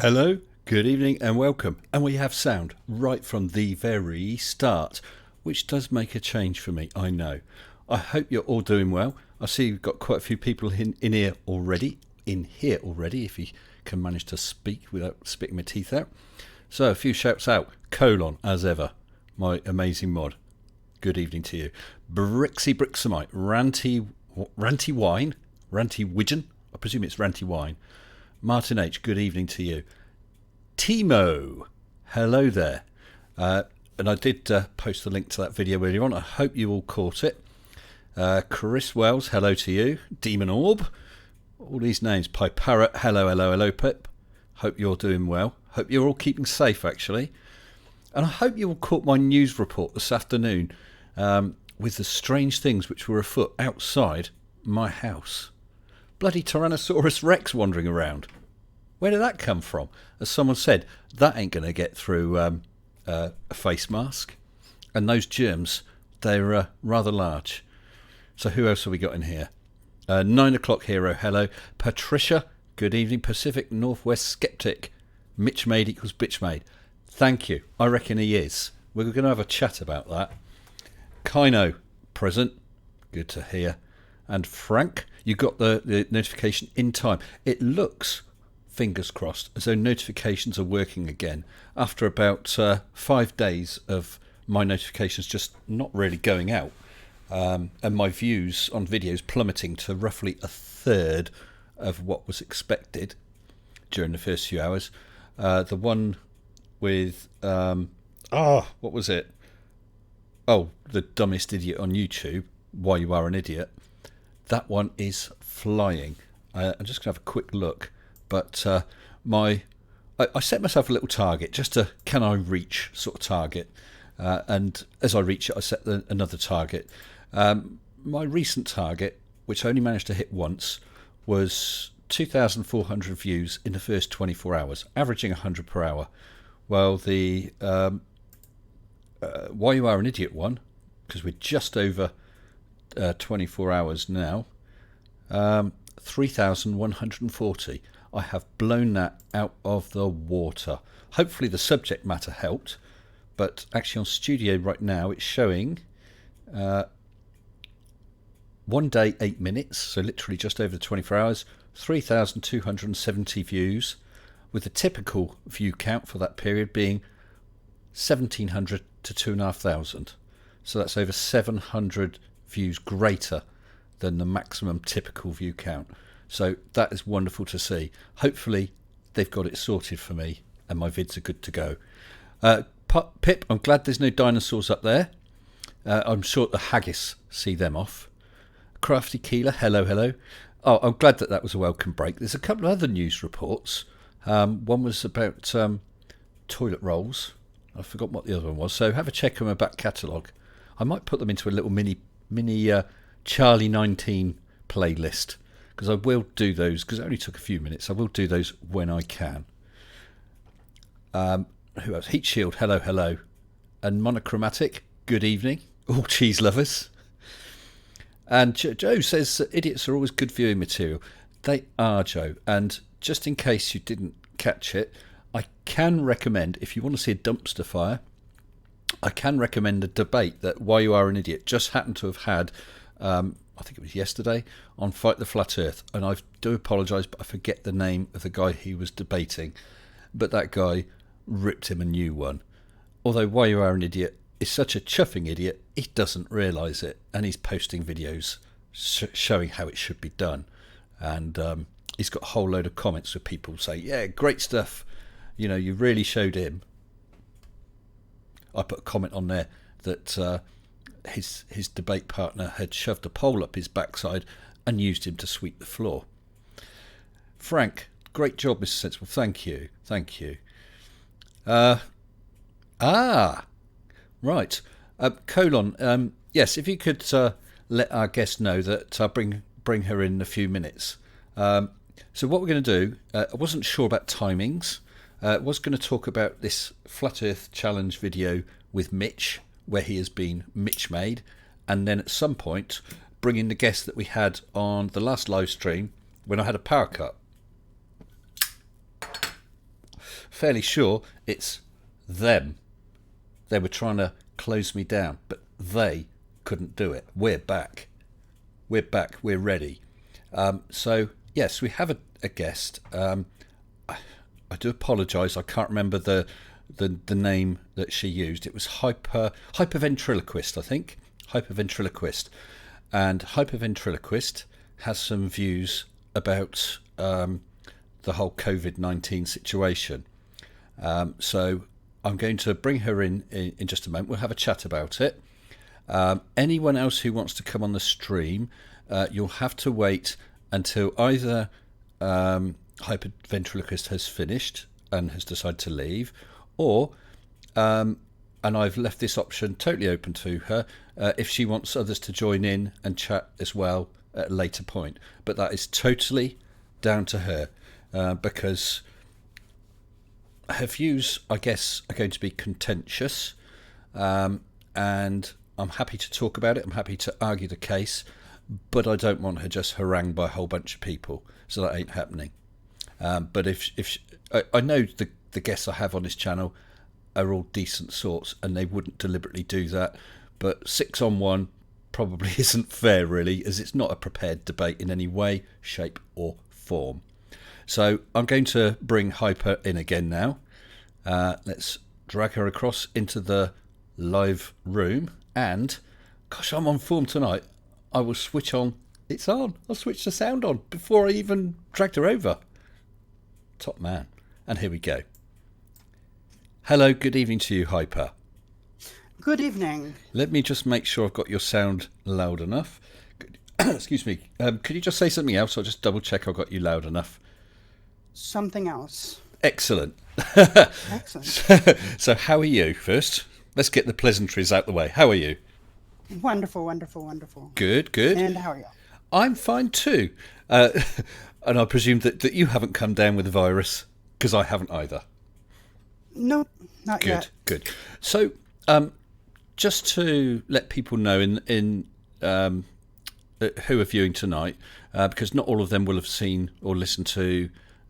Hello, good evening and welcome. And we have sound right from the very start, which does make a change for me, I know. I hope you're all doing well. I see you've got quite a few people in here already, if you can manage to speak without spitting my teeth out. So a few shouts out. Colon, as ever, my amazing mod. Good evening to you. Brixie Brixamite, Ranty Wine, Ranty Widgeon, I presume it's Ranty Wine. Martin H, good evening to you. Timo, hello there. And I did post the link to that video earlier on. I hope you all caught it. Chris Wells, hello to you. Demon Orb, all these names. Pipe Parrot, hello, Pip. Hope you're doing well. Hope you're all keeping safe, actually. And I hope you all caught my news report this afternoon with the strange things which were afoot outside my house. Bloody Tyrannosaurus Rex wandering around. Where did that come from? As someone said, that ain't going to get through a face mask. And those germs, they're rather large. So who else have we got in here? 9 o'clock hero, hello. Patricia, good evening. Pacific Northwest Skeptic. Mitch Made equals bitch made. Thank you. I reckon he is. We're going to have a chat about that. Kino, present. Good to hear. And Frank, you got the notification in time. It looks, fingers crossed, as though notifications are working again after about 5 days of my notifications just not really going out, and my views on videos plummeting to roughly a third of what was expected during the first few hours. The one with what was it? Oh, the dumbest idiot on YouTube. Why you are an idiot. That one is flying. I'm just going to have a quick look. But I set myself a little target, just a can I reach sort of target. And as I reach it, I set another target. My recent target, which I only managed to hit once, was 2,400 views in the first 24 hours, averaging 100 per hour. Well, the Why You Are an Idiot one, because we're just over 24 hours now, 3,140. I have blown that out of the water. Hopefully the subject matter helped, but actually on Studio right now it's showing 1 day 8 minutes, so literally just over 24 hours, 3,270 views, with the typical view count for that period being 1,700 to 2,500. So that's over 700 views greater than the maximum typical view count. So that is wonderful to see. Hopefully they've got it sorted for me and my vids are good to go. Pip, I'm glad there's no dinosaurs up there. I'm sure the haggis see them off. Crafty Keeler, hello. Oh, I'm glad that was a welcome break. There's a couple of other news reports. One was about toilet rolls. I've forgotten what the other one was. So have a check on my back catalogue. I might put them into a little mini Charlie 19 playlist, because I will do those, because it only took a few minutes. I will do those when I can. Who else? Heat Shield, hello. And Monochromatic, good evening. All cheese lovers. And Joe says idiots are always good viewing material. They are, Joe. And just in case you didn't catch it, I can recommend, if you want to see a dumpster fire, I can recommend a debate that Why You Are an Idiot just happened to have had, I think it was yesterday, on Fight the Flat Earth. And I do apologise, but I forget the name of the guy he was debating. But that guy ripped him a new one. Although Why You Are an Idiot is such a chuffing idiot, he doesn't realise it. And he's posting videos showing how it should be done. And he's got a whole load of comments where people say, yeah, great stuff. You know, you really showed him. I put a comment on there that his debate partner had shoved a pole up his backside and used him to sweep the floor. Frank, great job, Mr. Sensible. Thank you. Right. Colon, yes, if you could let our guest know that I'll bring her in a few minutes. So what we're going to do, I wasn't sure about timings. Was going to talk about this Flat Earth Challenge video with Mitch, where he has been Mitch made, and then at some point bring in the guest that we had on the last live stream when I had a power cut. fairly sure it's them. They were trying to close me down, but they couldn't do it. We're back. We're back. We're ready. So, yes, we have a guest. I do apologise. I can't remember the name that she used. It was hyperventriloquist, I think. Hyperventriloquist. And hyperventriloquist has some views about the whole COVID-19 situation. So I'm going to bring her in just a moment. We'll have a chat about it. Anyone else who wants to come on the stream, you'll have to wait until either hyperventriloquist has finished and has decided to leave, or and I've left this option totally open to her if she wants others to join in and chat as well at a later point. But that is totally down to her, because her views, I guess, are going to be contentious, and I'm happy to talk about it. I'm happy to argue the case, but I don't want her just harangued by a whole bunch of people, so that ain't happening. But if I know the guests I have on this channel are all decent sorts, and they wouldn't deliberately do that. But 6 on 1 probably isn't fair, really, as it's not a prepared debate in any way, shape, or form. So I'm going to bring Hyper in again now. Let's drag her across into the live room, and gosh, I'm on form tonight. I will switch on. It's on. I'll switch the sound on before I even dragged her over. Top man. And here we go. Hello, good evening to you, Hyper. Good evening. Let me just make sure I've got your sound loud enough. Excuse me. Could you just say something else? I'll just double check I've got you loud enough. Something else. Excellent. Excellent. So how are you first? Let's get the pleasantries out the way. How are you? Wonderful, wonderful, wonderful. Good, good. And how are you? I'm fine too. And I presume that you haven't come down with the virus, because I haven't either. Nope, not yet. Good. So, just to let people know in who are viewing tonight, because not all of them will have seen or listened to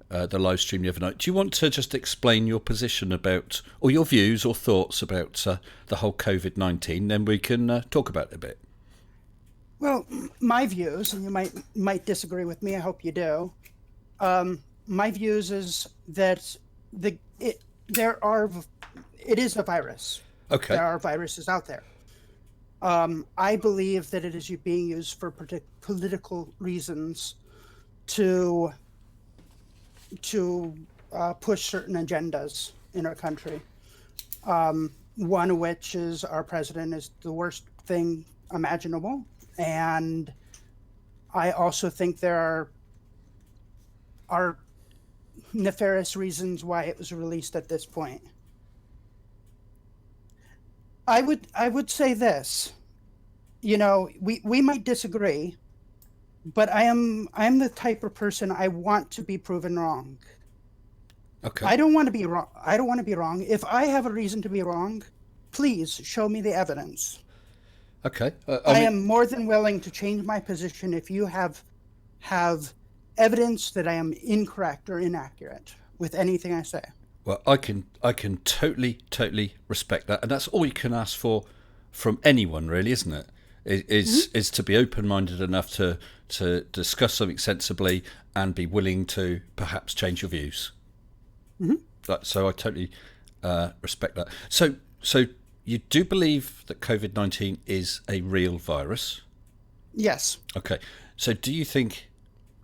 the live stream the other night, do you want to just explain your position about, or your views or thoughts about the whole COVID-19? Then we can talk about it a bit. Well, my views, and you might disagree with me, I hope you do. My views is that it is a virus. Okay. There are viruses out there. I believe that it is being used for political reasons to push certain agendas in our country. One of which is our president is the worst thing imaginable. And I also think there are nefarious reasons why it was released at this point. I would say this, we might disagree, but I'm the type of person I want to be proven wrong. Okay. I don't want to be wrong. I don't want to be wrong. If I have a reason to be wrong, please show me the evidence. Okay. I am more than willing to change my position if you have evidence that I am incorrect or inaccurate with anything I say. Well, I can totally respect that, and that's all you can ask for from anyone, really, isn't it? Is to be open-minded enough to discuss something sensibly and be willing to perhaps change your views. Mm-hmm. So I totally respect that. So you do believe that COVID-19 is a real virus? Yes. Okay. So do you think,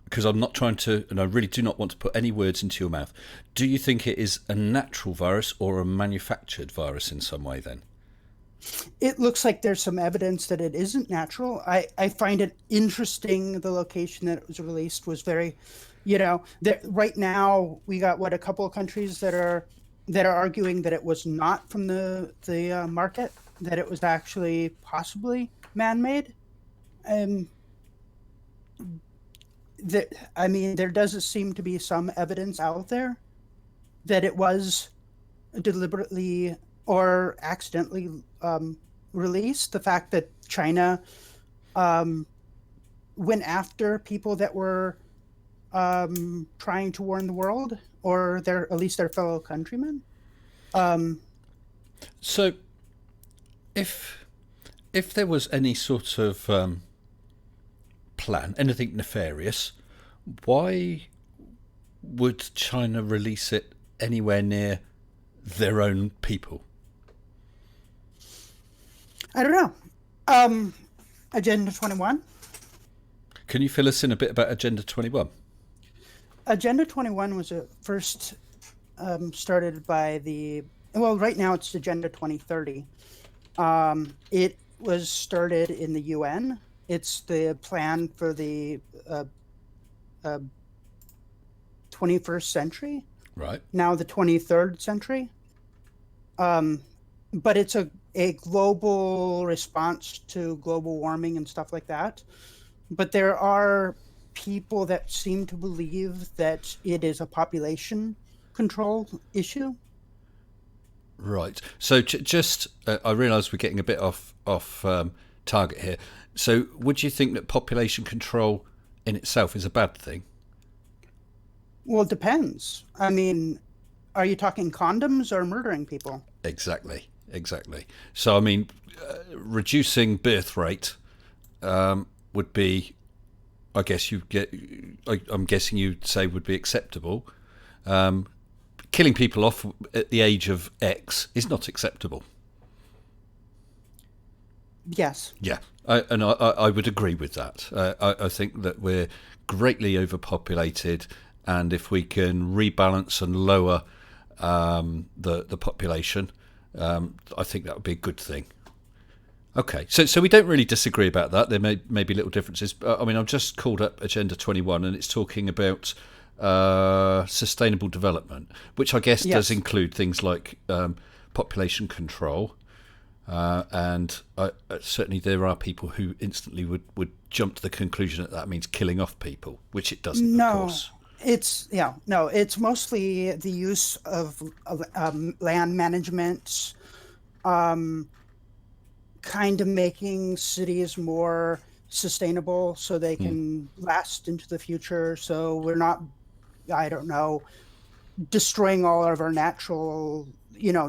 because I'm not trying to, and I really do not want to put any words into your mouth, do you think it is a natural virus or a manufactured virus in some way then? It looks like there's some evidence that it isn't natural. I find it interesting the location that it was released was very, right now we got a couple of countries that are arguing that it was not from the market, that it was actually possibly man-made. There does seem to be some evidence out there that it was deliberately or accidentally released. The fact that China went after people that were trying to warn the world, or at least their fellow countrymen. Um, So, if there was any sort of plan, anything nefarious, why would China release it anywhere near their own people? I don't know. Um, Agenda 21. Can you fill us in a bit about Agenda 21? Agenda 21 was first started by well, right now it's Agenda 2030. It was started in the UN. It's the plan for the uh, 21st century, Right. now the 23rd century. But it's a global response to global warming and stuff like that. But there are people that seem to believe that it is a population control issue. Right. So just, I realise we're getting a bit off target here. So would you think that population control in itself is a bad thing? Well, it depends. I mean, are you talking condoms or murdering people? Exactly. Exactly. So I mean, reducing birth rate would be, I guess you get. I'm guessing you'd say would be acceptable. Killing people off at the age of X is not acceptable. Yes. Yeah, I would agree with that. I think that we're greatly overpopulated, and if we can rebalance and lower the population, I think that would be a good thing. Okay, so we don't really disagree about that. There may be little differences. I mean, I've just called up Agenda 21, and it's talking about sustainable development, which I guess does Yes. include things like population control. And certainly there are people who instantly would jump to the conclusion that that means killing off people, which it doesn't, of No, course. it's mostly the use of land management, um, kind of making cities more sustainable so they Hmm. can last into the future. So we're not, I don't know, destroying all of our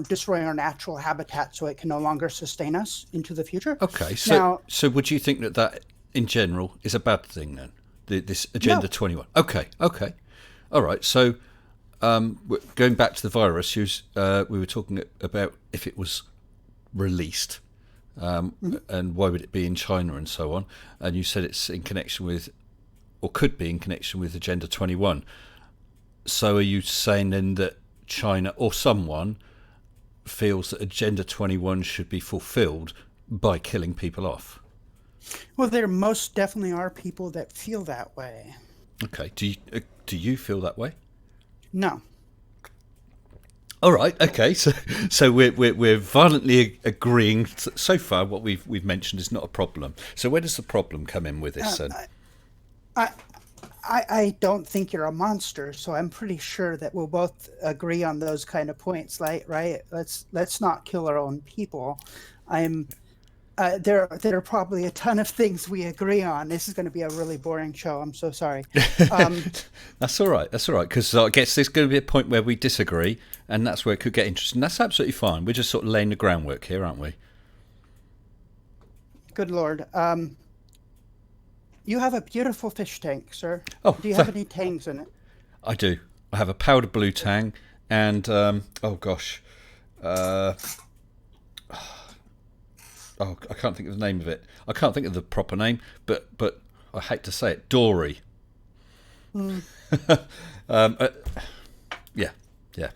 destroying our natural habitat so it can no longer sustain us into the future. Okay, so Now, would you think that that in general is a bad thing then? This Agenda no, 21. Okay, okay, all right. So going back to the virus, we were talking about if it was released, and why would it be in China and so on. And you said it's in connection with, or could be in connection with Agenda 21. So are you saying then that China or someone feels that Agenda 21 should be fulfilled by killing people off? well, there most definitely are people that feel that way. Okay. Do you feel that way? No. All right. Okay. So we're violently agreeing. So far, what we've mentioned is not a problem. So where does the problem come in with this then? I, I don't think you're a monster, so I'm pretty sure that we'll both agree on those kind of points, like, right? Let's not kill our own people. I'm there are probably a ton of things we agree on. This is going to be a really boring show. I'm so sorry. Um, That's all right. That's all right. Because I guess there's going to be a point where we disagree, and that's where it could get interesting. That's absolutely fine. We're just sort of laying the groundwork here, aren't we? Good Lord. You have a beautiful fish tank, sir. Oh, Do you have any tangs in it? I do. I have a powder blue tang, and oh gosh, uh, oh, I can't think of the name of it. I can't think of the proper name, but I hate to say it, Dory. Hmm. um, uh, yeah, yeah.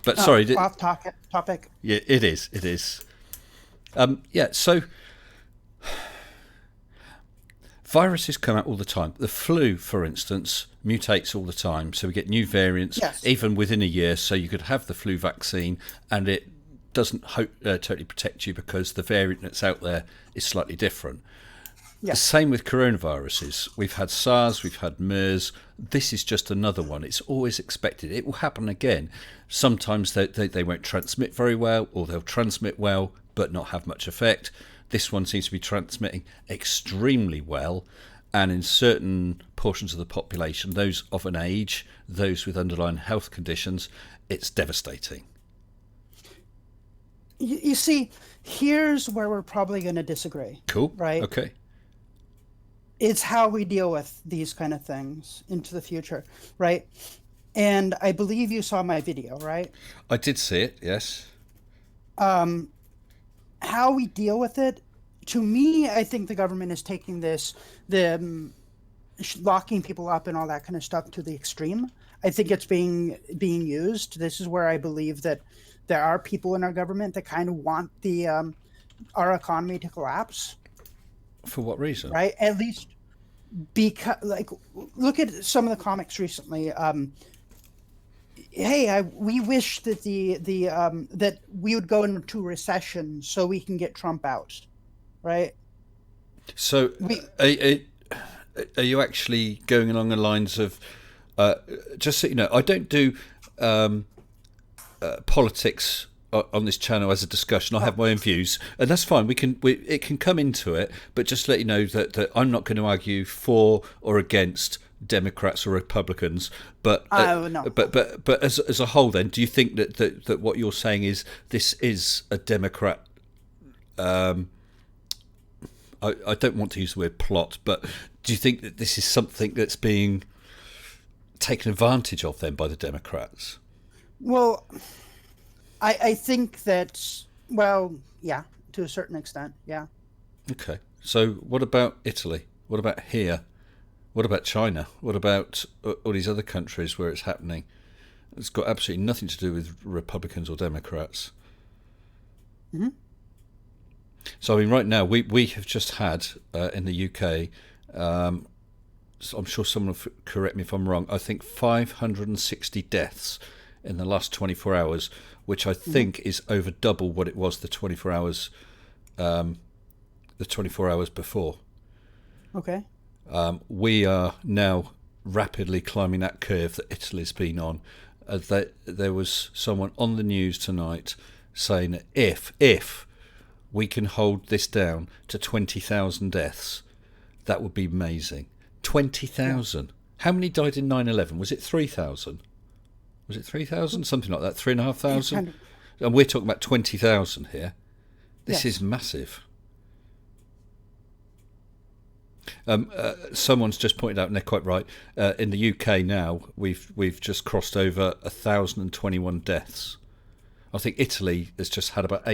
But sorry, Off topic. Topic. yeah, it is. It is. Yeah. So viruses come out all the time. The flu, for instance, mutates all the time. So we get new variants, Yes. even within a year. So you could have the flu vaccine, and it doesn't totally protect you because the variant that's out there is slightly different. The Yes. same with coronaviruses. We've had SARS, we've had MERS. This is just another one. It's always expected. It will happen again. Sometimes they won't transmit very well, or they'll transmit well but not have much effect. This one seems to be transmitting extremely well, and in certain portions of the population, those of an age, those with underlying health conditions, it's devastating. You see, here's where we're probably going to disagree. Cool. Right? Okay. It's how we deal with these kind of things into the future, right? And I believe you saw my video, right? I did see it, yes. How we deal with it, to me, I think the government is taking the locking people up and all that kind of stuff to the extreme. I think it's being used. This is where I believe that there are people in our government that kind of want our economy to collapse. For what reason? Right? At least because, like, look at some of the comics recently. Hey, we wish that that we would go into recession so we can get Trump out, right? So, are you actually going along the lines of, just so you know, I don't do politics on this channel as a discussion. I have my own views, and that's fine. It can come into it, but just let you know that I'm not going to argue for or against Democrats or Republicans. But no. but as a whole, then, do you think that what you're saying is this is a Democrat? I don't want to use the word plot, but do you think that this is something that's being taken advantage of then by the Democrats? Well, I think that, well, yeah, to a certain extent, yeah. Okay. So what about Italy? What about here? What about China? What about all these other countries where it's happening? It's got absolutely nothing to do with Republicans or Democrats. Mm-hmm. So, I mean, right now, we have just had, in the UK, so I'm sure someone will correct me if I'm wrong, I think 560 deaths in the last 24 hours, which I think is over double what it was the 24 hours before. Okay. We are now rapidly climbing that curve that Italy's been on. There was someone on the news tonight saying that if we can hold this down to 20,000 deaths, that would be amazing. 20,000. Yeah. How many died in 9/11? Was it 3,000? Was it 3,000? Something like that. 3,500? And we're talking about 20,000 here. This is massive. Someone's just pointed out, and they're quite right, in the UK now, we've just crossed over 1,021 deaths. I think Italy has just had about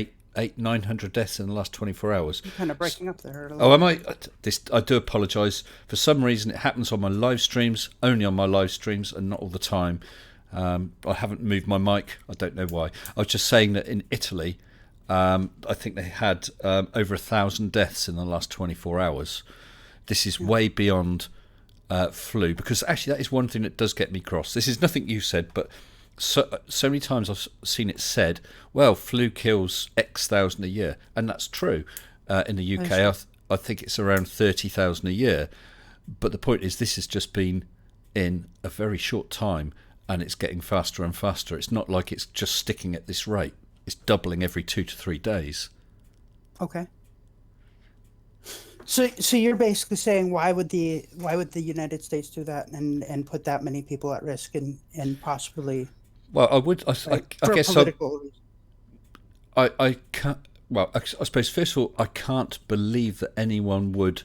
900 deaths in the last 24 hours. You're kind of breaking up there. Oh, am I? I do apologise. For some reason, it happens on my live streams, only on my live streams, and not all the time. I haven't moved my mic. I don't know why. I was just saying that in Italy, I think they had over 1,000 deaths in the last 24 hours. This is way beyond flu, because actually that is one thing that does get me cross. This is nothing you said, but so many times I've seen it said, well, flu kills X thousand a year, and that's true. In the UK, I think it's around 30,000 a year. But the point is, this has just been in a very short time, and it's getting faster and faster. It's not like it's just sticking at this rate. It's doubling every 2 to 3 days. Okay. So you're basically saying why would the United States do that and put that many people at risk and possibly? Well, I guess political reasons. I can't. Well, I suppose first of all, I can't believe that anyone would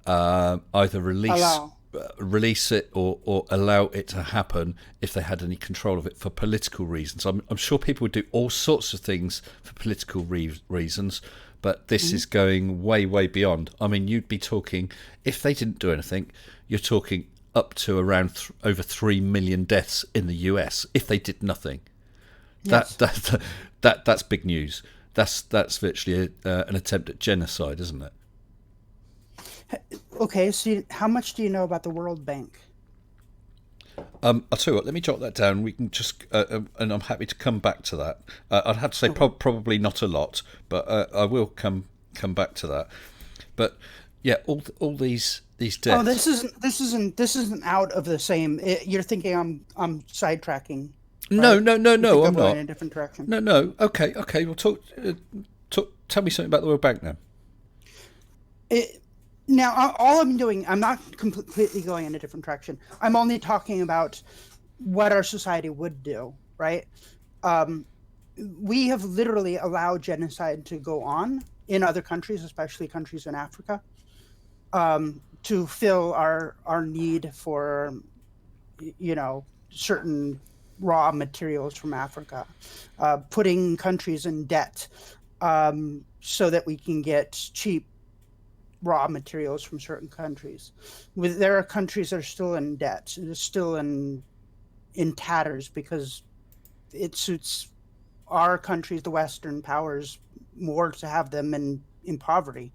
either release it or allow it to happen if they had any control of it for political reasons. I'm sure people would do all sorts of things for political reasons, but this is going way, way beyond. I mean, you'd be talking, if they didn't do anything, you're talking up to around over 3 million deaths in the US if they did nothing. Yes. That's big news. That's virtually an attempt at genocide, isn't it? Okay, so how much do you know about the World Bank? I'll tell you what, let me jot that down. We can just, and I'm happy to come back to that. I'd have to say probably not a lot, but I will come back to that. But yeah, all these deaths. Oh, this isn't out of the same. You're thinking I'm sidetracking. Right? No, I'm not. Going in a different direction. No. Okay. Well, tell me something about the World Bank now. Now, all I'm doing, I'm not completely going in a different direction. I'm only talking about what our society would do, right? Um, we have literally allowed genocide to go on in other countries, especially countries in Africa, to fill our need for, certain raw materials from Africa, putting countries in debt, so that we can get cheap raw materials from certain countries. There are countries that are still in debt, still in tatters because it suits our countries, the Western powers, more to have them in poverty.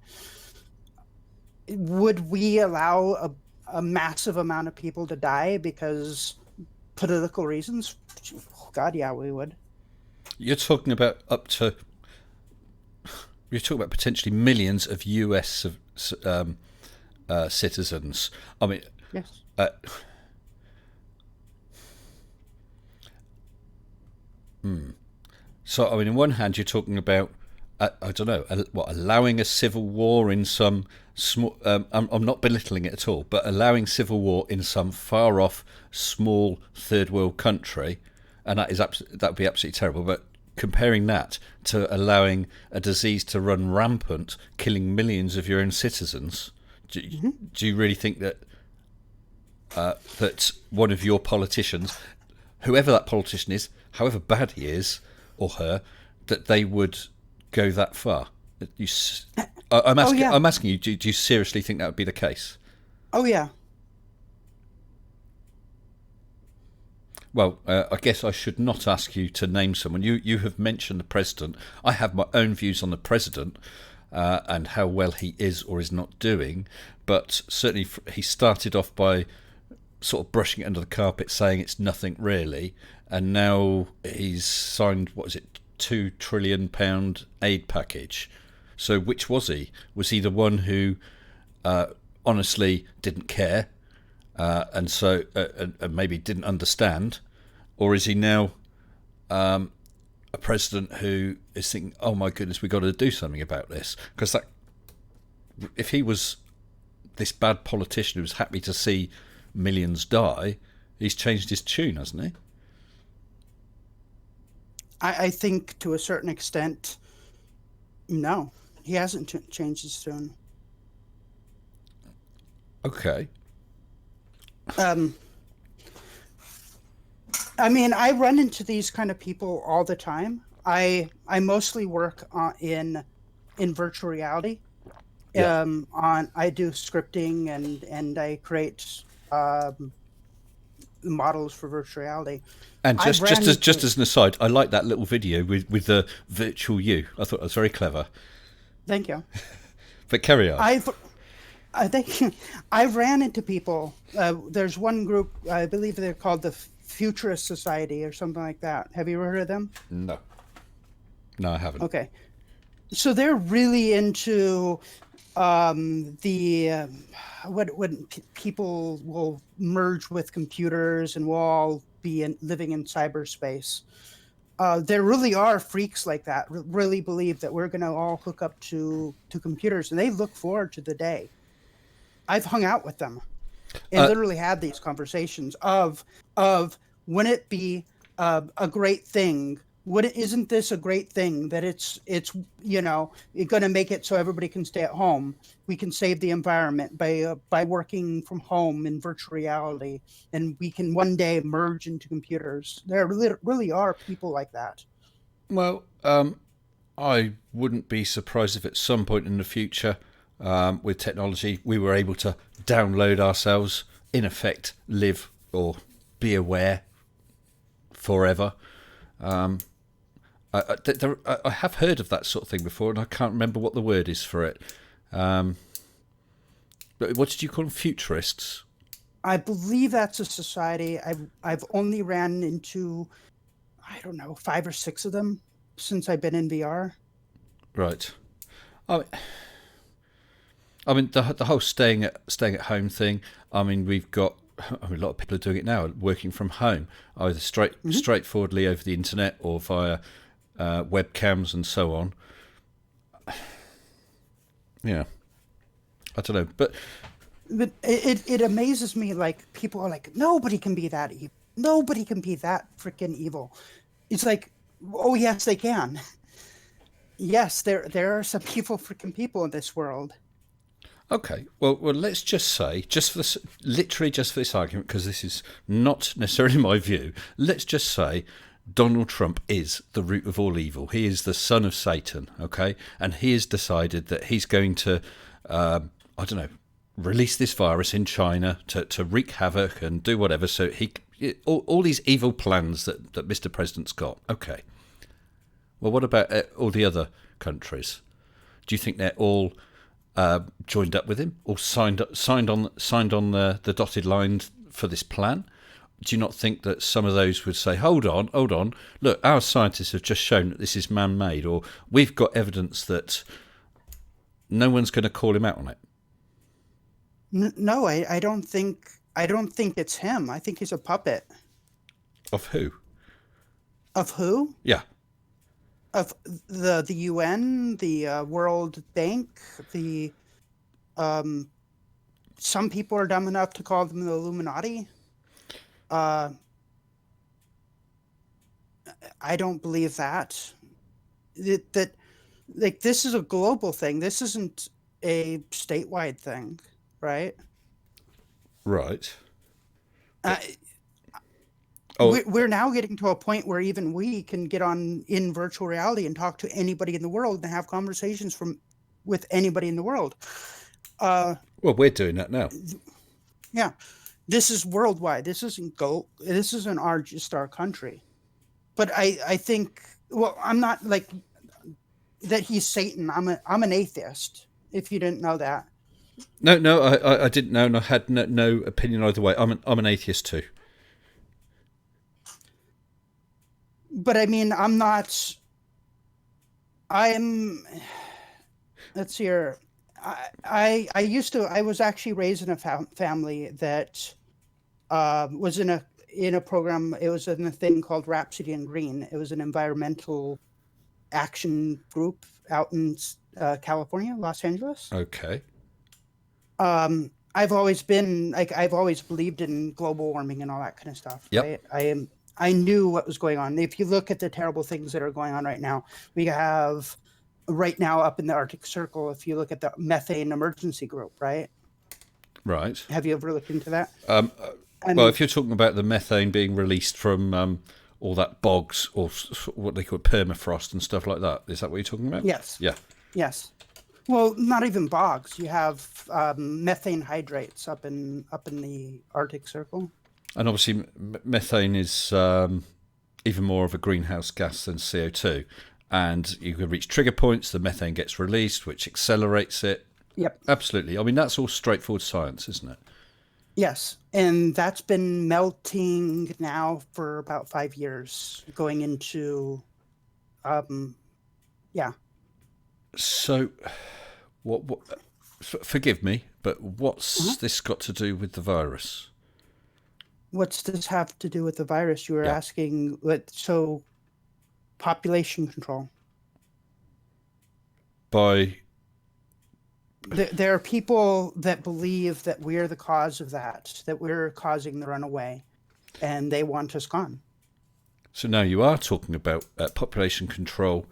Would we allow a massive amount of people to die because political reasons? God, yeah, we would. You're talking about you're talking about potentially millions of US citizens. I mean, Yes. uh, so I mean, on one hand, you're talking about I don't know what allowing a civil war in some small. I'm not belittling it at all, but allowing civil war in some far off small third world country, and that would be absolutely terrible. But comparing that to allowing a disease to run rampant, killing millions of your own citizens, do you really think that that one of your politicians, whoever that politician is, however bad he is or her, that they would go that far? Oh yeah. I'm asking you. Do you seriously think that would be the case? Oh yeah. Well, I guess I should not ask you to name someone. You have mentioned the president. I have my own views on the president and how well he is or is not doing, but certainly he started off by sort of brushing it under the carpet, saying it's nothing really, and now he's signed, what is it, £2 trillion aid package. So which was he? Was he the one who honestly didn't care and maybe didn't understand, or is he now a president who is thinking, "Oh my goodness, we've got to do something about this"? Because that, if he was this bad politician who was happy to see millions die, he's changed his tune, hasn't he? I think to a certain extent, no, he hasn't changed his tune. Okay. Um, I mean, I run into these kind of people all the time. I mostly work in virtual reality. Yeah. On I do scripting and I create models for virtual reality. And I've ran just into as an aside, I like that little video with the virtual you. I thought that was very clever. Thank you. But carry on. I think I ran into people. There's one group, I believe they're called the Futurist Society or something like that. Have you ever heard of them? No, no, I haven't. Okay, so they're really into the what when people will merge with computers and we'll all be living in cyberspace. There really are freaks like that. Really believe that we're going to all hook up to computers, and they look forward to the day. I've hung out with them and Uh, literally had these conversations of wouldn't it be a great thing? Isn't this a great thing that it's you're going to make it so everybody can stay at home? We can save the environment by working from home in virtual reality, and we can one day merge into computers. There really are people like that. well, I wouldn't be surprised if at some point in the future, with technology, we were able to download ourselves, in effect, live or be aware forever. I have heard of that sort of thing before, and I can't remember what the word is for it. But what did you call them? Futurists? I believe that's a society. I've only ran into, I don't know, five or six of them since I've been in VR. Right. I mean, the whole staying at home thing. I mean, we've got. I mean, a lot of people are doing it now, working from home, either straightforwardly over the internet or via webcams and so on. Yeah, I don't know, but But it amazes me. Like people are like, nobody can be that evil. Nobody can be that freaking evil. It's like, oh yes, they can. Yes, there are some evil freaking people in this world. okay. Well, let's just say, just for this, literally just for this argument, because this is not necessarily my view. Let's just say Donald Trump is the root of all evil. He is the son of Satan. Okay, and he has decided that he's going to, I don't know, release this virus in China to wreak havoc and do whatever. So all these evil plans that Mr. President's got. Okay. Well, what about all the other countries? Do you think they're all joined up with him, or signed on the dotted line for this plan? Do you not think that some of those would say, hold on, look, our scientists have just shown that this is man-made, or we've got evidence that no one's going to call him out on it? No, I don't think it's him. I think he's a puppet. Of who? Of who? Yeah. Of the UN, the World Bank, the some people are dumb enough to call them the Illuminati. I don't believe that. That like this is a global thing. This isn't a statewide thing, right? Right. Uh, Oh, we're now getting to a point where even we can get on in virtual reality and talk to anybody in the world and have conversations with anybody in the world. well, we're doing that now. Yeah, this is worldwide. This isn't just our country. But I think, well, I'm not like that. He's Satan. I'm an atheist. If you didn't know that. No, I didn't know, and I had no opinion either way. I'm an atheist too. But I mean, I'm not. I'm. Let's see here. I used to. I was actually raised in a family that was in a program. It was in a thing called Rhapsody in Green. It was an environmental action group out in California, Los Angeles. Okay. I've always been like I've always believed in global warming and all that kind of stuff. Yep. Right? I knew what was going on. If you look at the terrible things that are going on right now, we have right now up in the Arctic Circle, if you look at the methane emergency group, right? Right. Have you ever looked into that? Well, if you're talking about the methane being released from all that bogs or what they call permafrost and stuff like that, is that what you're talking about? Yes. Yeah. Yes. Well, not even bogs. You have methane hydrates up in the Arctic Circle. And obviously, methane is even more of a greenhouse gas than CO2. And you can reach trigger points, the methane gets released, which accelerates it. Yep. Absolutely. I mean, that's all straightforward science, isn't it? Yes. And that's been melting now for about 5 years, going into, yeah. So, what forgive me, but what's this got to do with the virus? What's this have to do with the virus? You were asking. So, population control. There are people that believe that we're the cause of that we're causing the runaway, and they want us gone. So now you are talking about population control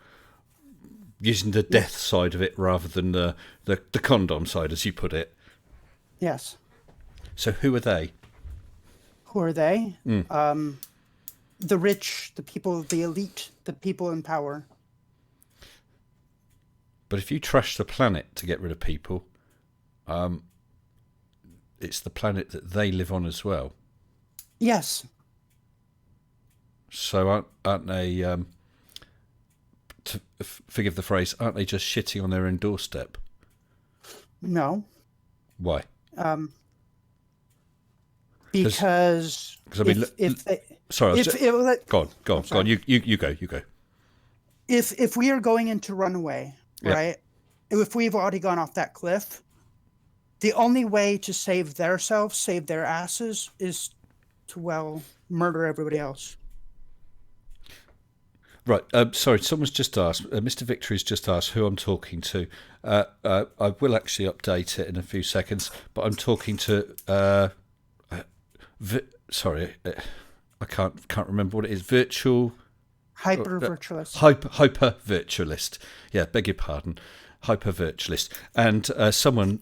using the death side of it rather than the condom side, as you put it. Yes. So who are they? Who are they? The rich, the people, the elite, the people in power. But if you trash the planet to get rid of people, it's the planet that they live on as well. Yes. So aren't they, forgive the phrase, aren't they just shitting on their own doorstep? No. Why? Because I mean, go on. You go. If we are going into runaway, right? If we've already gone off that cliff, the only way to save themselves, save their asses, is to murder everybody else. Right. Sorry, someone's just asked. Mr. Victory's just asked who I'm talking to. I will actually update it in a few seconds, but I'm talking to. Sorry, I can't remember what it is. Hyper virtualist. Hyper virtualist. Yeah, beg your pardon. Hyper virtualist. And someone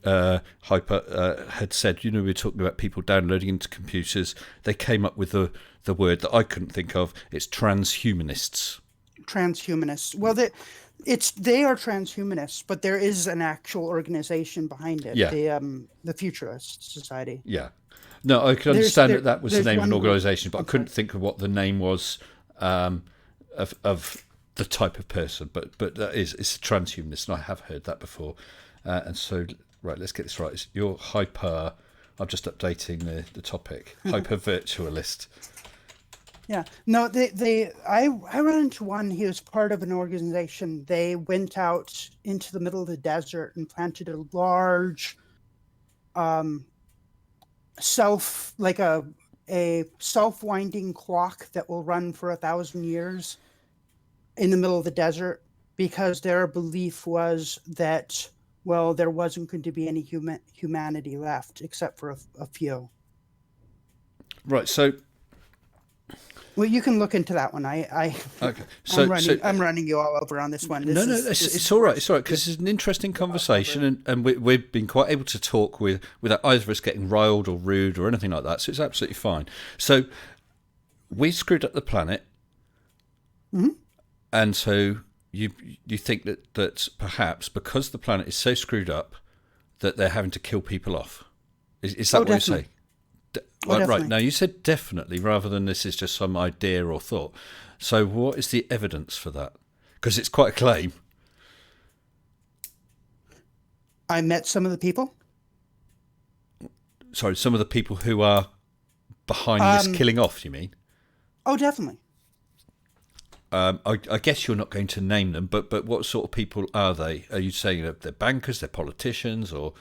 hyper had said, we were talking about people downloading into computers. They came up with the word that I couldn't think of. It's transhumanists. Transhumanists. Well, they are transhumanists, but there is an actual organization behind it. Yeah. The Futurist Society. Yeah. No, I can understand that was the name of an organisation, but I couldn't think of what the name was of the type of person. But it's a transhumanist, and I have heard that before. And so, right, let's get this right. You're hyper. I'm just updating the topic. Hyper virtualist. Yeah. No, I ran into one. He was part of an organization. They went out into the middle of the desert and planted a large a self-winding clock that will run for 1,000 years in the middle of the desert, because their belief was that, well, there wasn't going to be any humanity left except for a few. Right. So. Well, you can look into that one. Okay. I'm running you all over on this one. It's all right. It's all right, because it's an interesting conversation, and we've been quite able to talk without either of us getting riled or rude or anything like that. So it's absolutely fine. So we screwed up the planet, and so you think that perhaps because the planet is so screwed up that they're having to kill people off. Is that what you say? Right, now you said definitely rather than this is just some idea or thought. So what is the evidence for that? Because it's quite a claim. I met some of the people. Sorry, some of the people who are behind this killing off, you mean? Oh, definitely. I guess you're not going to name them, but what sort of people are they? Are you saying that they're bankers, they're politicians, or?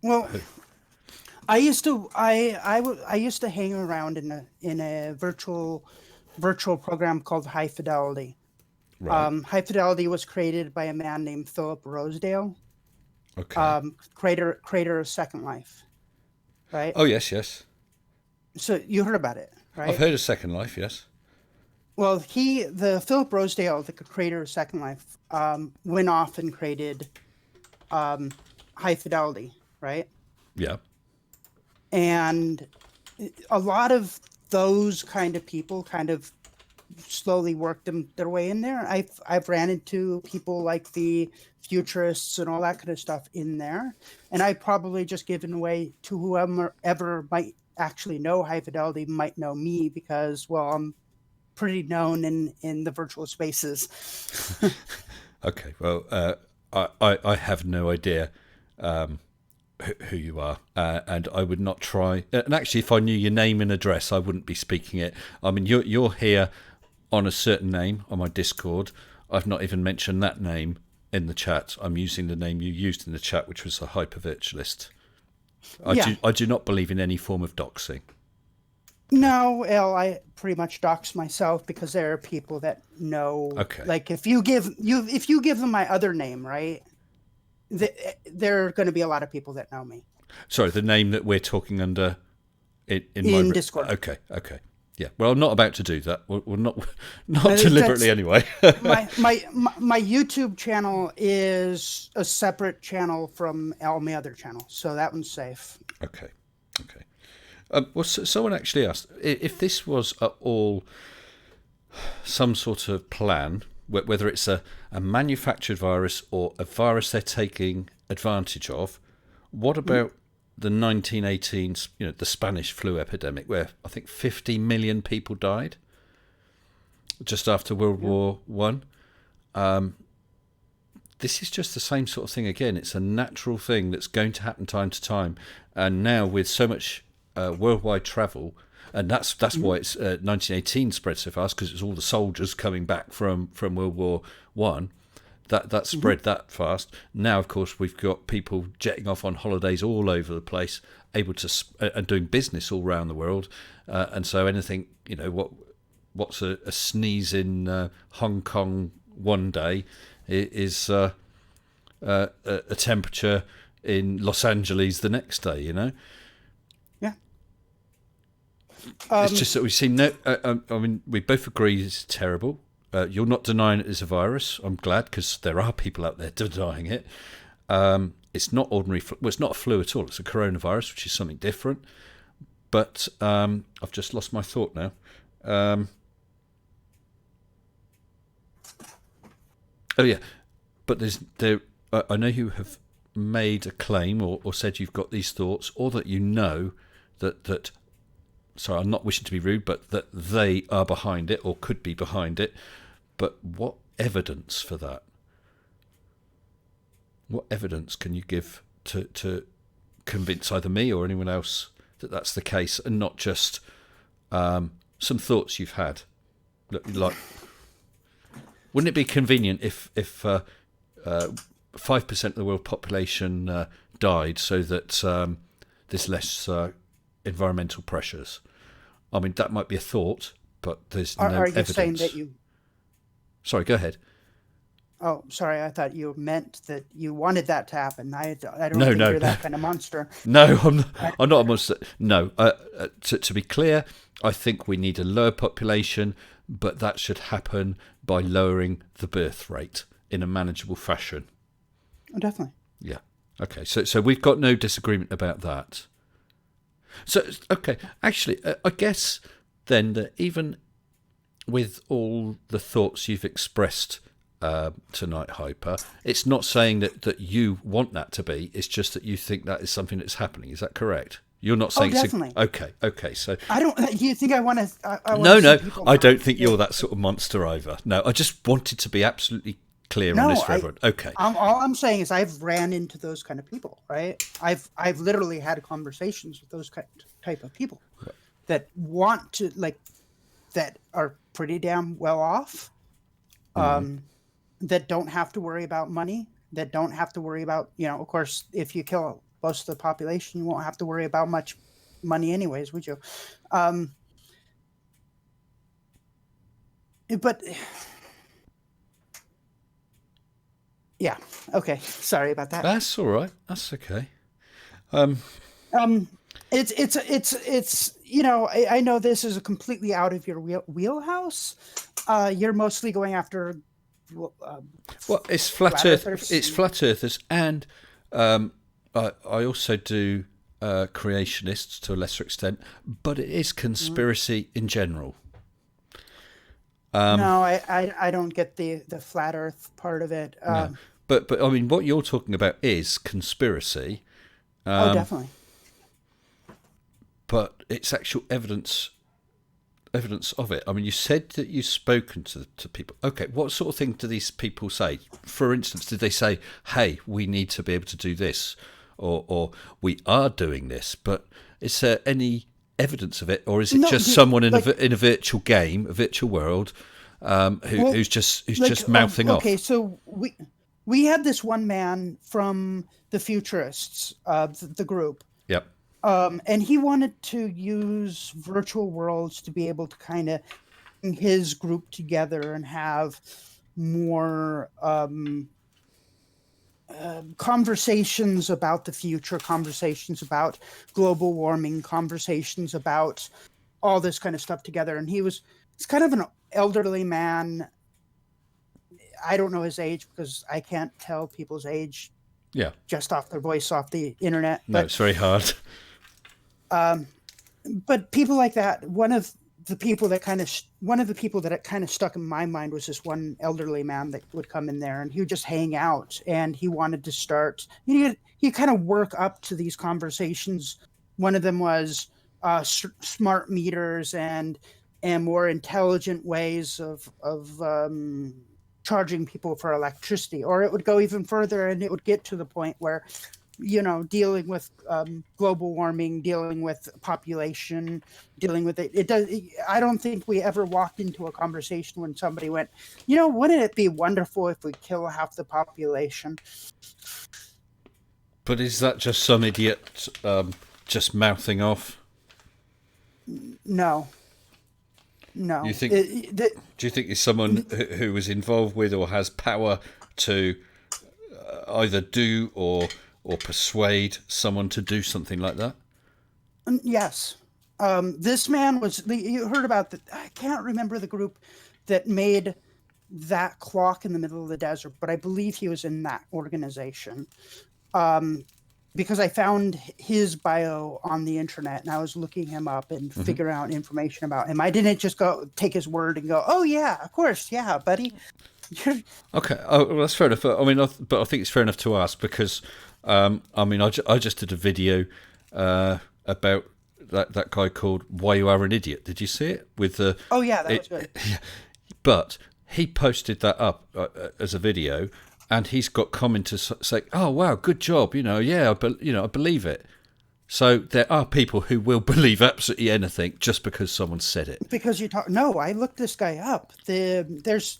Well, I used to hang around in a virtual program called High Fidelity. Right. High Fidelity was created by a man named Philip Rosedale. Okay. Creator of Second Life. Right. Oh yes. So you heard about it, right? I've heard of Second Life. Yes. Well, the Philip Rosedale, the creator of Second Life, went off and created High Fidelity, right? Yeah. And a lot of those kind of people kind of slowly worked their way in there. I've ran into people like the Futurists and all that kind of stuff in there, and I've probably just given away to whoever might actually know High Fidelity might know me, because, well, I'm pretty known in the virtual spaces. Okay, well, I have no idea who you are, and I would not try. And actually, if I knew your name and address, I wouldn't be speaking it. I mean, you're here on a certain name on my Discord. I've not even mentioned that name in the chat. I'm using the name you used in the chat, which was a hypervirtualist. I do not believe in any form of doxing. No, well, I pretty much dox myself, because there are people that know. Okay. Like if you give them my other name, right? There are going to be a lot of people that know me. Sorry, the name that we're talking under in my Discord. Okay. Yeah. Well, I'm not about to do that. Well, not deliberately anyway. my YouTube channel is a separate channel from all my other channels, so that one's safe. Okay. Well, someone actually asked if this was at all some sort of plan, whether it's a manufactured virus or a virus they're taking advantage of. What about the 1918, the Spanish flu epidemic, where I think 50 million people died just after World War One? This is just the same sort of thing again. It's a natural thing that's going to happen time to time, and now with so much worldwide travel, and that's why it's 1918 spread so fast, because it's all the soldiers coming back from World War One. That spread that fast. Now, of course, we've got people jetting off on holidays all over the place, able to and doing business all around the world, and so anything what's a sneeze in Hong Kong one day is a temperature in Los Angeles the next day. Yeah. It's just that we've seen no. I mean, we both agree it's terrible. You're not denying it is a virus. I'm glad, because there are people out there denying it. It's not ordinary flu. Well, it's not a flu at all. It's a coronavirus, which is something different. But I've just lost my thought now. Oh yeah, but there. I know you have made a claim or said you've got these thoughts, or that you know that. Sorry, I'm not wishing to be rude, but that they are behind it or could be behind it. But what evidence for that? What evidence can you give to convince either me or anyone else that that's the case, and not just some thoughts you've had? Like, wouldn't it be convenient if 5% of the world population died, so that there's less environmental pressures? I mean, that might be a thought, but there's no evidence. Are you saying that you... Sorry, go ahead. Oh, sorry. I thought you meant that you wanted that to happen. I don't think you're that kind of monster. No, I'm not a monster. No. To be clear, I think we need a lower population, but that should happen by lowering the birth rate in a manageable fashion. Oh, definitely. Yeah. Okay. So we've got no disagreement about that. So, okay. Actually, I guess then that even with all the thoughts you've expressed tonight, Hyper, it's not saying that you want that to be. It's just that you think that is something that's happening. Is that correct? You're not saying... Oh, definitely. Okay. So I don't... You think I want to... No. I don't think you're that sort of monster either. No, I just wanted to be absolutely clear on this for everyone. Okay. All I'm saying is I've ran into those kind of people, right? I've literally had conversations with those type of people that want to, like, that are pretty damn well off, that don't have to worry about money, that don't have to worry about, of course, if you kill most of the population, you won't have to worry about much money anyways, would you? But yeah, okay. Sorry about that. That's all right. That's okay. It's I know this is completely out of your wheelhouse. You're mostly going after well, it's flat earth. It's flat earthers, and I also do creationists to a lesser extent, but it is conspiracy in general. No, I don't get the flat earth part of it. No. But I mean, what you're talking about is conspiracy. Oh, definitely. But it's actual evidence of it. I mean, you said that you've spoken to people. Okay, what sort of thing do these people say? For instance, did they say, hey, we need to be able to do this, or we are doing this, but is there any evidence of it, or is it just someone in a virtual game, a virtual world, who's just mouthing off? Okay, so we had this one man from the Futurists, the group. Yep. And he wanted to use virtual worlds to be able to kind of bring his group together and have more conversations about the future, conversations about global warming, conversations about all this kind of stuff together. And he's kind of an elderly man. I don't know his age because I can't tell people's age. Yeah. Just off their voice, off the internet. No, it's very hard. But people like that, one of the people that kind of stuck in my mind was this one elderly man that would come in there and he would just hang out, and he wanted to start, he kind of work up to these conversations. One of them was smart meters and more intelligent ways of charging people for electricity, or it would go even further and it would get to the point where, dealing with global warming, dealing with population, dealing with it. I don't think we ever walked into a conversation when somebody went, wouldn't it be wonderful if we kill half the population? But is that just some idiot just mouthing off? No. You No. think? Do you think it's someone who was involved with or has power to either do or persuade someone to do something like that? Yes. This man was, you heard about the, I can't remember the group that made that clock in the middle of the desert, but I believe he was in that organization. Because I found his bio on the internet and I was looking him up and figuring out information about him. I didn't just go take his word and go, "Oh yeah, of course, yeah, buddy." Okay, well, that's fair enough. I mean, but I think it's fair enough to ask because, I mean, I just did a video about that guy called "Why You Are an Idiot." Did you see it? With the Oh yeah, that was good. but he posted that up as a video, and he's got commenters saying, "Oh wow, good job," yeah, but I believe it. So there are people who will believe absolutely anything just because someone said it. Because you talk, no, I looked this guy up. There's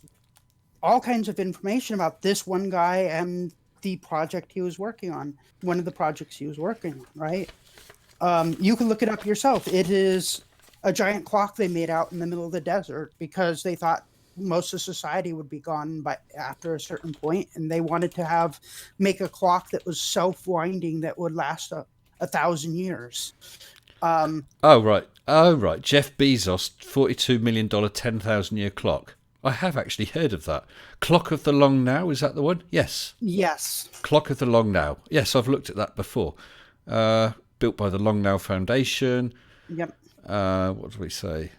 all kinds of information about this one guy and the project he was working on. One of the projects he was working on, right? You can look it up yourself. It is a giant clock they made out in the middle of the desert because they thought most of society would be gone by after a certain point, and they wanted to make a clock that was self-winding that would last 1,000 years. Oh right. Jeff Bezos, $42 million, 10,000 year clock. I have actually heard of that. Clock of the Long Now, is that the one? Yes. Yes. Clock of the Long Now. Yes, I've looked at that before. Built by the Long Now Foundation. Yep. What do we say?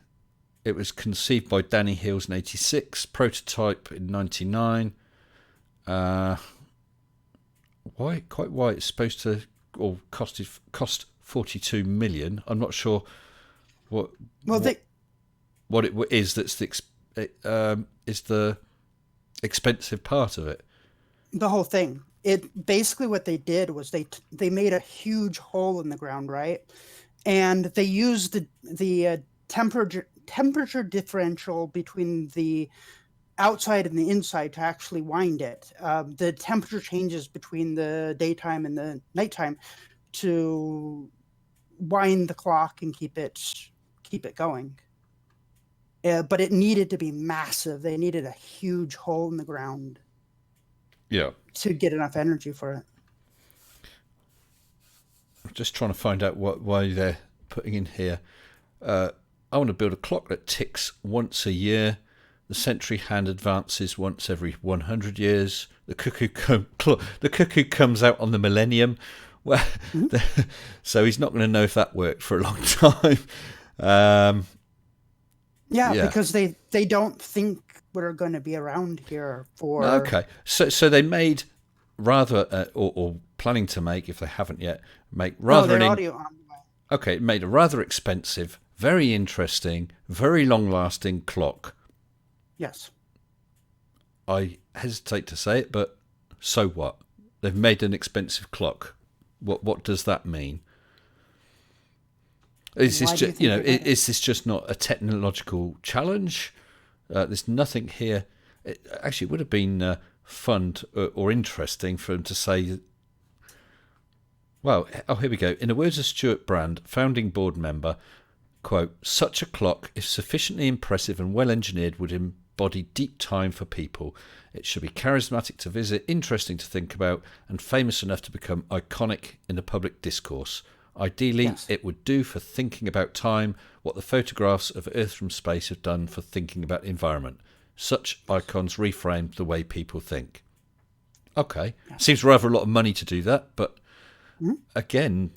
It was conceived by Danny Hills in 86, prototype in 99. Why it's supposed to cost 42 million. I'm not sure what it is that's is the expensive part of it. The whole thing. It basically what they did was they made a huge hole in the ground, right? And they used the temperature differential between the outside and the inside to actually wind it. The temperature changes between the daytime and the nighttime to wind the clock and keep it going. But it needed to be massive. They needed a huge hole in the ground. Yeah. To get enough energy for it. I'm just trying to find out why they're putting in here. I want to build a clock that ticks once a year. The century hand advances once every 100 years. The cuckoo comes out on the millennium. Well, so he's not going to know if that worked for a long time. Yeah, because they don't think we're going to be around here for... Okay, so they made rather, or planning to make, if they haven't yet, make rather... audio on the way. Okay, made a rather expensive, very interesting, very long-lasting clock. Yes. I hesitate to say it, but so what? They've made an expensive clock. What does that mean? Is this just not a technological challenge? There's nothing here. It would have been fun or interesting for them to say. Well, here we go. In the words of Stuart Brand, founding board member, quote, "Such a clock, if sufficiently impressive and well engineered, would embody deep time for people. It should be charismatic to visit, interesting to think about, and famous enough to become iconic in the public discourse. Ideally, yes. It would do for thinking about time what the photographs of Earth from space have done for thinking about the environment. Such icons reframe the way people think." Okay. Yes. Seems rather a lot of money to do that, but again,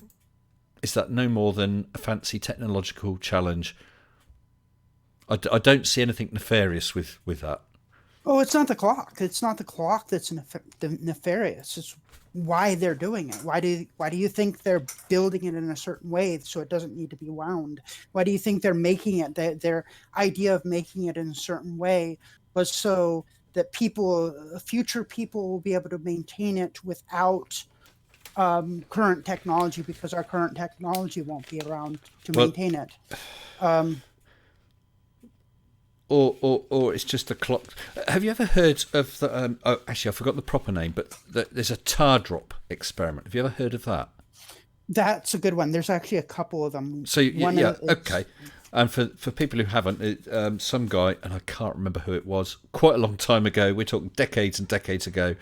is that no more than a fancy technological challenge? I don't see anything nefarious with that. Oh, it's not the clock. It's not the clock that's nefarious. It's why they're doing it. Why do you think they're building it in a certain way so it doesn't need to be wound? Why do you think they're making it? Their idea of making it in a certain way was so that future people will be able to maintain it without current technology, because our current technology won't be around to maintain it. Or it's just a clock. Have you ever heard of the? Actually, I forgot the proper name, but there's a tar drop experiment. Have you ever heard of that? That's a good one. There's actually a couple of them. So okay. And for people who haven't, some guy, and I can't remember who it was, quite a long time ago, we're talking decades and decades ago,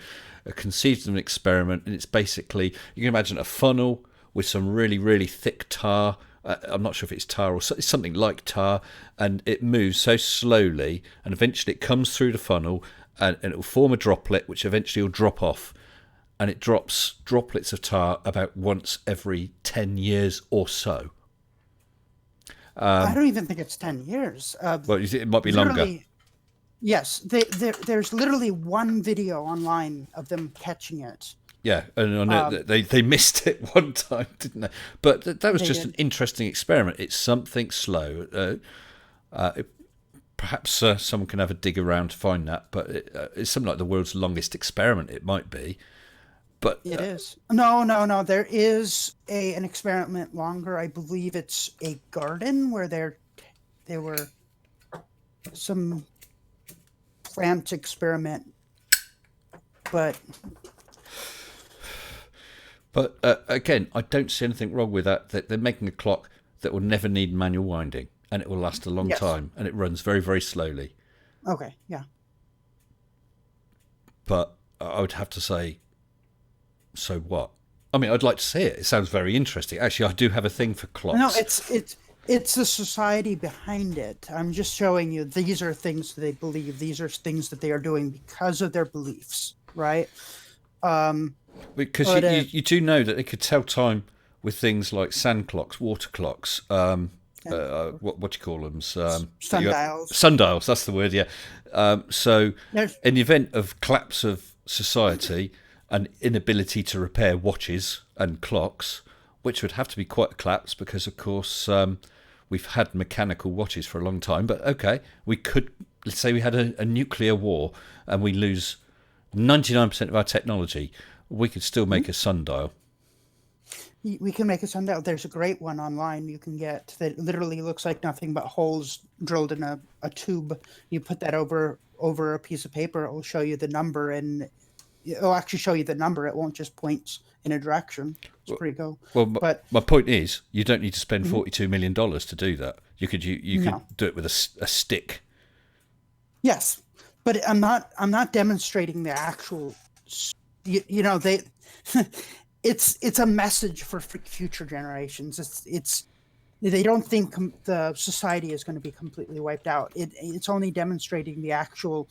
conceived an experiment, and it's basically, you can imagine a funnel with some really, really thick tar. I'm not sure if it's tar or it's something like tar, and it moves so slowly, and eventually it comes through the funnel, and it will form a droplet, which eventually will drop off, and it drops droplets of tar about once every 10 years or so. I don't even think it's 10 years. Well, it might be longer. Yes, there's literally one video online of them catching it. Yeah, and they missed it one time, didn't they? But that was just an interesting experiment. It's something slow. Perhaps someone can have a dig around to find that, but it's something like the world's longest experiment. It might be, but it is. No. There is an experiment longer. I believe it's a garden where there were some plant experiment, but again, I don't see anything wrong with that. That they're making a clock that will never need manual winding, and it will last a long time, and it runs very, very slowly. Okay, yeah. But I would have to say, so what? I mean, I'd like to see it. It sounds very interesting. Actually, I do have a thing for clocks. No, it's the society behind it. I'm just showing you these are things that they believe. These are things that they are doing because of their beliefs, right? Because you do know that they could tell time with things like sand clocks, water clocks, what do you call them? Sundials. Sundials, that's the word, yeah. So in the event of collapse of society and inability to repair watches and clocks, which would have to be quite a collapse because, of course, we've had mechanical watches for a long time. But, okay, let's say we had a nuclear war and we lose 99% of our technology, we could still make a sundial. We can make a sundial. There's a great one online you can get that literally looks like nothing but holes drilled in a tube. You put that over a piece of paper, it will show you the number, and it'll actually show you the number. It won't just point in a direction. It's pretty cool. Well, but my point is, you don't need to spend $42 million to do that. You could do it with a stick. Yes, but I'm not demonstrating the actual. They. It's a message for future generations. They don't think the society is going to be completely wiped out. It's only demonstrating the actual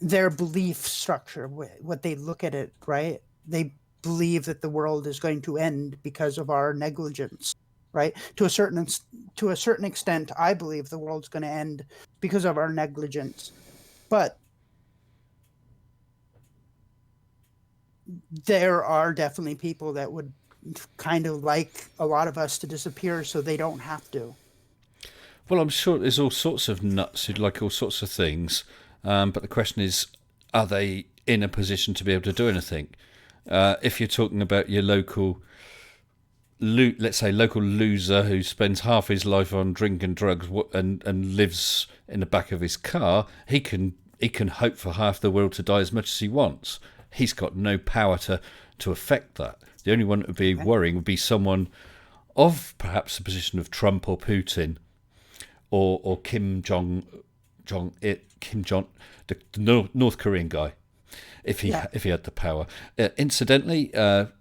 their belief structure, what they look at it, right? They believe that the world is going to end because of our negligence, right? To a certain extent, I believe the world's going to end because of our negligence, but there are definitely people that would kind of like a lot of us to disappear so they don't have to. Well, I'm sure there's all sorts of nuts who'd like all sorts of things, but the question is, are they in a position to be able to do anything? If you're talking about your local, let's say local loser who spends half his life on drink and drugs and lives in the back of his car, he can hope for half the world to die as much as he wants. He's got no power to affect that. The only one that would be worrying would be someone of perhaps the position of Trump or Putin or Kim Jong, the North Korean guy, if he had the power. Incidentally, the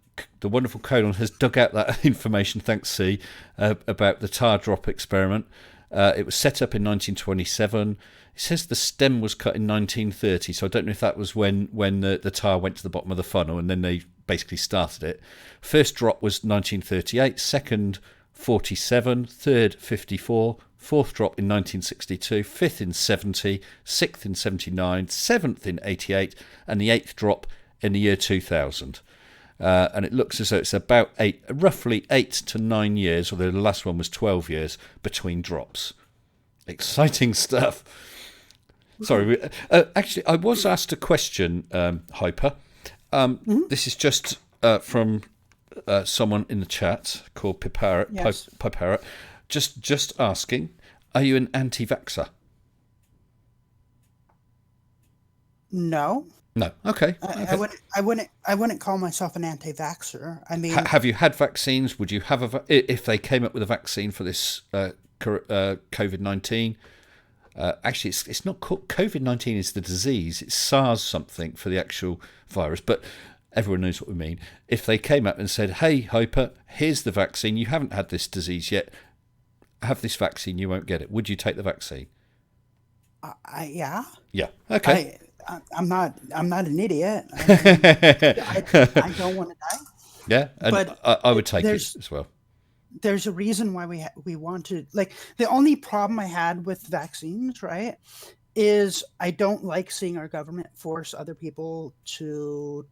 wonderful Colin has dug out that information, thanks C, about the tar drop experiment. It was set up in 1927. It says the stem was cut in 1930, so I don't know if that was when the tar went to the bottom of the funnel and then they basically started it. First drop was 1938, second 47, third 54, fourth drop in 1962, fifth in 70, sixth in 79, seventh in 88, and the eighth drop in the year 2000. And it looks as though it's about roughly 8 to 9 years, although the last one was 12 years, between drops. Exciting stuff. Sorry, actually, I was asked a question, Hyper. This is just from someone in the chat called Piparrot. Yes. Piparrot. Just asking, are you an anti-vaxxer? No. No. Okay. I Okay. wouldn't. I wouldn't call myself an anti-vaxxer. I mean, Have you had vaccines? Would you have if they came up with a vaccine for this COVID-19? Actually, it's not called COVID-19 is the disease. It's SARS something for the actual virus, but everyone knows what we mean. If they came up and said, "Hey, Hyper, here's the vaccine. You haven't had this disease yet. Have this vaccine. You won't get it." Would you take the vaccine? yeah. Yeah. Okay. I'm not an idiot. I mean, I don't want to die. Yeah, and But I would take it there's as well. there's a reason why we want to, like, the only problem I had with vaccines, right, is I don't like seeing our government force other people to,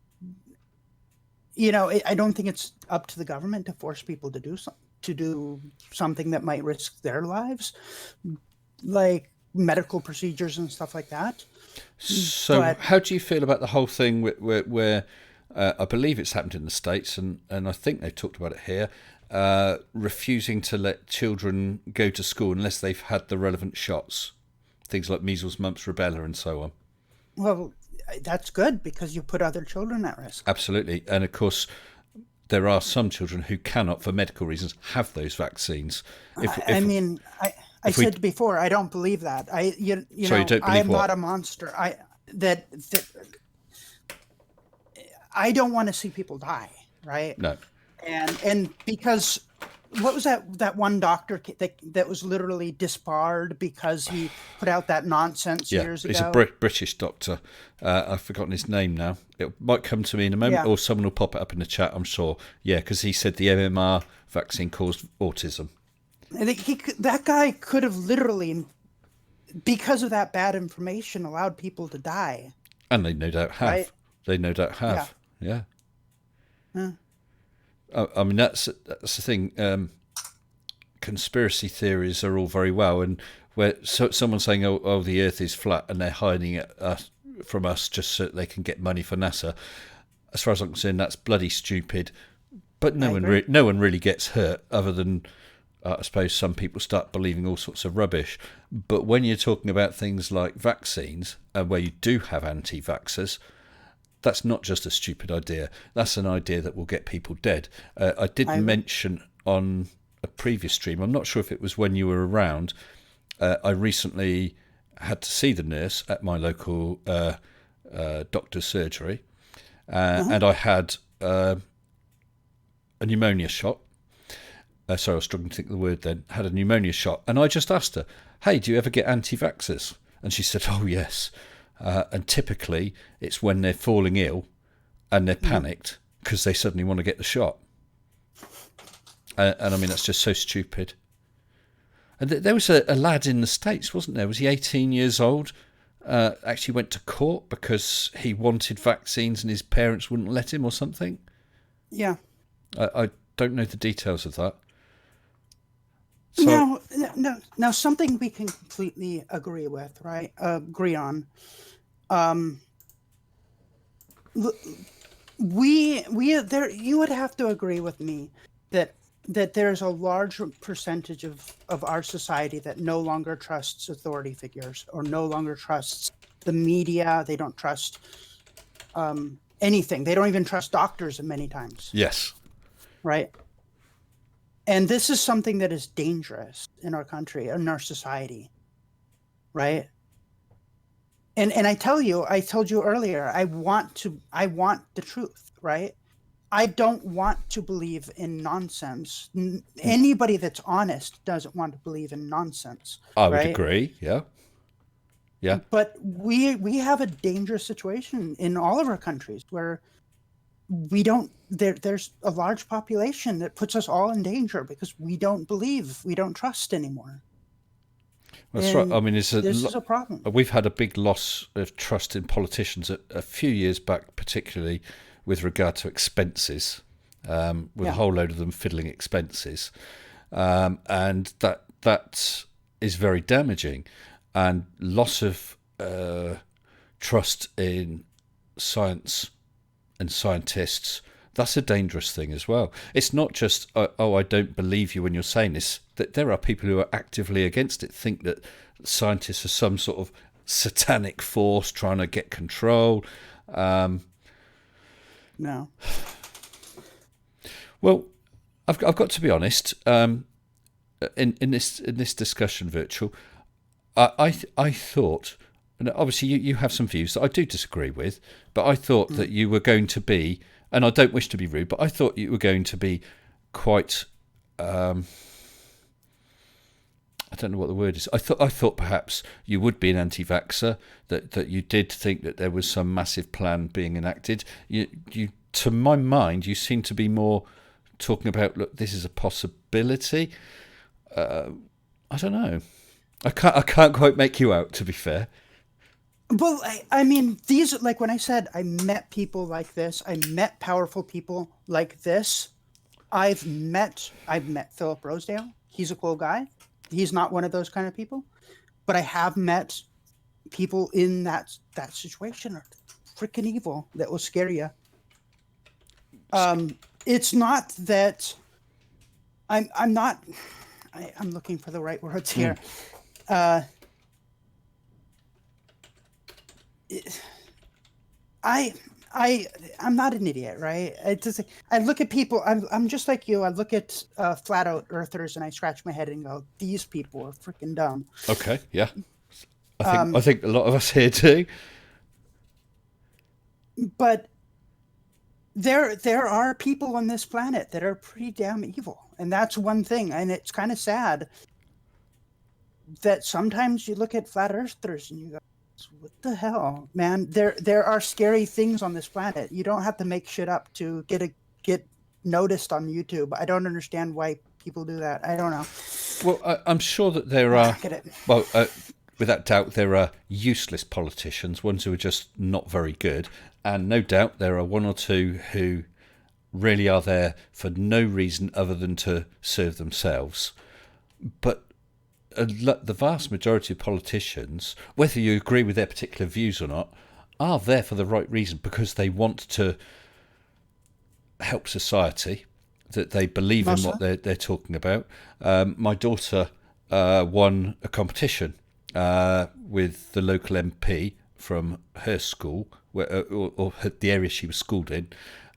I don't think it's up to the government to force people to do something that might risk their lives, like medical procedures and stuff like that. So, But how do you feel about the whole thing where I believe it's happened in the States, and I think they've talked about it here, refusing to let children go to school unless they've had the relevant shots, things like measles, mumps, rubella, and so on. well, that's good because you put other children at risk. Absolutely, and of course, there are some children who cannot, for medical reasons, have those vaccines. I mean, I if we said before, I don't believe that. Sorry, you don't believe I'm what? not a monster. That I don't want to see people die, right? No. And because what was that one doctor that was literally disbarred because he put out that nonsense Yeah, years he's ago? a British doctor. I've forgotten his name now. It might come to me in a moment, Yeah. or someone will pop it up in the chat, I'm sure. Yeah, because he said the MMR vaccine caused autism. I think that guy could have literally, because of that bad information, allowed people to die. And they no doubt have. Right. They no doubt have. Yeah. I mean, that's the thing. Conspiracy theories are all very well, and where someone's saying, "Oh, the Earth is flat," and they're hiding it from us just so they can get money for NASA. As far as I'm concerned, that's bloody stupid. But no one really gets hurt, other than I suppose some people start believing all sorts of rubbish. But when you're talking about things like vaccines, where you do have anti-vaxxers, that's not just a stupid idea. That's an idea that will get people dead. I did mention on a previous stream, I'm not sure if it was when you were around, I recently had to see the nurse at my local doctor's surgery, and I had a pneumonia shot. Sorry, I was struggling to think of the word then. Had a pneumonia shot, and I just asked her, "Hey, do you ever get anti-vaxxers?" And she said, "Oh, yes." And typically, it's when they're falling ill and they're panicked because they suddenly want to get the shot. And I mean, that's just so stupid. And there was a lad in the States, wasn't there? Was he 18 years old? Actually went to court because he wanted vaccines and his parents wouldn't let him or something. Yeah. I don't know the details of that. So, Now, something we can completely agree with, right? Agree on. You would have to agree with me that there's a large percentage of our society that no longer trusts authority figures or no longer trusts the media. They don't trust anything. They don't even trust doctors many times. yes. Right. And this is something that is dangerous in our country, in our society. Right. And I told you earlier, I want the truth, right? I don't want to believe in nonsense. Anybody that's honest doesn't want to believe in nonsense. I would right? agree. Yeah. Yeah. But we have a dangerous situation in all of our countries where there's a large population that puts us all in danger because we don't trust anymore. That's right. I mean, this is a problem. We've had a big loss of trust in politicians a few years back, particularly with regard to expenses, with a whole load of them fiddling expenses, and that is very damaging, and loss of trust in science and scientists. That's a dangerous thing as well. It's not just, oh, I don't believe you when you're saying this. That there are people who are actively against it, think that scientists are some sort of satanic force trying to get control. No. Well, I've got to be honest. In this discussion, virtual, I thought, and obviously you have some views that I do disagree with, but I thought that you were going to be, and I don't wish to be rude, but I thought you were going to be quite. I don't know what the word is. I thought perhaps you would be an anti-vaxxer. That you did think that there was some massive plan being enacted. You to my mind, you seem to be more talking about, look, this is a possibility. I don't know. I can't quite make you out, to be fair. Well, I mean, these, like when I said I met people like this, I met powerful people like this. I've met Philip Rosedale. He's a cool guy. He's not one of those kind of people, but I have met people in that situation are freaking evil that will scare you. It's not that I'm looking for the right words here. I'm not an idiot, right? I look at people. I'm just like you. I look at flat out earthers and I scratch my head and go, "These people are freaking dumb." Okay, yeah. I think a lot of us here do. But there are people on this planet that are pretty damn evil, and that's one thing. And it's kind of sad that sometimes you look at flat earthers and you go, what the hell, man? There are scary things on this planet. You don't have to make shit up to get noticed on YouTube. I don't understand why people do that. I don't know. Well, I'm sure that there are. Well, without doubt, there are useless politicians, ones who are just not very good, and no doubt there are one or two who really are there for no reason other than to serve themselves. But the vast majority of politicians, whether you agree with their particular views or not, are there for the right reason, because they want to help society, that they believe in what they're talking about. My daughter won a competition with the local MP from her school, or the area she was schooled in,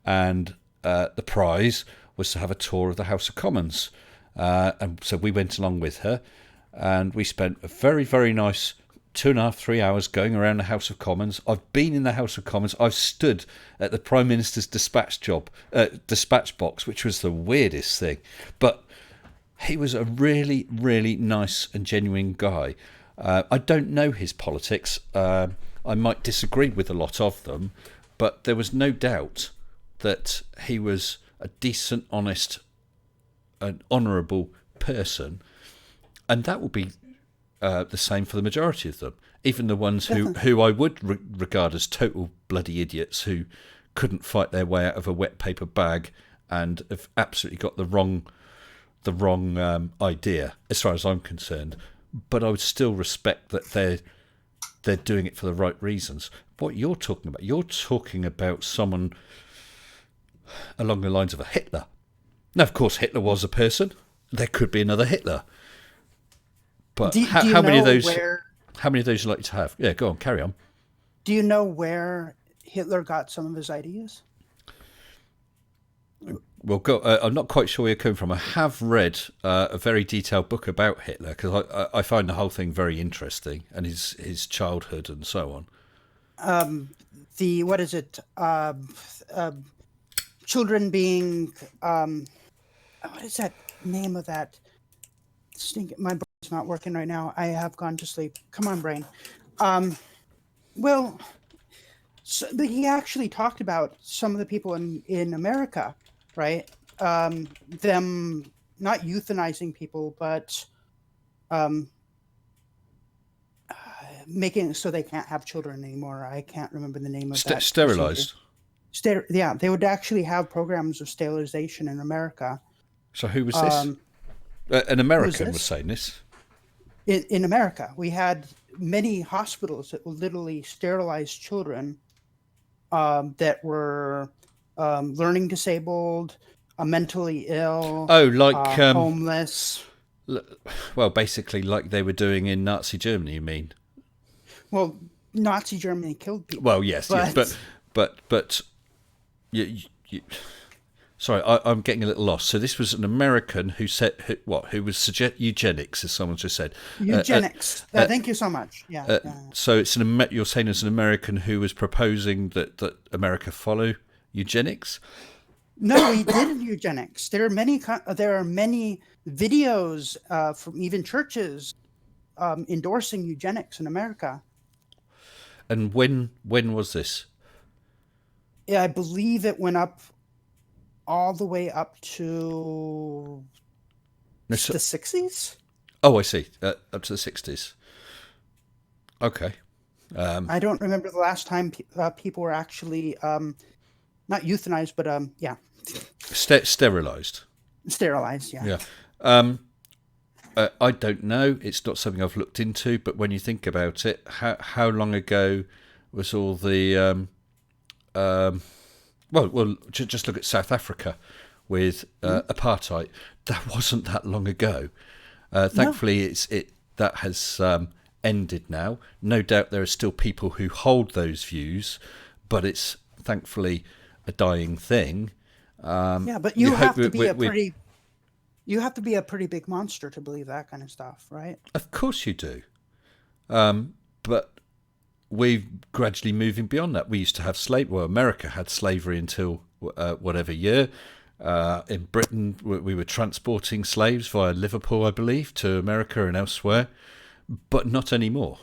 and the prize was to have a tour of the House of Commons. And so we went along with her, and we spent a very, very nice 2.5, 3 hours going around the House of Commons. I've been in the House of Commons. I've stood at the Prime Minister's dispatch box, which was the weirdest thing. But he was a really, really nice and genuine guy. I don't know his politics. I might disagree with a lot of them, but there was no doubt that he was a decent, honest, and honourable person. And that will be the same for the majority of them, even the ones who I would regard as total bloody idiots who couldn't fight their way out of a wet paper bag and have absolutely got the wrong idea, as far as I'm concerned. But I would still respect that they're doing it for the right reasons. What you're talking about someone along the lines of a Hitler. Now, of course, Hitler was a person. There could be another Hitler. But how many of those? How many of those you like to have? Yeah, go on, carry on. Do you know where Hitler got some of his ideas? Well, I'm not quite sure where you're coming from. I have read a very detailed book about Hitler, because I find the whole thing very interesting, and his childhood and so on. What is it? Children being what is that name of that? My brain's not working right now. I have gone to sleep. Come on, brain. Well, he actually talked about some of the people in America, right? Them not euthanizing people, but making it so they can't have children anymore. I can't remember the name of that. Sterilized. Yeah, they would actually have programs of sterilization in America. So who was this? An American was saying this. In America, we had many hospitals that would literally sterilize children that were learning disabled, mentally ill, homeless. Well, basically like they were doing in Nazi Germany, you mean? Well, Nazi Germany killed people. Well, yes, but but you, sorry, I'm getting a little lost. So this was an American who said who was suggest eugenics, as someone just said. Eugenics. Thank you so much. Yeah. So it's you're saying it's an American who was proposing that America follow eugenics. No, he did eugenics. There are many videos from even churches endorsing eugenics in America. And when was this? Yeah, I believe it went up all the way up to the 60s. Oh, I see. Up to the 60s. Okay. I don't remember the last time people were actually not euthanized, but yeah, Sterilized. Sterilized. Yeah. Yeah. I don't know. It's not something I've looked into. But when you think about it, how long ago was all the well, just look at South Africa with apartheid. That wasn't that long ago. Thankfully, that has ended now. No doubt there are still people who hold those views, but it's thankfully a dying thing. Yeah, but you have to be a pretty big monster to believe that kind of stuff, right? Of course you do. But we're gradually moving beyond that. We used to have America had slavery until whatever year. In Britain, we were transporting slaves via Liverpool, I believe, to America and elsewhere, but not anymore.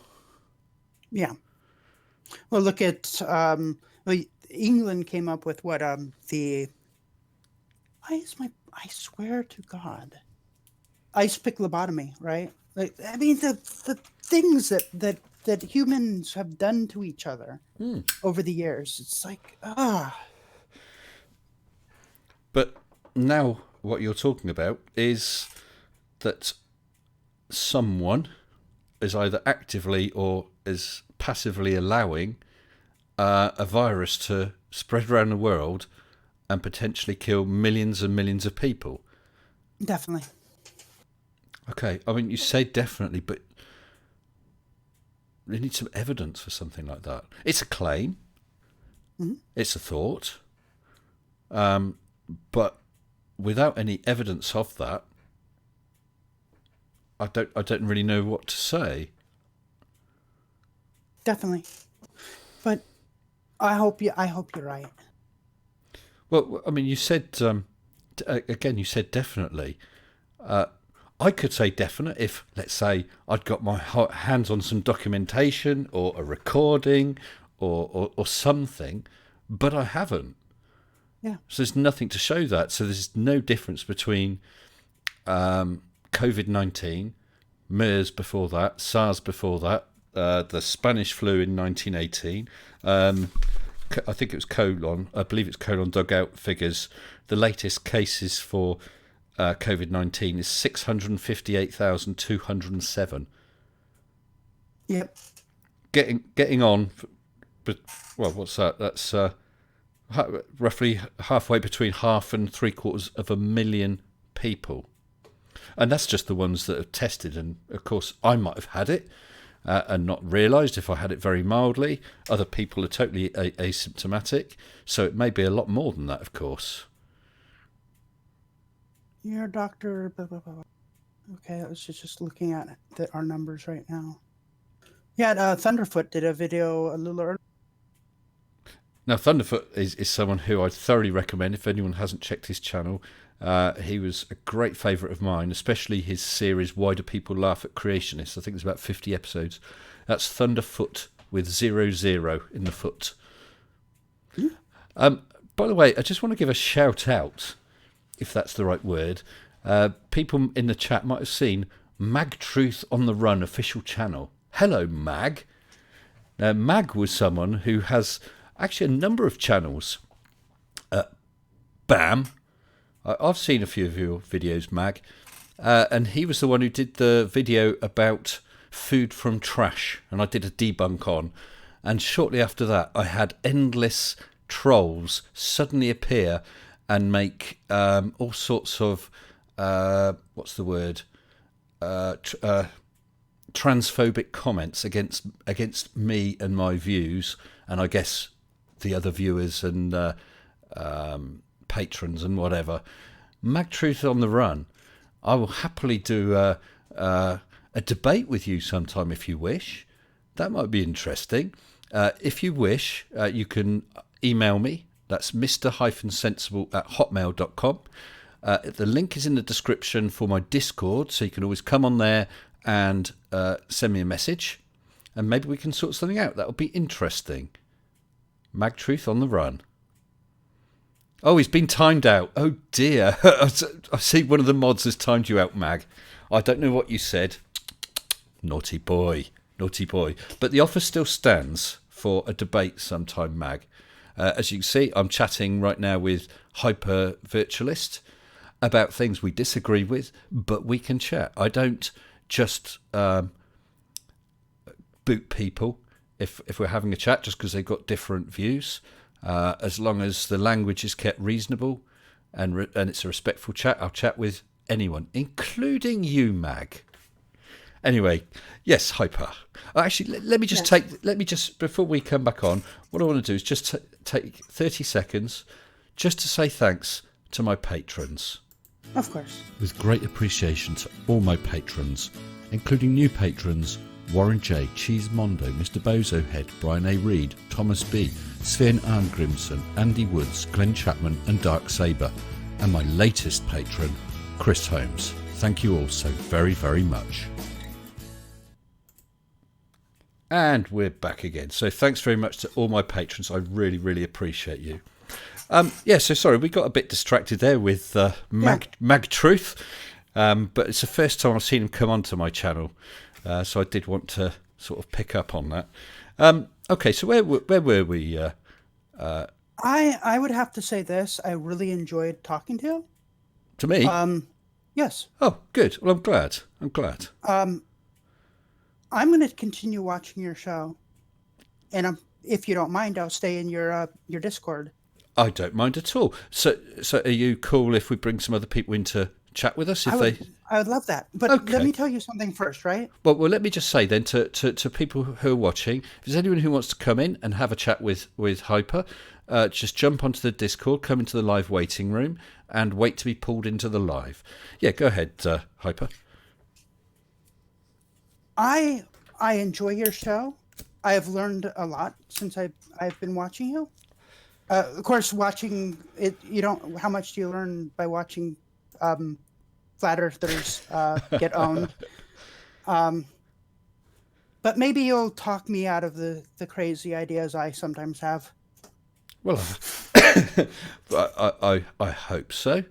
Yeah. Well, look at England came up with what I swear to God, ice pick lobotomy, right? Like, I mean, the things that humans have done to each other over the years. It's like, But now what you're talking about is that someone is either actively or is passively allowing a virus to spread around the world and potentially kill millions and millions of people. Definitely. Okay, I mean, you say definitely, but you need some evidence for something like that. It's a claim. Mm-hmm. It's a thought. But without any evidence of that, I don't really know what to say. Definitely. But I hope you're right. Well, I mean, you said again. You said definitely. I could say definite if, let's say, I'd got my hands on some documentation or a recording or something, but I haven't. Yeah. So there's nothing to show that. So there's no difference between COVID-19, MERS before that, SARS before that, the Spanish flu in 1918. I think it was colon. I believe it's colon dug out figures. The latest cases for COVID-19 is 658,207. Yep. Getting on, but well, what's that? That's roughly halfway between half and 750,000 people, and that's just the ones that are tested. And of course, I might have had it and not realised if I had it very mildly. Other people are totally asymptomatic, so it may be a lot more than that, of course. You're a doctor. Blah, blah, blah. Okay, I was just looking at our numbers right now. Yeah, Thunderfoot did a video a little earlier. Now, Thunderfoot is someone who I thoroughly recommend if anyone hasn't checked his channel. He was a great favourite of mine, especially his series Why Do People Laugh at Creationists? I think there's about 50 episodes. That's Thunderfoot with 00 in the foot. By the way, I just want to give a shout out, if that's the right word. People in the chat might have seen Mag Truth on the Run official channel. Hello, Mag. Now, Mag was someone who has actually a number of channels. Bam. I've seen a few of your videos, Mag. And he was the one who did the video about food from trash. And I did a debunk on. And shortly after that, I had endless trolls suddenly appear and make all sorts of, what's the word? Transphobic comments against me and my views. And I guess the other viewers and patrons and whatever. Mag Truth on the Run. I will happily do a debate with you sometime if you wish. That might be interesting. If you wish, you can email me. That's mr-sensible@hotmail.com. The link is in the description for my Discord, so you can always come on there and send me a message, and maybe we can sort something out. That would be interesting. Mag Truth on the Run. Oh, he's been timed out. Oh dear. I see one of the mods has timed you out, Mag. I don't know what you said. Naughty boy. Naughty boy. But the offer still stands for a debate sometime, Mag. As you can see, I'm chatting right now with Hyper Virtualist about things we disagree with, but we can chat. I don't just boot people if we're having a chat just because they've got different views. As long as the language is kept reasonable and it's a respectful chat, I'll chat with anyone, including you, Mag. Anyway, yes, Hyper. Actually, let me just before we come back on, what I want to do is just take 30 seconds just to say thanks to my patrons. Of course. With great appreciation to all my patrons, including new patrons Warren J, Cheese Mondo, Mr. Bozo Head, Brian A. Reid, Thomas B, Sven Arngrimson, Andy Woods, Glenn Chapman and Dark Saber, and my latest patron, Chris Holmes. Thank you all so very, very much. And we're back again. So thanks very much to all my patrons. I really, really appreciate you. So sorry, we got a bit distracted there with Mag Truth. But it's the first time I've seen him come onto my channel. So I did want to sort of pick up on that. Okay, so where were we? I would have to say this. I really enjoyed talking to you. To me? Yes. Oh, good. Well, I'm glad. I'm going to continue watching your show, and if you don't mind, I'll stay in your Discord. I don't mind at all. So are you cool if we bring some other people in to chat with us? I would love that. But okay. Let me tell you something first, right? Well, let me just say then to people who are watching, if there's anyone who wants to come in and have a chat with Hyper, just jump onto the Discord, come into the live waiting room, and wait to be pulled into the live. Yeah, go ahead, Hyper. I enjoy your show. I have learned a lot since I've been watching you. Of course, watching it, you don't. How much do you learn by watching flat earthers get owned? But maybe you'll talk me out of the crazy ideas I sometimes have. Well, I hope so.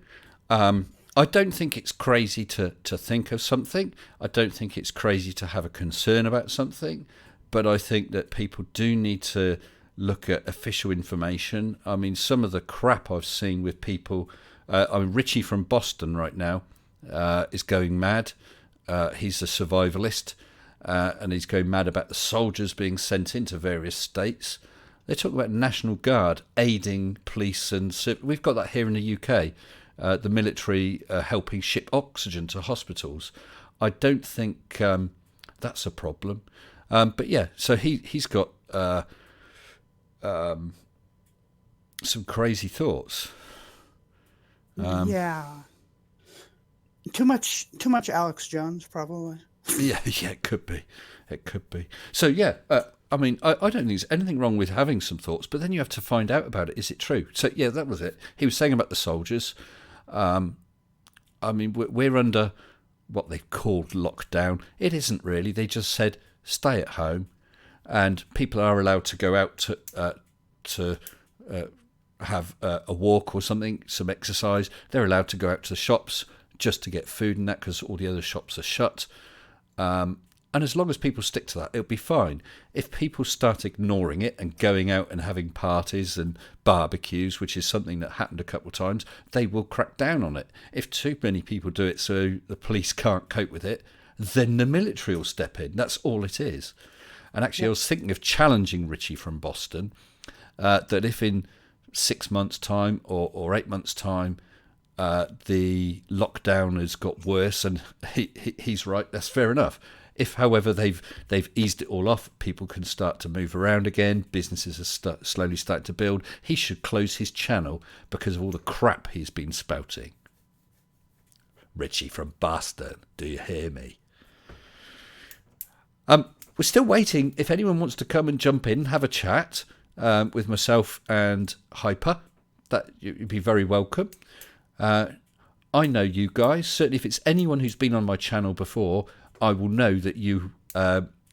I don't think it's crazy to think of something. I don't think it's crazy to have a concern about something. But I think that people do need to look at official information. I mean, some of the crap I've seen with people... Richie from Boston right now is going mad. He's a survivalist. And he's going mad about the soldiers being sent into various states. They talk about National Guard aiding police and... We've got that here in the UK. The military helping ship oxygen to hospitals. I don't think that's a problem. But yeah, so he's got some crazy thoughts. Yeah. Too much Alex Jones, probably. Yeah, it could be. So yeah, I mean, I don't think there's anything wrong with having some thoughts, but then you have to find out about it. Is it true? So yeah, that was it. He was saying about the soldiers. I mean, we're under what they've called lockdown. It isn't really. They just said stay at home, and people are allowed to go out to have a walk or something, some exercise. They're allowed to go out to the shops just to get food and that because all the other shops are shut. And as long as people stick to that, it'll be fine. If people start ignoring it and going out and having parties and barbecues, which is something that happened a couple of times, they will crack down on it. If too many people do it so the police can't cope with it, then the military will step in. That's all it is. And actually, I was thinking of challenging Richie from Boston, that if in 6 months' time or 8 months' time, the lockdown has got worse and he's right, that's fair enough. If, however, they've eased it all off, people can start to move around again. Businesses are slowly starting to build. He should close his channel because of all the crap he's been spouting. Richie from Boston, do you hear me? We're still waiting. If anyone wants to come and jump in, have a chat with myself and Hyper, that you'd be very welcome. I know you guys. Certainly, if it's anyone who's been on my channel before, I will know that you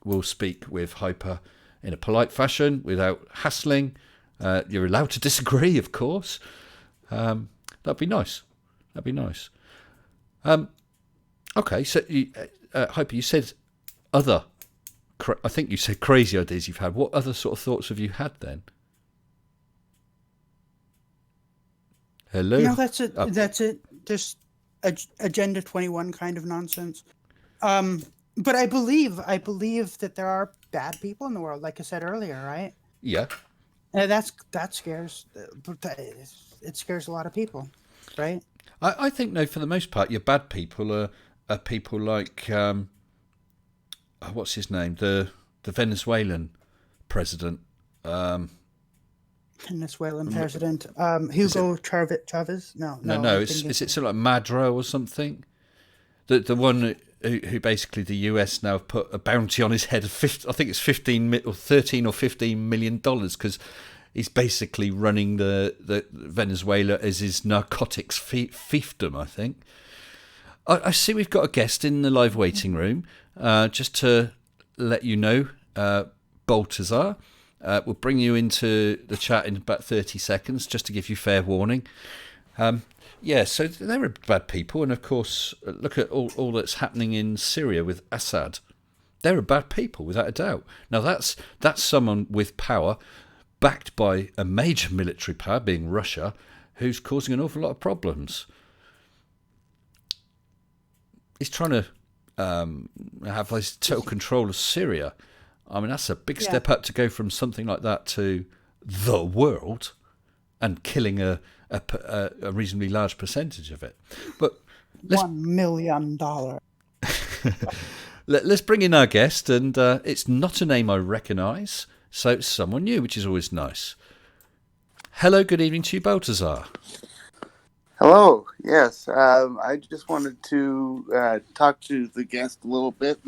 will speak with Hyper in a polite fashion without hassling. You're allowed to disagree, of course. That'd be nice. That'd be nice. Okay, so Hyper, you said other. I think you said crazy ideas you've had. What other sort of thoughts have you had then? Hello. No, that's it. That's it. Just Agenda 21 kind of nonsense. But I believe that there are bad people in the world, like I said earlier, right? Yeah. That scares. It scares a lot of people, right? I think, no, for the most part, your bad people are people like what's his name, the Venezuelan president. Venezuelan president Hugo Chavez. No. Is it sort of like Maduro or something? The one who basically the US now have put a bounty on his head of I think it's 13 or $15 million because he's basically running the Venezuela as his narcotics fiefdom, I think. I see we've got a guest in the live waiting room. Just to let you know, Baltazar. We'll bring you into the chat in about 30 seconds, just to give you fair warning. So they're bad people, and of course, look at all that's happening in Syria with Assad. They're bad people, without a doubt. Now, that's someone with power, backed by a major military power, being Russia, who's causing an awful lot of problems. He's trying to have this total control of Syria. I mean, that's a big step up to go from something like that to the world and killing a reasonably large percentage of it. But $1 million. Let's bring in our guest, and it's not a name I recognise, so it's someone new, which is always nice. Hello, good evening to you, Baltazar. Hello. Yes, I just wanted to talk to the guest a little bit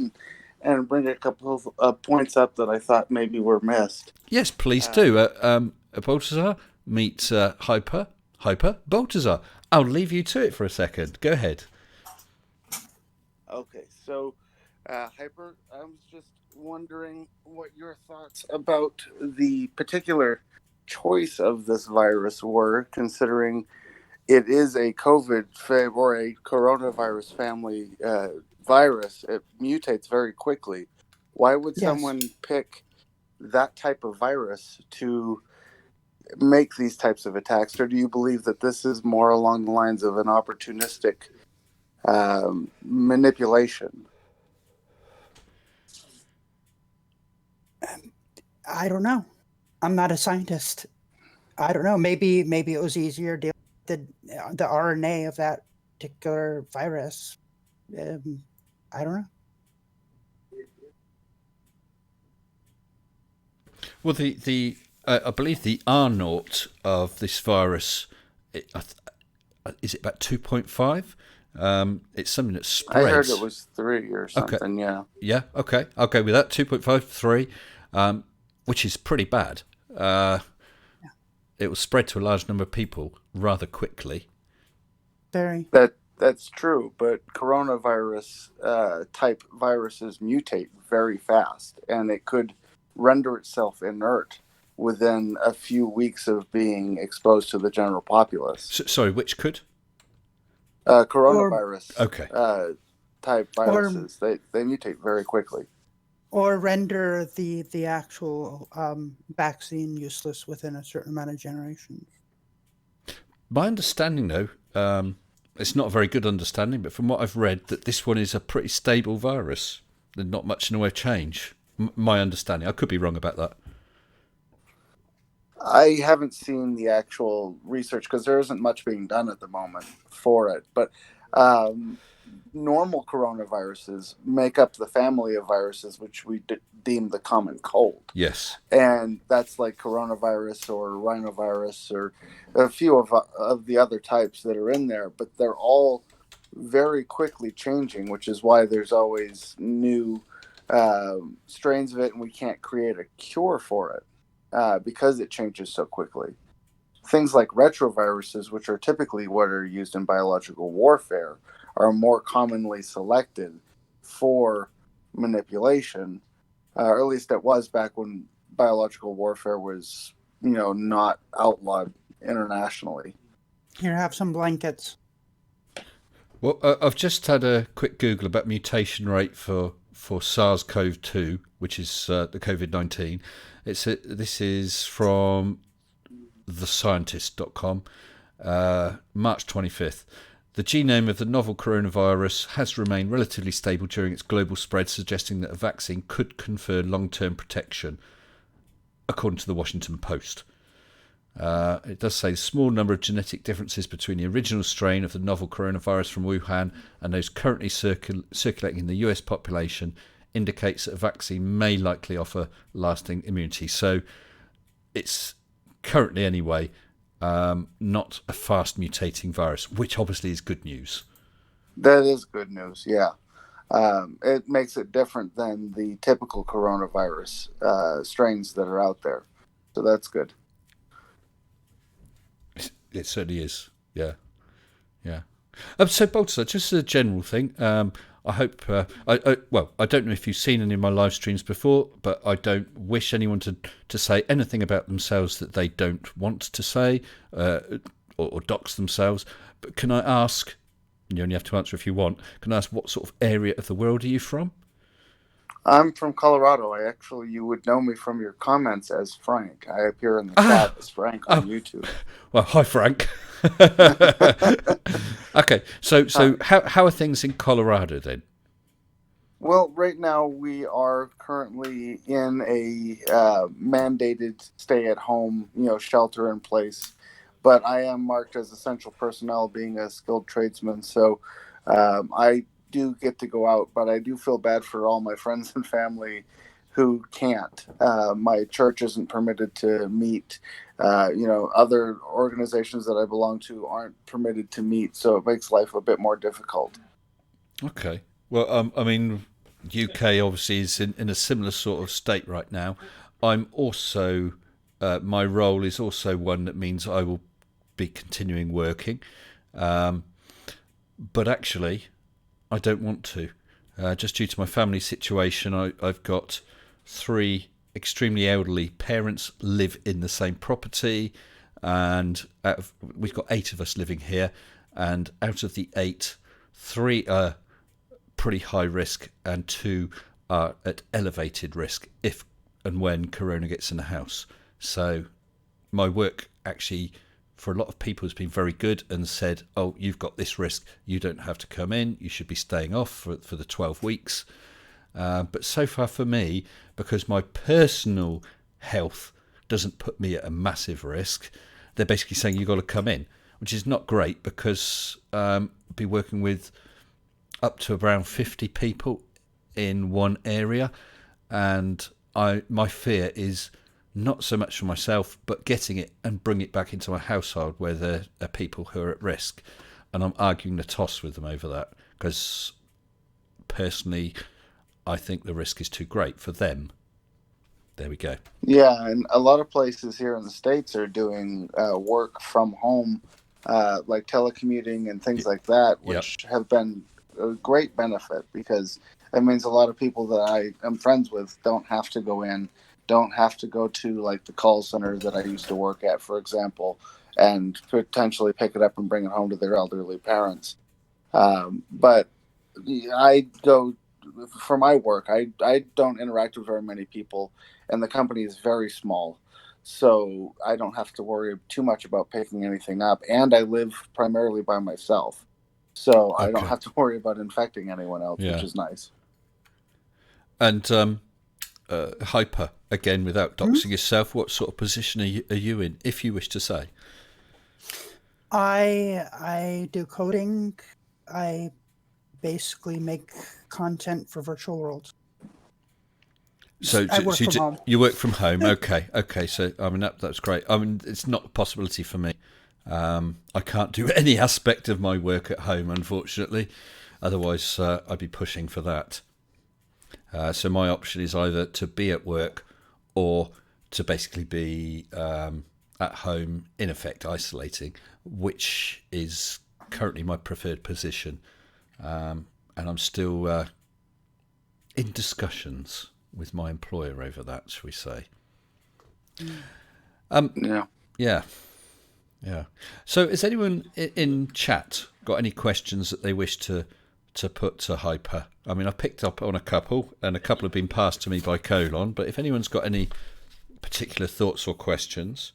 and bring a couple of points up that I thought maybe were missed. Yes, please do. Baltazar, meet Hyper, Baltazar. I'll leave you to it for a second. Go ahead. Okay, so Hyper, I was just wondering what your thoughts about the particular choice of this virus were, considering it is a COVID or a coronavirus family virus. It mutates very quickly. Why would someone pick that type of virus to make these types of attacks? Or do you believe that this is more along the lines of an opportunistic manipulation? I don't know. I'm not a scientist. I don't know. Maybe it was easier to deal with the RNA of that particular virus. I don't know. Well, I believe the R naught of this virus is it about 2.5? It's something that spreads. I heard it was 3 or something. Okay. Yeah. Yeah. Okay. I'll go with that. 2.5, 3, which is pretty bad. It will spread to a large number of people rather quickly. Very. That's true, but coronavirus type viruses mutate very fast, and it could render itself inert within a few weeks of being exposed to the general populace. Sorry, which could? Coronavirus type viruses, they mutate very quickly. Or render the actual vaccine useless within a certain amount of generations. My understanding, though, it's not a very good understanding, but from what I've read, that this one is a pretty stable virus. There's not much in the way of change. My understanding. I could be wrong about that. I haven't seen the actual research because there isn't much being done at the moment for it. But normal coronaviruses make up the family of viruses which we deem the common cold. Yes. And that's like coronavirus or rhinovirus or a few of the other types that are in there, but they're all very quickly changing, which is why there's always new strains of it, and we can't create a cure for it because it changes so quickly. Things like retroviruses, which are typically what are used in biological warfare, are more commonly selected for manipulation, or at least it was back when biological warfare was, not outlawed internationally. Here, have some blankets. Well, I've just had a quick Google about mutation rate for SARS-CoV-2, which is the COVID-19. This is from thescientist.com, March 25th. The genome of the novel coronavirus has remained relatively stable during its global spread, suggesting that a vaccine could confer long-term protection, according to the Washington Post. It does say a small number of genetic differences between the original strain of the novel coronavirus from Wuhan and those currently circulating in the US population indicates that a vaccine may likely offer lasting immunity. So it's currently, anyway, not a fast mutating virus, which obviously is good news. That is good news, yeah. It makes it different than the typical coronavirus strains that are out there. So that's good. It certainly is, yeah. So, Baltasar, just as a general thing, I hope, I don't know if you've seen any of my live streams before, but I don't wish anyone to say anything about themselves that they don't want to say, or dox themselves. But can I ask, and you only have to answer if you want, can I ask what sort of area of the world are you from? I'm from Colorado. You would know me from your comments as Frank. I appear in the chat as Frank on YouTube. Well, hi, Frank. Okay, so how are things in Colorado then? Well, right now we are currently in a mandated stay-at-home, shelter in place. But I am marked as essential personnel, being a skilled tradesman. So I do get to go out, but I do feel bad for all my friends and family who can't. My church isn't permitted to meet. Other organizations that I belong to aren't permitted to meet, so it makes life a bit more difficult. Okay. Well, I mean, UK obviously is in a similar sort of state right now. I'm also, my role is also one that means I will be continuing working. But actually, I don't want to. Just due to my family situation, I've got 3 extremely elderly parents live in the same property, and we've got 8 of us living here, and out of the 8, 3 are pretty high risk and 2 are at elevated risk if and when corona gets in the house. So my work actually, for a lot of people, has been very good and said, oh, you've got this risk, you don't have to come in, you should be staying off for the 12 weeks. But so far for me, because my personal health doesn't put me at a massive risk, they're basically saying you've got to come in, which is not great because I'll be working with up to around 50 people in one area, and my fear is not so much for myself, but getting it and bring it back into my household where there are people who are at risk. And I'm arguing the toss with them over that because personally, I think the risk is too great for them. There we go. Yeah, and a lot of places here in the States are doing work from home, like telecommuting and things like that, which have been a great benefit because it means a lot of people that I am friends with don't have to go in, don't have to go to like the call center that I used to work at, for example, and potentially pick it up and bring it home to their elderly parents. But I go for my work. I don't interact with very many people, and the company is very small, so I don't have to worry too much about picking anything up. And I live primarily by myself, so I don't have to worry about infecting anyone else, which is nice. And Hyper, again, without doxing yourself, what sort of position are you in, if you wish to say? I do coding. I basically make content for virtual worlds. So, I work from home. You work from home. Okay. So, I mean, that's great. I mean, it's not a possibility for me. I can't do any aspect of my work at home, unfortunately. Otherwise, I'd be pushing for that. So my option is either to be at work or to basically be at home, in effect isolating, which is currently my preferred position. And I'm still in discussions with my employer over that, shall we say. Yeah. So has anyone in chat got any questions that they wish to put to Hyper? I mean, I picked up on a couple, and a couple have been passed to me by Colon, but if anyone's got any particular thoughts or questions,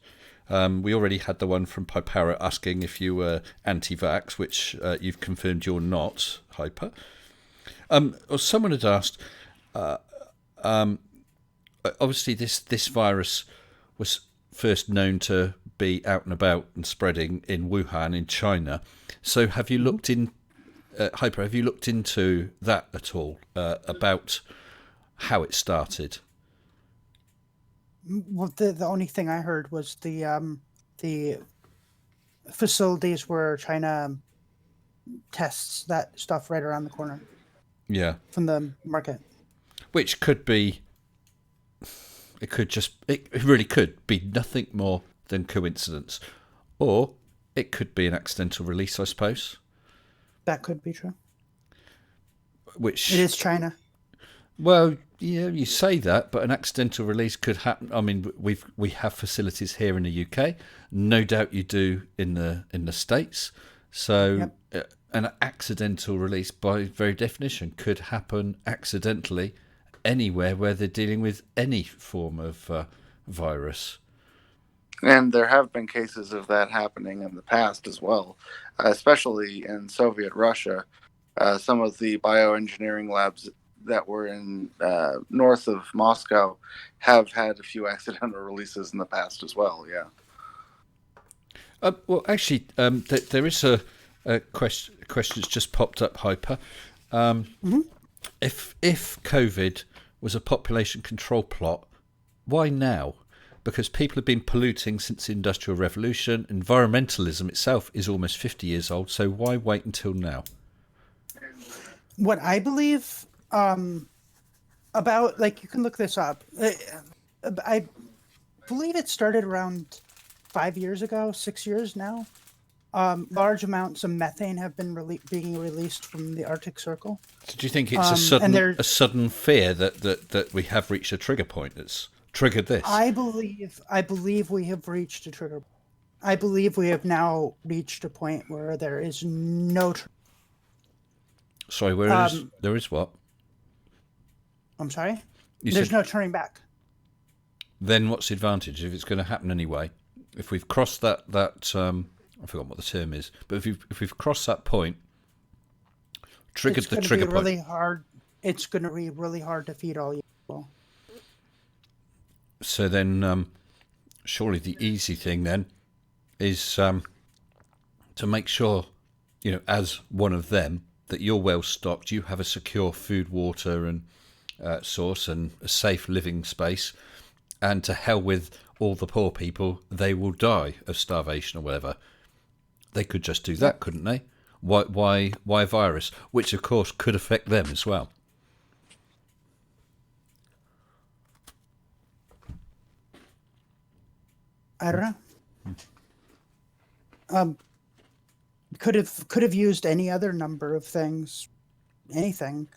we already had the one from Pipara asking if you were anti-vax, which you've confirmed you're not, Hyper. Or someone had asked, obviously this virus was first known to be out and about and spreading in Wuhan in China. So have you looked in, Hyper, have you looked into that at all, about how it started? Well, the only thing I heard was the facilities where China tests that stuff right around the corner. Yeah. From the market. Which could be, it really could be nothing more than coincidence. Or it could be an accidental release, I suppose. That could be true. Which it is China. Well, yeah, you say that, but an accidental release could happen. I mean, we have facilities here in the UK. No doubt you do in the States. So an accidental release, by very definition, could happen accidentally anywhere where they're dealing with any form of virus. And there have been cases of that happening in the past as well, especially in Soviet Russia. Some of the bioengineering labs that were in north of Moscow have had a few accidental releases in the past as well. Yeah. Well, actually, there is a question that's just popped up, Hyper. If COVID was a population control plot, why now? Because people have been polluting since the Industrial Revolution. Environmentalism itself is almost 50 years old, so why wait until now? What I believe about, like, you can look this up. I believe it started around 5 years ago, 6 years now. Large amounts of methane have been being released from the Arctic Circle. So do you think it's a sudden fear that we have reached a trigger point that's triggered this? I believe we have reached a trigger. I believe we have now reached a point where there is no. Sorry, there is what? I'm sorry. There's no turning back. Then what's the advantage if it's going to happen anyway? If we've crossed that I forgot what the term is, but if we've crossed that point, triggered the trigger point. It's going to be really hard to feed all you people. So then, surely the easy thing then is to make sure, as one of them, that you're well stocked, you have a secure food, water, and source, and a safe living space, and to hell with all the poor people. They will die of starvation or whatever. They could just do that, couldn't they? Why a virus, which of course could affect them as well. I don't know. Could have used any other number of things. Anything.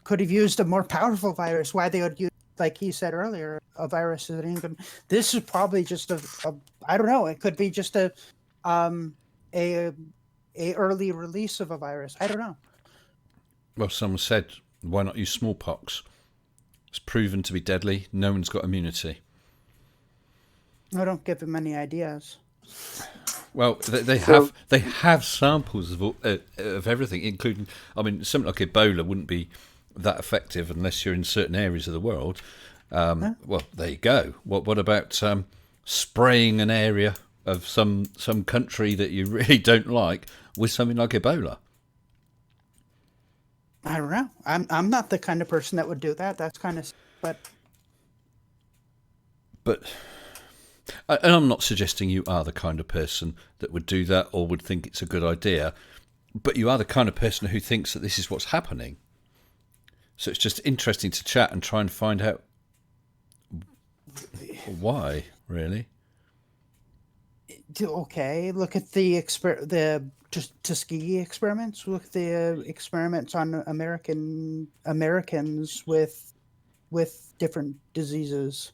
Could have used a more powerful virus. Why they would use, like he said earlier, a virus that even. This is probably just a I don't know. It could be just a early release of a virus. I don't know. Well, someone said, why not use smallpox? It's proven to be deadly. No one's got immunity. I don't give them any ideas. Well, they have samples of everything, including, I mean, something like Ebola wouldn't be that effective unless you're in certain areas of the world. Well, there you go. What about spraying an area of some country that you really don't like with something like Ebola? I don't know. I'm not the kind of person that would do that. That's kind of, but But and I'm not suggesting you are the kind of person that would do that or would think it's a good idea, but you are the kind of person who thinks that this is what's happening. So it's just interesting to chat and try and find out why, really. okay. Look at the Tuskegee experiments. Look at the experiments on Americans with different diseases.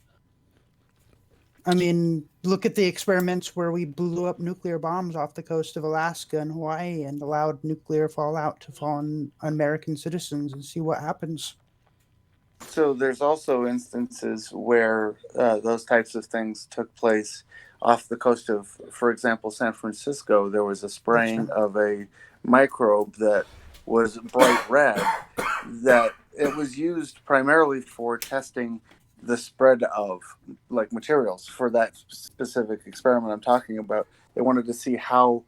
I mean, look at the experiments where we blew up nuclear bombs off the coast of Alaska and Hawaii and allowed nuclear fallout to fall on American citizens and see what happens. So there's also instances where those types of things took place off the coast of, for example, San Francisco. There was a That's spraying right. of a microbe that was bright red, that it was used primarily for testing the spread of like materials for that specific experiment I'm talking about. They wanted to see how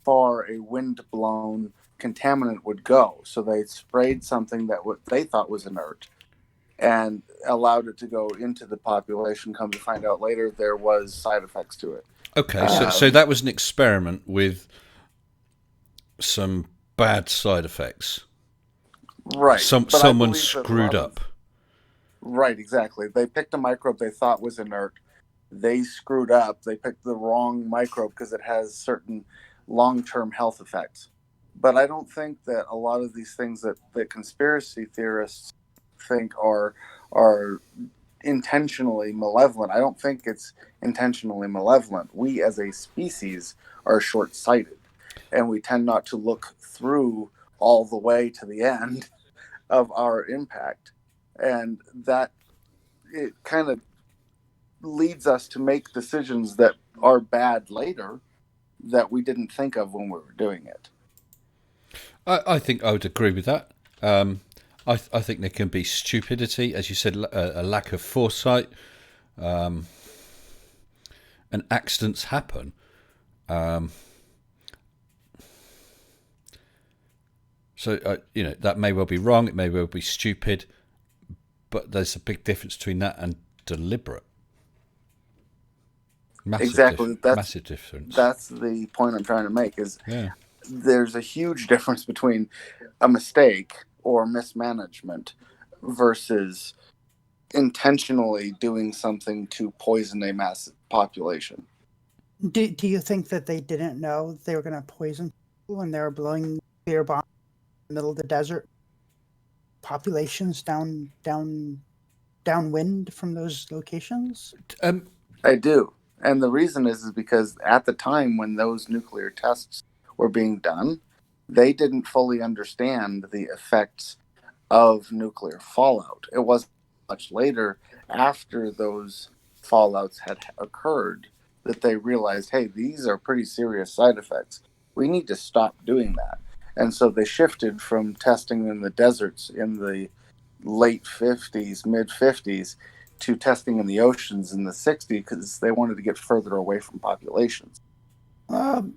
far a wind blown contaminant would go. So they sprayed something that what they thought was inert and allowed it to go into the population. Come to find out later, there was side effects to it. Okay, so Um, that was an experiment with some bad side effects. right, but I Someone believe that a screwed lot up. of right, exactly. They picked a microbe they thought was inert. They screwed up. They picked the wrong microbe because it has certain long-term health effects. But I don't think that a lot of these things that conspiracy theorists think are intentionally malevolent. I don't think it's intentionally malevolent. We as a species are short sighted and we tend not to look through all the way to the end of our impact. And that it kind of leads us to make decisions that are bad later that we didn't think of when we were doing it. I think I would agree with that. I think there can be stupidity, as you said, a lack of foresight, and accidents happen. So that may well be wrong. It may well be stupid, but there's a big difference between that and deliberate. Exactly. Massive difference. That's the point I'm trying to make is Yeah. there's a huge difference between a mistake or mismanagement versus intentionally doing something to poison a massive population. Do you think that they didn't know they were going to poison people when they were blowing beer bombs in the middle of the desert? Populations downwind from those locations. Um, I do. And the reason is because at the time when those nuclear tests were being done, they didn't fully understand the effects of nuclear fallout. It wasn't much later, after those fallouts had occurred, that they realized, hey, these are pretty serious side effects. We need to stop doing that. And so they shifted from testing in the deserts in the late 50s, mid 50s, to testing in the oceans in the 60s because they wanted to get further away from populations. Um,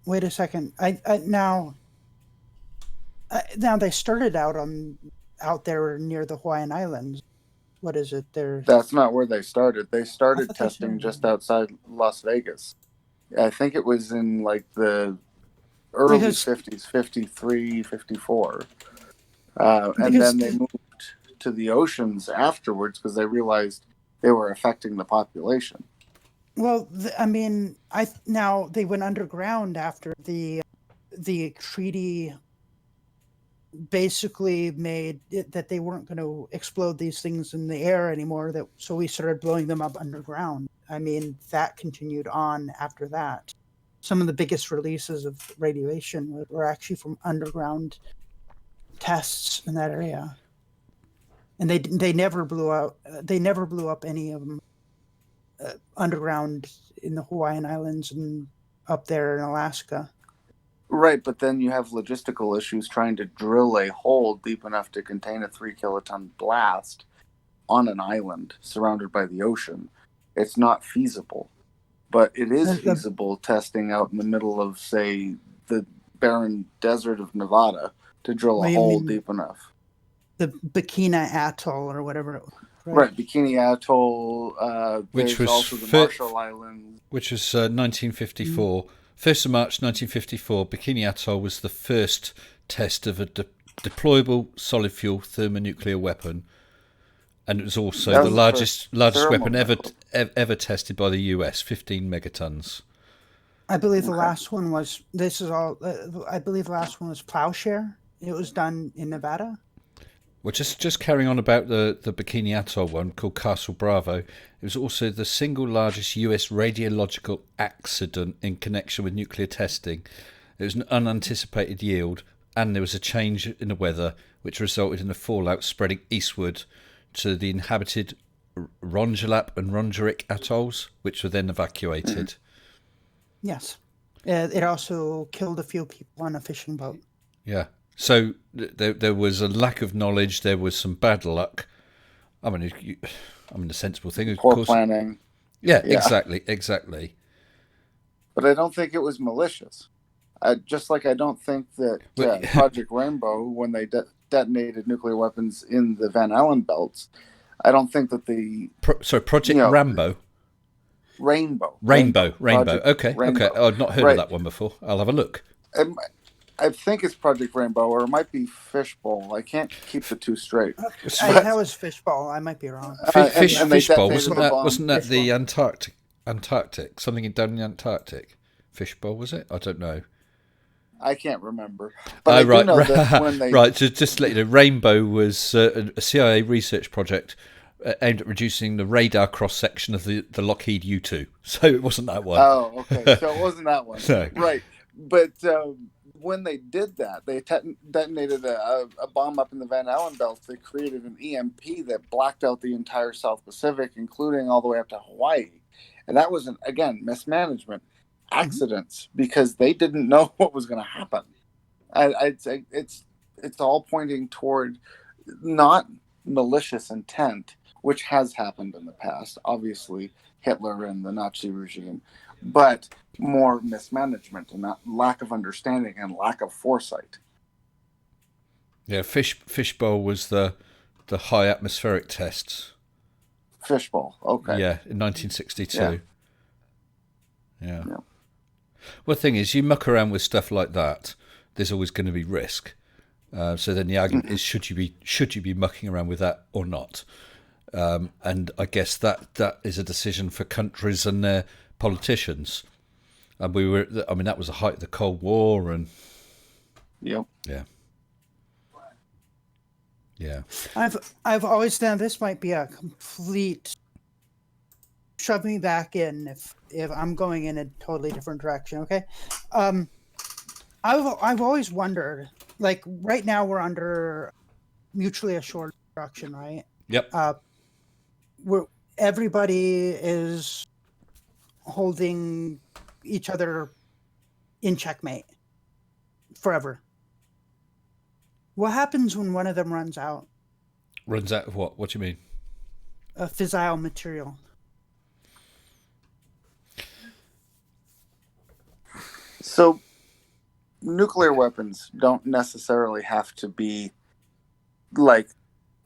Wait a second. Now they started out there near the Hawaiian Islands. What is it? That's not where they started. They I started thought they testing started just outside Las Vegas. I think it was in like the early because 50s, 53, 54. And because then they moved to the oceans afterwards because they realized they were affecting the population. well, I mean, now they went underground after the treaty basically made it that they weren't going to explode these things in the air anymore, that so we started blowing them up underground. I mean, that continued on after that. Some of the biggest releases of radiation were actually from underground tests in that area, and they never blew out. They never blew up any of them underground in the Hawaiian Islands and up there in Alaska. Right, but then you have logistical issues trying to drill a hole deep enough to contain a 3 kiloton blast on an island surrounded by the ocean. It's not feasible, but it is The, feasible testing out in the middle of, say, the barren desert of Nevada to drill What a do you hole mean? deep enough. The Bikini Atoll or whatever. Right, Bikini Atoll. Which There's was also the Marshall Islands. which was 1954. 1st of March 1954, Bikini Atoll was the first test of a deployable solid fuel thermonuclear weapon, and it was also That the was the largest first weapon thermonuclear. ever tested by the US, 15 megatons. I believe the Okay. last one was. This is all. I believe the last one was Plowshare. It was done in Nevada. Well, just carrying on about the Bikini Atoll one called Castle Bravo, it was also the single largest US radiological accident in connection with nuclear testing. It was an unanticipated yield, and there was a change in the weather, which resulted in a fallout spreading eastward to the inhabited Rongelap and Rongerik atolls, which were then evacuated. Yes. It also killed a few people on a fishing boat. Yeah. So there was a lack of knowledge. There was some bad luck. I mean, the sensible thing, of Poor course. planning. Yeah, Yeah. exactly. But I don't think it was malicious. Just like I don't think that Project Rainbow, when they detonated nuclear weapons in the Van Allen belts, I don't think that Project Rambo. Rainbow. Rainbow. Okay. I've not heard of that one before. I'll have a look. I think it's Project Rainbow, or it might be Fishbowl. I can't keep the two straight. That was Fishbowl. I might be wrong. Fishbowl detonated wasn't that the Fishbowl. Antarctic? Something down in the Antarctic. Fishbowl, was it? I don't know. I can't remember. But I do know that when they... Right, just to let you know, Rainbow was a CIA research project aimed at reducing the radar cross-section of the Lockheed U-2. So it wasn't that one. Oh, okay. So it wasn't that one. No. Right. But when they did that, they detonated a bomb up in the Van Allen belts. They created an EMP that blacked out the entire South Pacific, including all the way up to Hawaii. And that was, again, mismanagement. Accidents, because they didn't know what was going to happen. I'd say it's all pointing toward not malicious intent, which has happened in the past, obviously Hitler and the Nazi regime, but more mismanagement and lack of understanding and lack of foresight. Yeah, Fishbowl was the high atmospheric tests. Fishbowl, okay. Yeah, in 1962. Yeah. Well, the thing is, you muck around with stuff like that, there's always going to be risk. So then the argument is, should you be mucking around with that or not? And I guess that is a decision for countries and their politicians. And that was the height of the Cold War, and yeah. I've always done. This might be a complete shove me back in if I'm going in a totally different direction. Okay. I've always wondered, like, right now we're under mutually assured destruction, right? Yep. Everybody is holding each other in checkmate forever. What happens when one of them runs out? Runs out of what? What do you mean? Fissile material. So, nuclear weapons don't necessarily have to be like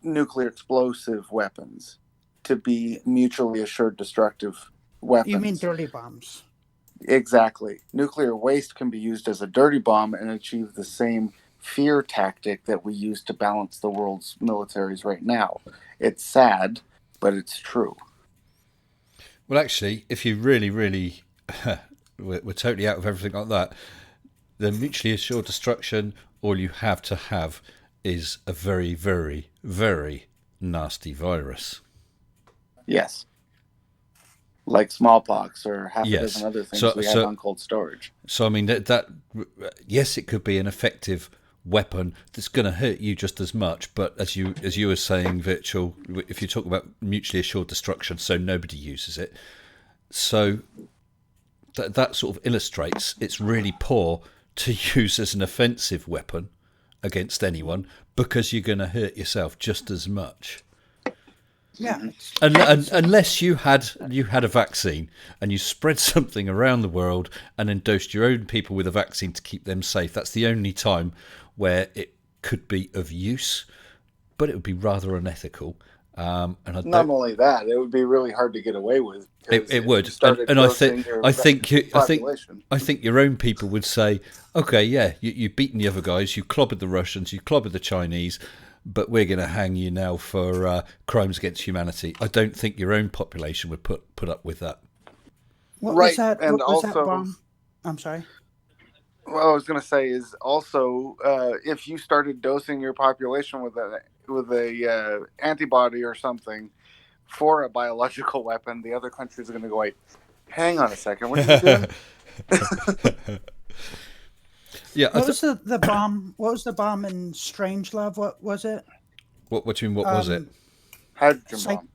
nuclear explosive weapons to be mutually assured destructive weapons. You mean dirty bombs? Exactly. Nuclear waste can be used as a dirty bomb and achieve the same fear tactic that we use to balance the world's militaries right now. It's sad, but it's true. Well, actually, if you really, we're totally out of everything like that, the mutually assured destruction, all you have to have is a very, very, very nasty virus. Like smallpox or half a dozen other things we have on cold storage. So, I mean, that yes, it could be an effective weapon that's going to hurt you just as much, but as you were saying, Virtual, if you talk about mutually assured destruction, so nobody uses it. So that sort of illustrates it's really poor to use as an offensive weapon against anyone, because you're going to hurt yourself just as much. Yeah. Unless you had a vaccine and you spread something around the world and then dosed your own people with a vaccine to keep them safe. That's the only time where could be of use, but it would be rather unethical. And I Not only that, it would be really hard to get away with. it would, and I think your own people would say, okay, yeah, you've beaten the other guys, you clobbered the Russians, you clobbered the Chinese, but we're going to hang you now for crimes against humanity. I don't think your own population would put up with that. What right, was that? and what was also, that bomb? I'm sorry. What I was going to say is also, if you started dosing your population with a antibody or something for a biological weapon, the other countries are going to go, wait, hang on a second, what are you doing? Yeah. What was the bomb? What was the bomb in Strangelove? What was it? What do you mean? What was it? Hydrogen bomb.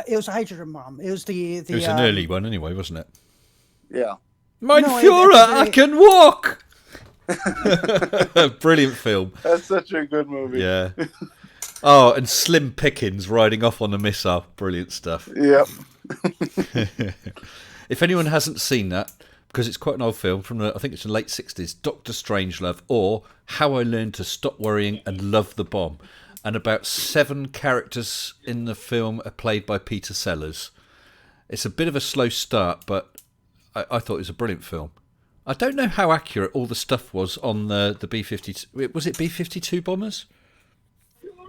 It was a hydrogen bomb. It was the. It was an early one, anyway, wasn't it? Yeah. Mein Führer, I can walk. Brilliant film. That's such a good movie. Yeah. Oh, and Slim Pickens riding off on a missile. Brilliant stuff. Yep. If anyone hasn't seen that, because it's quite an old film from I think it's the late 60s, Dr. Strangelove, or How I Learned to Stop Worrying and Love the Bomb. And about 7 characters in the film are played by Peter Sellers. It's a bit of a slow start, but I thought it was a brilliant film. I don't know how accurate all the stuff was on the B-52. Was it B-52 bombers?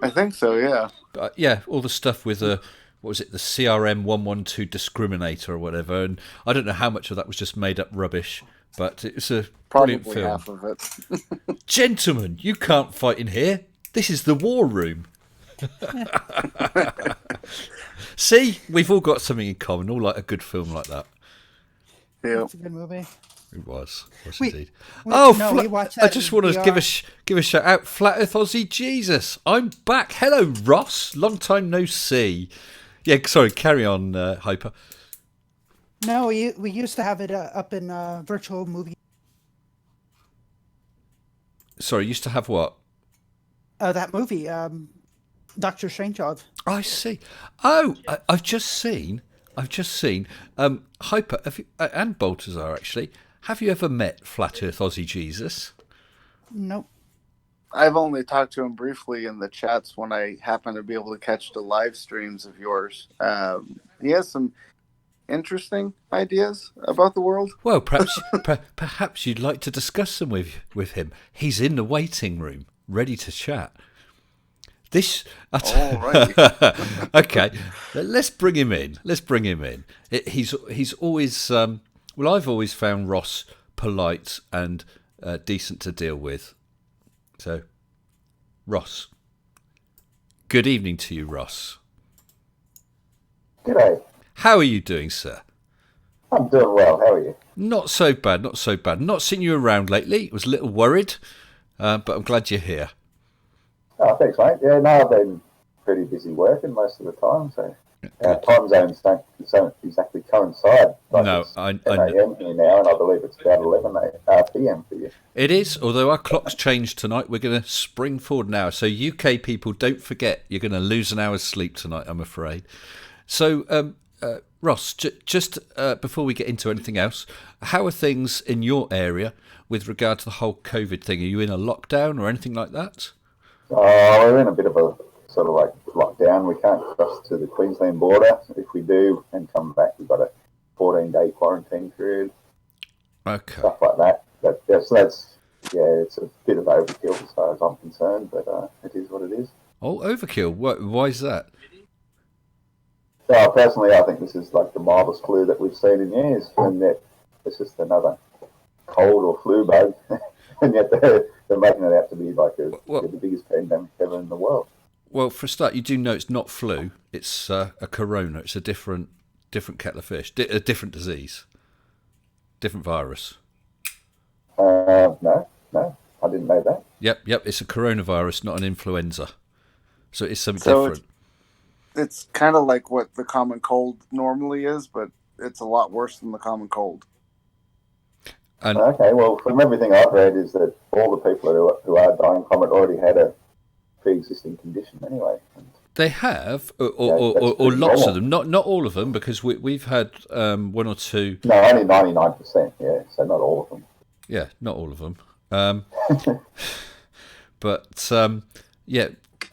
I think so, yeah. But yeah, all the stuff with what was it, the CRM 112 discriminator or whatever. And I don't know how much of that was just made up rubbish, but it's a brilliant Probably film. half of it. Gentlemen, you can't fight in here. This is the war room. See, we've all got something in common. All like a good film like that. Yeah, it's a good movie. It was We- indeed. we watched I that just in want to give a shout out. Flat Earth Aussie Jesus, I'm back. Hello, Ross. Long time no see. Yeah, sorry. Carry on, Hyper. No, we used to have it up in virtual movie. Sorry, used to have what? That movie, Doctor Strangelove. I see. Oh, I've just seen. Hyper and Baltazar actually. Have you ever met Flat Earth Aussie Jesus? Nope. I've only talked to him briefly in the chats when I happen to be able to catch the live streams of yours. He has some interesting ideas about the world. Well, perhaps you'd like to discuss them with him. He's in the waiting room, ready to chat. All right. Okay, let's bring him in. He's always I've always found Ross polite and decent to deal with. So, Ross, good evening to you, Ross. G'day. How are you doing, sir? I'm doing well. How are you? Not so bad. Not seen you around lately. I was a little worried, but I'm glad you're here. Oh, thanks, mate. Yeah, no, I've been pretty busy working most of the time, so our time zones don't exactly coincide. Like No, it's I 10 a.m. here now, and I believe it's about 11 p.m. for you. It is, although our clock's changed tonight. We're going to spring forward now. So UK people, don't forget, you're going to lose an hour's sleep tonight, I'm afraid. So, Ross, just before we get into anything else, how are things in your area with regard to the whole COVID thing? Are you in a lockdown or anything like that? We're in a bit of a sort of like lockdown. We can't cross to the Queensland border. If we do and come back, we've got a 14-day quarantine period. Okay. Stuff like that. But yeah, so it's a bit of overkill as far as I'm concerned, but it is what it is. Oh, overkill. Why is that? So personally, I think this is like the mildest flu that we've seen in years, and that it's just another cold or flu bug, and yet they're making it out to be like the biggest pandemic ever in the world. Well, for a start, you do know it's not flu. It's a corona. It's a different kettle of fish, a different disease, different virus. No, I didn't know that. Yep. It's a coronavirus, not an influenza. So it's something different. It's kind of like what the common cold normally is, but it's a lot worse than the common cold. And okay, well, from everything I've read is that all the people who are dying from it already had a pre-existing condition anyway. they have, or lots of them. Not all of them, because we've had one or two. No, only 99%. Yeah, so not all of them. Yeah, not all of them. But yeah,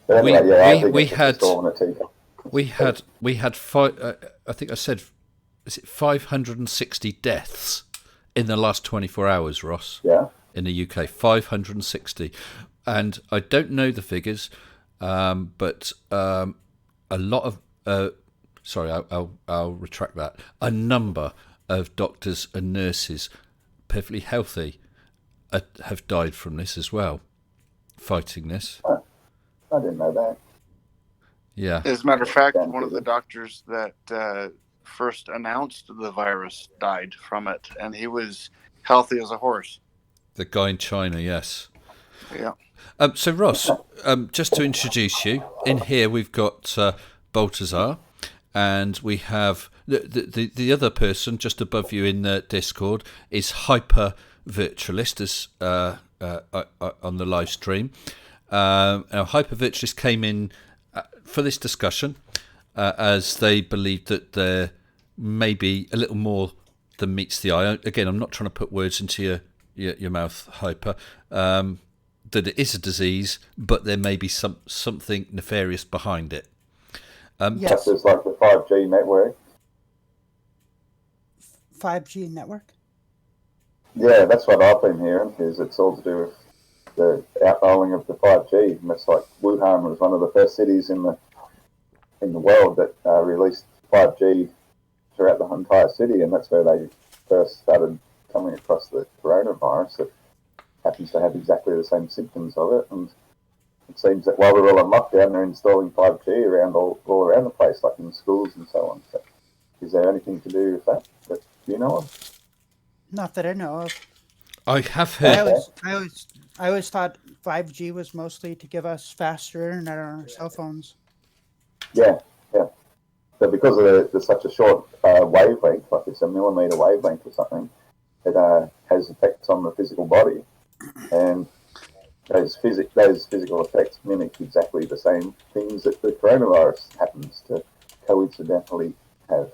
But anyway, I think we it's had just all in a teacup. we had five. I think I said, is it 560 deaths in the last 24 hours, Ross? Yeah. In the UK, 560, and I don't know the figures, but a lot of sorry, I'll retract that. A number of doctors and nurses, perfectly healthy, have died from this as well, fighting this. I didn't know that. Yeah. As a matter of fact, one of the doctors that first announced the virus died from it, and he was healthy as a horse. The guy in China, yes. Yeah. So Ross, just to introduce you, in here we've got Baltazar, and we have the other person just above you in the Discord is Hyper Virtualist on the live stream. Now Hyper Virtualist came in for this discussion as they believe that there may be a little more than meets the eye. Again, I'm not trying to put words into your mouth, Hyper. That it is a disease, but there may be something nefarious behind it. Yes. Just like the 5G network. 5G network? Yeah, that's what I've been hearing, is it's all to do with the outrolling of the 5G. And it's like Wuhan was one of the first cities in the world that released 5G throughout the entire city, and that's where they first started coming across the coronavirus. It happens to have exactly the same symptoms of it, and it seems that while we're all on lockdown, they're installing 5G around all around the place, like in schools and so on. So, is there anything to do with that you know of? Not that I know of. I have heard. I always thought 5G was mostly to give us faster internet on our cell phones. Yeah. But because of there's such a short wavelength, like it's a millimeter wavelength or something, it has effects on the physical body, and those physical effects mimic exactly the same things that the coronavirus happens to coincidentally have.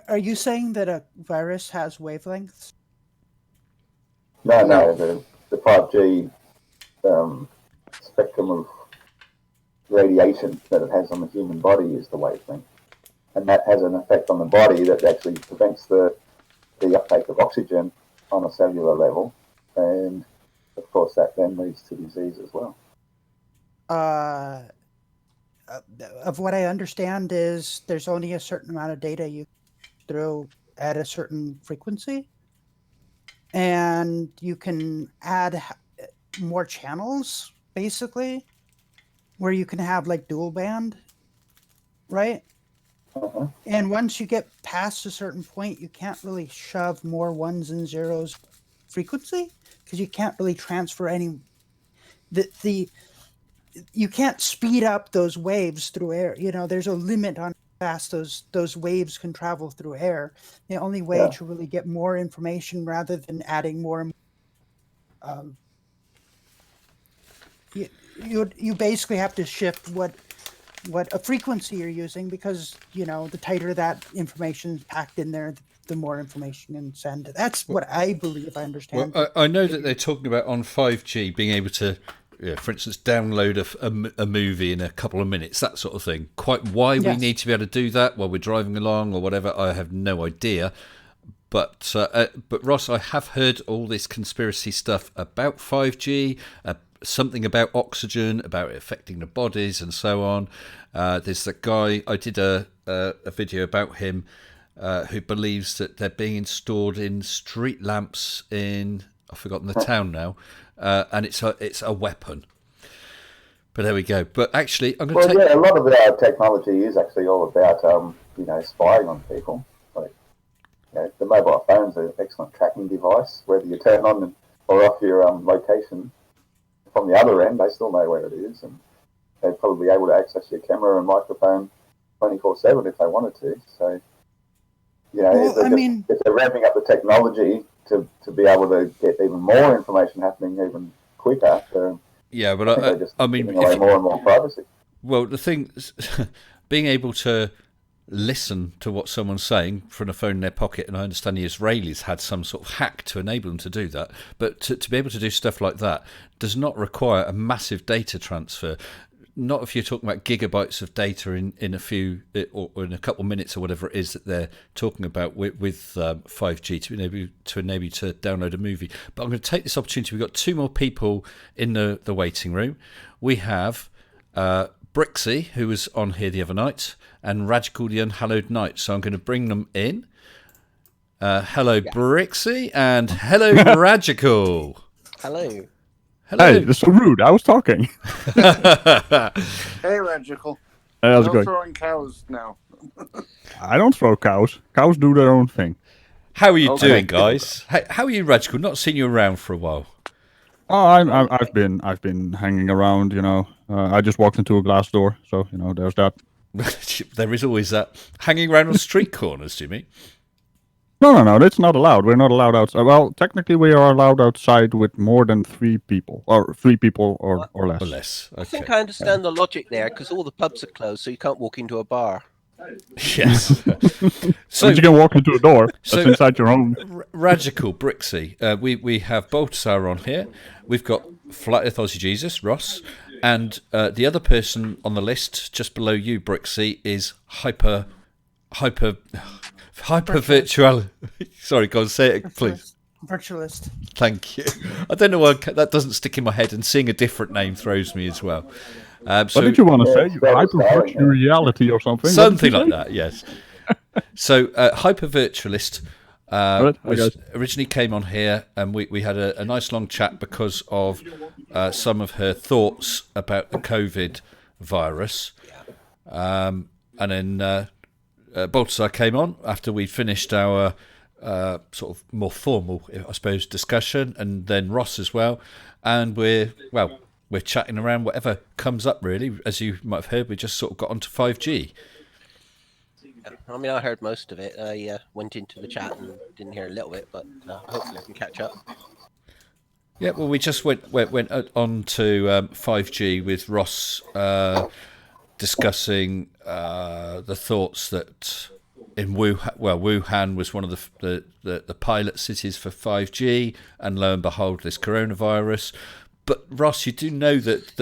Are you saying that a virus has wavelengths? No. The 5G spectrum of radiation that it has on the human body is the wavelength, and that has an effect on the body that actually prevents the uptake of oxygen on a cellular level, and of course that then leads to disease as well. Of what I understand is there's only a certain amount of data you throw at a certain frequency, and you can add more channels, basically, where you can have like dual band, right? Uh-huh. And once you get past a certain point, you can't really shove more ones and zeros frequency, because you can't really transfer any. You can't speed up those waves through air. There's a limit on how fast those waves can travel through air. The only way to really get more information, rather than adding more, you basically have to shift what a frequency you're using, because the tighter that information is packed in there, the more information you can send. That's what I believe I understand. Well, I know that they're talking about on 5G being able to, for instance, download a movie in a couple of minutes, that sort of thing. Quite why we need to be able to do that while we're driving along or whatever, I have no idea. But Ross, I have heard all this conspiracy stuff about 5G, something about oxygen, about it affecting the bodies and so on. There's that guy, I did a video about him, who believes that they're being installed in street lamps in, I've forgotten the town now, and it's a weapon. But there we go. But actually, I'm going to a lot of our technology is actually all about spying on people. Like, the mobile phone's an excellent tracking device. Whether you turn on or off your location, from the other end, they still know where it is, and they'd probably be able to access your camera and microphone 24/7 if they wanted to. So, if they're ramping up the technology to be able to get even more information happening even quicker, but I mean, giving away more and more privacy. Well, the thing is, being able to listen to what someone's saying from a phone in their pocket, and I understand the Israelis had some sort of hack to enable them to do that, but to be able to do stuff like that does not require a massive data transfer. Not if you're talking about gigabytes of data in a few or in a couple of minutes or whatever it is that they're talking about with 5G to enable you to download a movie. But I'm going to take this opportunity. We've got two more people in the waiting room. We have Brixie, who was on here the other night, and Radical the Unhallowed Knight. So I'm going to bring them in. Hello, Brixie, and hello, Radical. Hello. Hello. Hey, that's so rude. I was talking. Hey, Radical. Hey, how's it No going? throwing cows now. I don't throw cows. Cows do their own thing. How are you Okay. doing, guys? How are you, Radical? Not seen you around for a while. Oh, I've been hanging around. You know, I just walked into a glass door, so you know, there's that. There is always that. Hanging around on street corners, do you mean? No, that's not allowed. We're not allowed outside. Well, technically, we are allowed outside with more than 3 people, or 3 people or less. Or less. I think Okay. I understand the logic there, because all the pubs are closed, so you can't walk into a bar. Yes. So you can walk into a door that's so- inside your home. Radical, Brixie. We have Baltasar on here. We've got Flat Earth Aussie Jesus, Ross. And the other person on the list, just below you, Brixie, is hyper virtual. Sorry, go on, say it, please. Virtualist. Thank you. I don't know why that doesn't stick in my head, and seeing a different name throws me as well. What did you want to say? Yeah, Hyper virtual reality or something? What did Something you like say? that, yes. So, Hyper Virtualist Right, I guess. originally came on here, and we had a nice long chat because of some of her thoughts about the COVID virus. And then Baltasar came on after we finished our sort of more formal, I suppose, discussion, and then Ross as well. And we're chatting around whatever comes up, really. As you might have heard, we just sort of got onto 5G. I mean, I heard most of it. I went into the chat and didn't hear a little bit, but hopefully I can catch up. Yeah, well, we just went on to 5G with Ross discussing the thoughts that in Wuhan was one of the pilot cities for 5G, and lo and behold, this coronavirus. But Ross, you do know that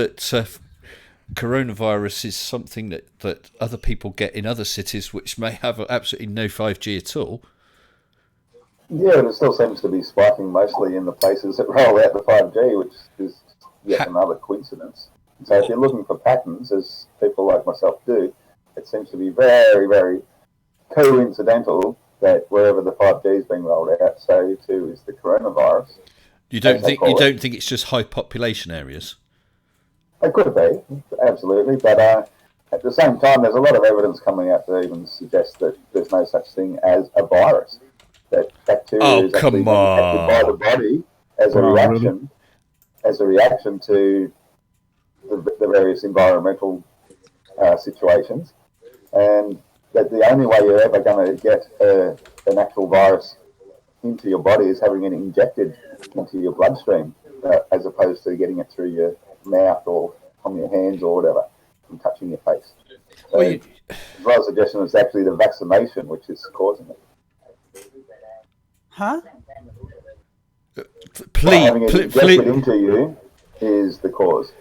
coronavirus is something that other people get in other cities, which may have absolutely no 5G at all. Yeah, but it still seems to be spiking mostly in the places that roll out the 5G, which is yet another coincidence. So if you're looking for patterns, as people like myself do, it seems to be very, very coincidental that wherever the 5G is being rolled out, so too is the coronavirus. You don't think it's just high population areas? It could be, absolutely, but at the same time, there's a lot of evidence coming out to even suggest that there's no such thing as a virus. That bacteria is actually manufactured by the body as a reaction to the various environmental situations, and that the only way you're ever going to get an actual virus into your body is having it injected into your bloodstream, as opposed to getting it through your mouth or on your hands or whatever, and touching your face. So, as well as suggestion, it's actually the vaccination which is causing it. Huh? Having it injected into you is the cause.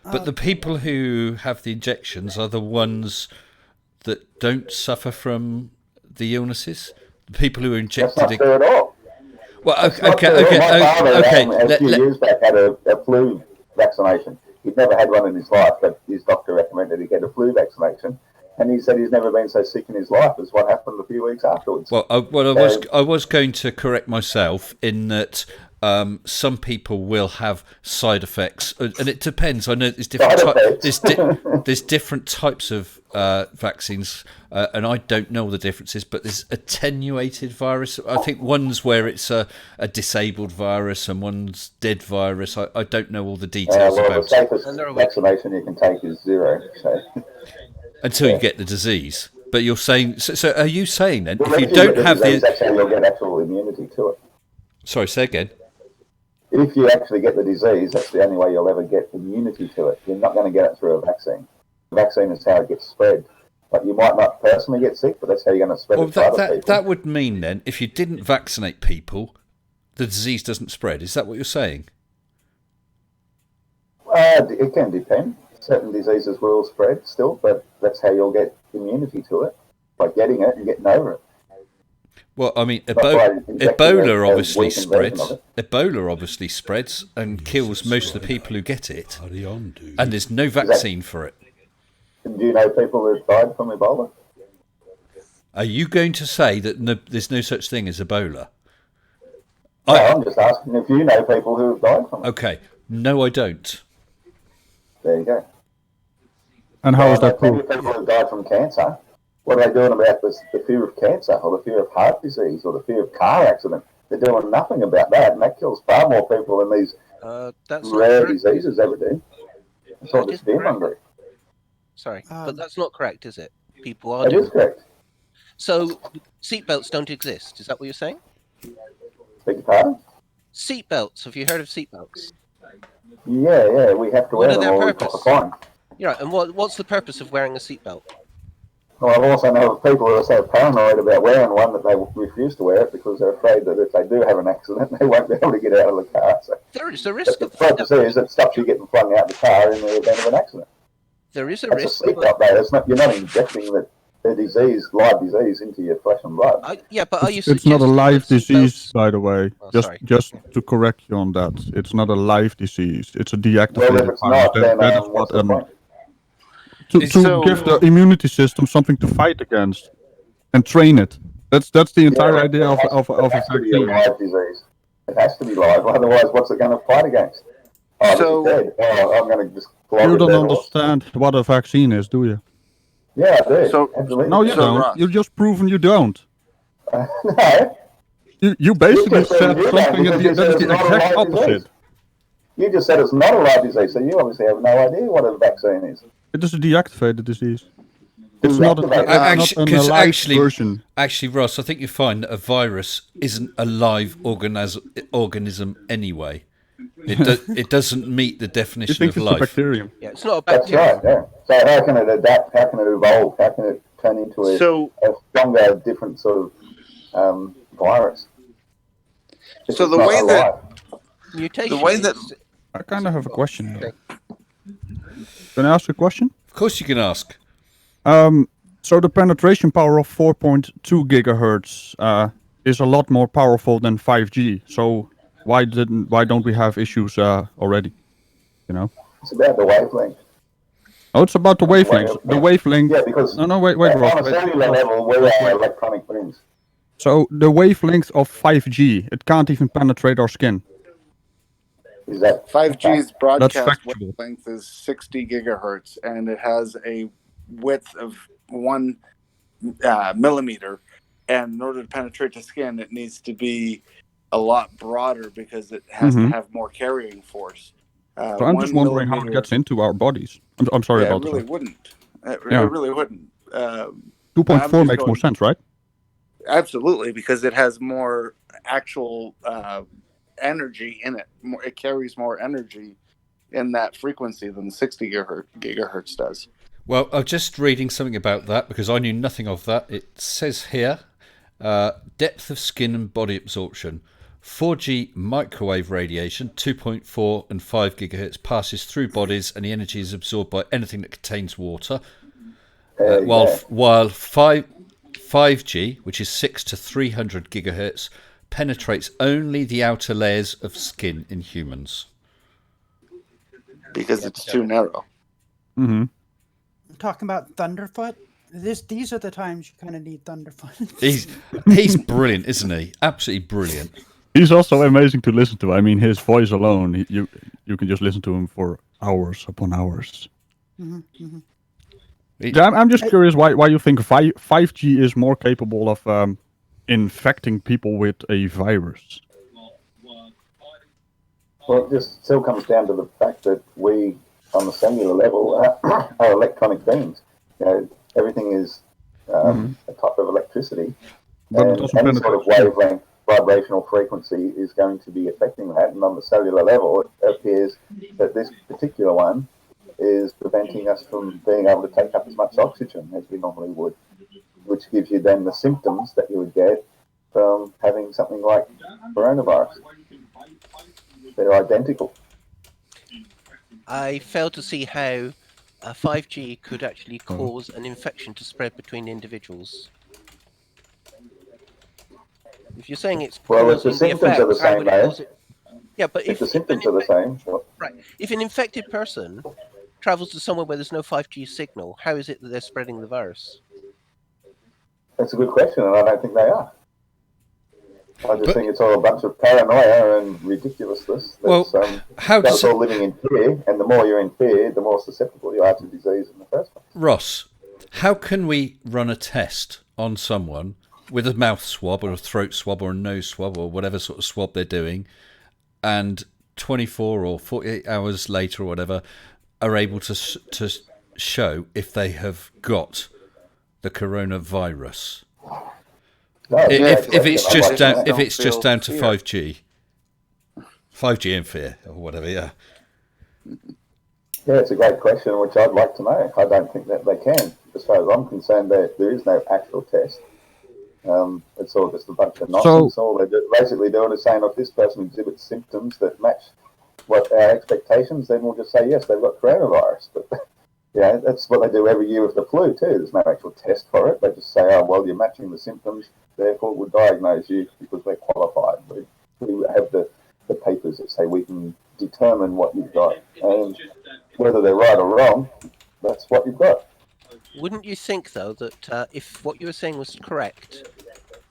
But the people who have the injections are the ones that don't suffer from the illnesses. The people who are injected. That's not true at all. Well, okay. My father, a few years back, had a flu vaccination. He'd never had one in his life, but his doctor recommended he get a flu vaccination. And he said he's never been so sick in his life as what happened a few weeks afterwards. Well, I was going to correct myself in that some people will have side effects, and it depends. I know there's different there's different types of vaccines, and I don't know all the differences. But there's attenuated virus. I think one's where it's a disabled virus, and one's dead virus. I don't know all the details about the safest vaccination you can take is 0. So. Until you get the disease. But you're saying, so are you saying then, Well, if you don't have the that's how you'll get actual immunity to it. Sorry, say again. If you actually get the disease, that's the only way you'll ever get immunity to it. You're not going to get it through a vaccine. vaccine is how it gets spread. Like you might not personally get sick, but that's how you're going to spread it to other people. That would mean then, if you didn't vaccinate people, the disease doesn't spread. Is that what you're saying? It can depend. Certain diseases will spread still, but that's how you'll get immunity to it, by getting it and getting over it. Well, I mean, Ebola obviously spreads. Ebola obviously spreads and kills most of the people who get it. And there's no vaccine for it. Do you know people who've died from Ebola? Are you going to say that there's no such thing as Ebola? No, I'm just asking if you know people who have died from it. Okay. No, I don't. There you go. And how is that proved? proved? People who died from cancer, what are they doing about the fear of cancer or the fear of heart disease or the fear of car accident? They're doing nothing about that, and that kills far more people than these rare diseases ever do. It's all just fear-mongering. Sorry, but that's not correct, is it? People are It is correct. So, seatbelts don't exist, is that what you're saying? Beg your pardon? Seatbelts, have you heard of seatbelts? Yeah, we have to wear them or we cop a fine. Yeah, and what's the purpose of wearing a seatbelt? Well, I also know of people who are so paranoid about wearing one that they refuse to wear it because they're afraid that if they do have an accident, they won't be able to get out of the car. So there is a risk of the purpose is it stops you getting flung out of the car in the event of an accident. There is a That's risk. A seatbelt, though. You're not injecting the live disease into your flesh and blood. Yeah, but are you It's not a live disease, by the way. Oh, just to correct you on that, it's not a live disease. It's a deactivated well, if it's not, virus. then That is what's what the point? to give the immunity system something to fight against and train it. That's the entire idea of a vaccine. Live disease. It has to be live, otherwise, what's it going to fight against? Oh, dead. I'm going to just. You don't understand what a vaccine is, do you? Yeah, I do. Absolutely. No, you don't. Ross. You're just proven you don't. No. You basically said you something don't, that is the exact opposite. You just said it's not a live disease, so you obviously have no idea what a vaccine is. It is a deactivated disease. It's not an alive version. Actually, Ross, I think you find that a virus isn't a live organism anyway. It doesn't meet the definition of life. It's a bacterium. Yeah, it's not a That's bacterium. right, yeah. So how can it adapt? How can it evolve? How can it turn into a stronger, different sort of virus? So the way that mutation. The way that I kind of have a question. Can I ask a question? Of course you can ask. So the penetration power of 4.2 gigahertz is a lot more powerful than 5G. So why don't we have issues already? You know? It's about the wavelength. Oh, it's about the wavelength. The wavelength. Yeah, because wait, Ross. On a cellular level, we are electronic beings. So the wavelength of 5G, it can't even penetrate our skin. Is that 5G's broadcast factual. wavelength is 60 gigahertz, and it has a width of 1 millimeter. And in order to penetrate the skin, it needs to be a lot broader because it has to have more carrying force. So I'm just wondering how it gets into our bodies. I'm sorry about that. It really wouldn't. 2.4 makes more sense, right? Absolutely, because it has more actual energy in it. It carries more energy in that frequency than 60 gigahertz does. Well, I'm just reading something about that because I knew nothing of that. It says here, depth of skin and body absorption. 4G microwave radiation, 2.4 and 5 gigahertz, passes through bodies and the energy is absorbed by anything that contains water. While 5G, which is 6 to 300 gigahertz, penetrates only the outer layers of skin in humans. Because it's too narrow. Mm-hmm. Talking about Thunderfoot. These are the times you kind of need Thunderfoot. He's brilliant, isn't he? Absolutely brilliant. He's also amazing to listen to. I mean, his voice alone, you can just listen to him for hours upon hours. Mm-hmm. Yeah, I'm just curious why you think 5G is more capable of infecting people with a virus. Well, it just still comes down to the fact that we, on the cellular level, are electronic beings. You know, everything is a type of electricity, and any sort of wavelength, vibrational frequency is going to be affecting that. And on the cellular level, it appears that this particular one is the preventing us from being able to take up as much oxygen as we normally would, which gives you then the symptoms that you would get from having something like coronavirus. They're identical. I fail to see how 5G could actually cause an infection to spread between individuals. If you're saying it's Well, if causing the symptoms the are the effects, how same, would it though, cause it? Yeah, but if the symptoms are the same, well, right, if an infected person travels to somewhere where there's no 5G signal, how is it that they're spreading the virus? that's a good question, and I don't think they are. I just But- think it's all a bunch of paranoia and ridiculousness. That's, Well, how that's does all living in fear, and the more you're in fear, the more susceptible you are to disease in the first place. Ross, how can we run a test on someone with a mouth swab or a throat swab or a nose swab or whatever sort of swab they're doing, and 24 or 48 hours later or whatever are able to show if they have got the coronavirus? No, If it's I'd just like to down, know. if it's just down to Fear. 5G and fear or whatever, yeah. Yeah, it's a great question, which I'd like to know. I don't think that they can. As far as I'm concerned, there is no actual test. It's all just a bunch of nonsense. All they're basically doing is saying, if this person exhibits symptoms that match what our expectations, then we'll just say, yes, they've got coronavirus. But yeah, that's what they do every year with the flu, too. There's no actual test for it. They just say, oh, well, you're matching the symptoms, therefore we'll diagnose you because we're qualified. We have the papers that say we can determine what you've got. And whether they're right or wrong, that's what you've got. Wouldn't you think, though, that if what you were saying was correct,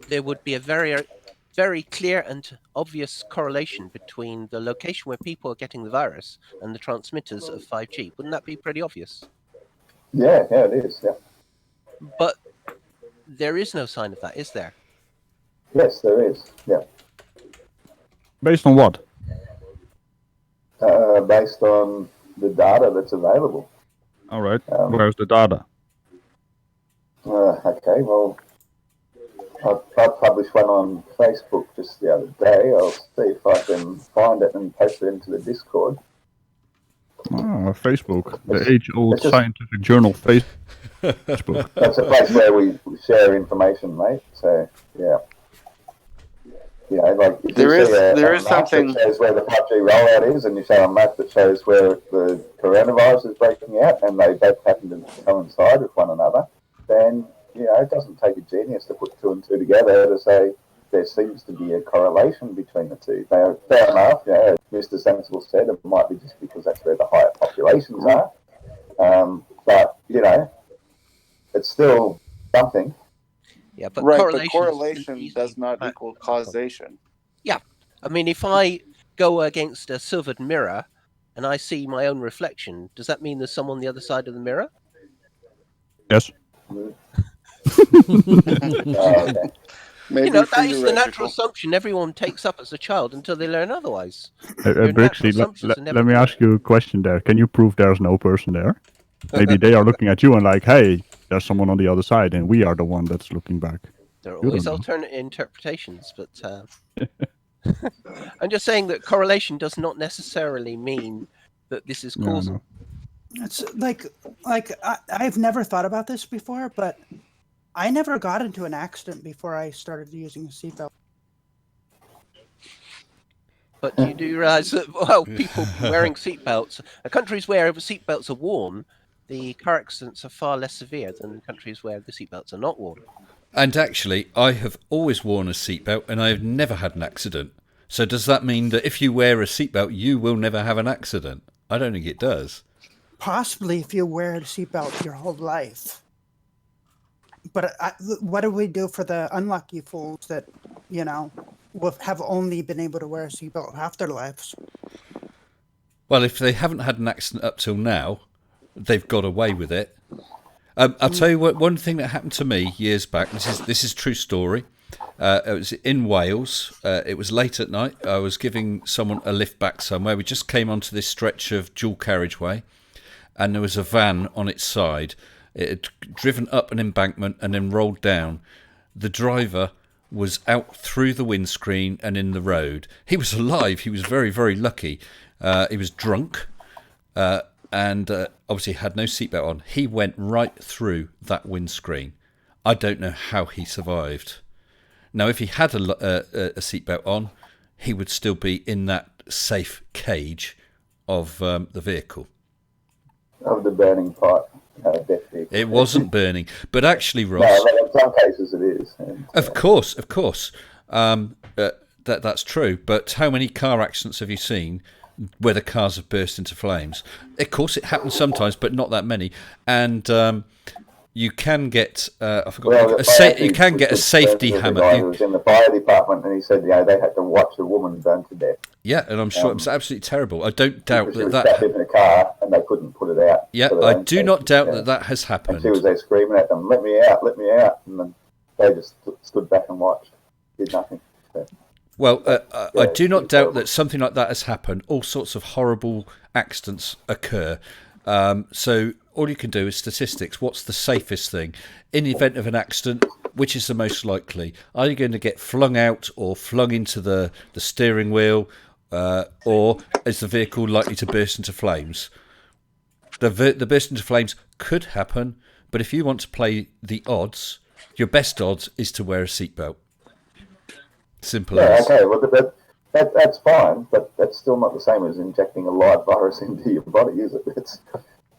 there would be a very, very clear and obvious correlation between the location where people are getting the virus and the transmitters of 5G? Wouldn't that be pretty obvious? Yeah, it is, yeah. But there is no sign of that, is there? Yes, there is, yeah. Based on what? Based on the data that's available. All right. Where's the data? Okay, well, I published one on Facebook just the other day. I'll see if I can find it and post it into the Discord. Facebook. The age-old scientific journal Facebook. That's a place where we share information, mate. So, yeah. You know, like if There you is- see a there is map something- that shows where the 5G rollout is, and you show a map that shows where the coronavirus is breaking out, and they both happen to coincide with one another, then it doesn't take a genius to put two and two together to say there seems to be a correlation between the two. Now, fair enough, as Mr. Sensible said, it might be just because that's where the higher populations are, but it's still something. Yeah, but Right, but correlation correlation does not equal causation. I mean, if I go against a silvered mirror and I see my own reflection, does that mean there's someone on the other side of the mirror? Yes. Okay. Maybe That is the natural theoretical. assumption everyone takes up as a child until they learn otherwise. Brixie, natural assumptions are never let me correct. ask you a question there. Can you prove there's no person there? Maybe they are looking at you and like, hey, there's someone on the other side, and we are the one that's looking back. There are You always don't know. alternate interpretations, but I'm just saying that correlation does not necessarily mean that this is No, causal. no. It's I've never thought about this before, but I never got into an accident before I started using a seatbelt. But you do realise that, people wearing seatbelts, countries where seatbelts are worn, the car accidents are far less severe than countries where the seatbelts are not worn. And actually, I have always worn a seatbelt and I have never had an accident. So does that mean that if you wear a seatbelt, you will never have an accident? I don't think it does. Possibly if you wear a seatbelt your whole life. But what do we do for the unlucky fools that, will have only been able to wear a seatbelt half their lives? Well, if they haven't had an accident up till now, they've got away with it. I'll tell you what. One thing that happened to me years back. This is true story. It was in Wales. It was late at night. I was giving someone a lift back somewhere. We just came onto this stretch of dual carriageway, and there was a van on its side. It had driven up an embankment and then rolled down. The driver was out through the windscreen and in the road. He was alive. He was very, very lucky. He was drunk. and obviously had no seatbelt on. He went right through that windscreen. I don't know how he survived. Now, if he had a seatbelt on, he would still be in that safe cage of the vehicle. Of the burning pot, definitely. It wasn't burning, but actually, Ross. No, but in some cases it is. And, of course. That's true. But how many car accidents have you seen where the cars have burst into flames? Of course, it happens sometimes, but not that many. And you can get I forgot. You can get a safety hammer. He was in the fire department, and he said, they had to watch a woman burn to death. Yeah, and I'm sure it was absolutely terrible. I don't doubt She was that. trapped in a car, and they couldn't put it out. Yeah, I do not doubt that has happened. And she was there screaming at them, "Let me out! Let me out!" And then they just stood back and watched, did nothing. So, well, I do not doubt that something like that has happened. All sorts of horrible accidents occur. So all you can do is statistics. What's the safest thing? In the event of an accident, which is the most likely? Are you going to get flung out or flung into the steering wheel? Or is the vehicle likely to burst into flames? The burst into flames could happen, but if you want to play the odds, your best odds is to wear a seatbelt. Simple as. Okay, well, that's fine, but that's still not the same as injecting a live virus into your body, is it? It's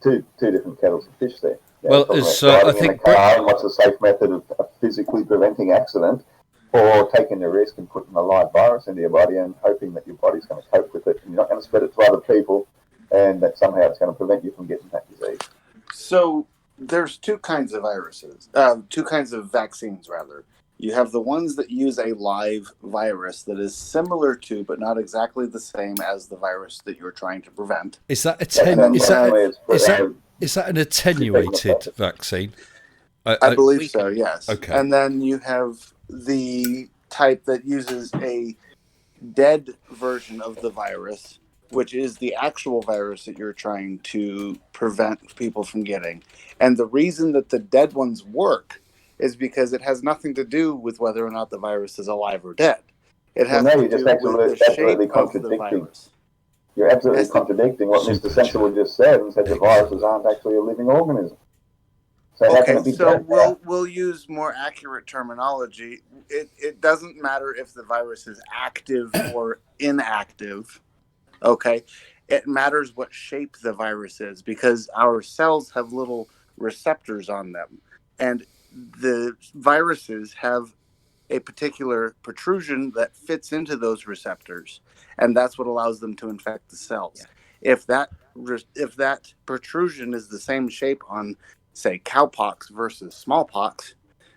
two different kettles of fish there. Well, as I think, in a car, and what's the safe method of physically preventing accident, or taking the risk and putting a live virus into your body and hoping that your body's going to cope with it, and you're not going to spread it to other people, and that somehow it's going to prevent you from getting that disease. So there's two kinds of viruses, two kinds of vaccines, rather. You have the ones that use a live virus that is similar to, but not exactly the same as the virus that you're trying to prevent. Is that an attenuated vaccine? I believe so, yes. Okay. And then you have the type that uses a dead version of the virus, which is the actual virus that you're trying to prevent people from getting. And the reason that the dead ones work is because it has nothing to do with whether or not the virus is alive or dead. It has to do with the shape of the virus. You're absolutely contradicting what Mr. Sensible just said, and said the viruses aren't actually a living organism. So we'll use more accurate terminology. It doesn't matter if the virus is active or inactive. Okay, it matters what shape the virus is, because our cells have little receptors on them, and the viruses have a particular protrusion that fits into those receptors, and that's what allows them to infect the cells. Yeah. If that protrusion is the same shape on, say, cowpox versus smallpox,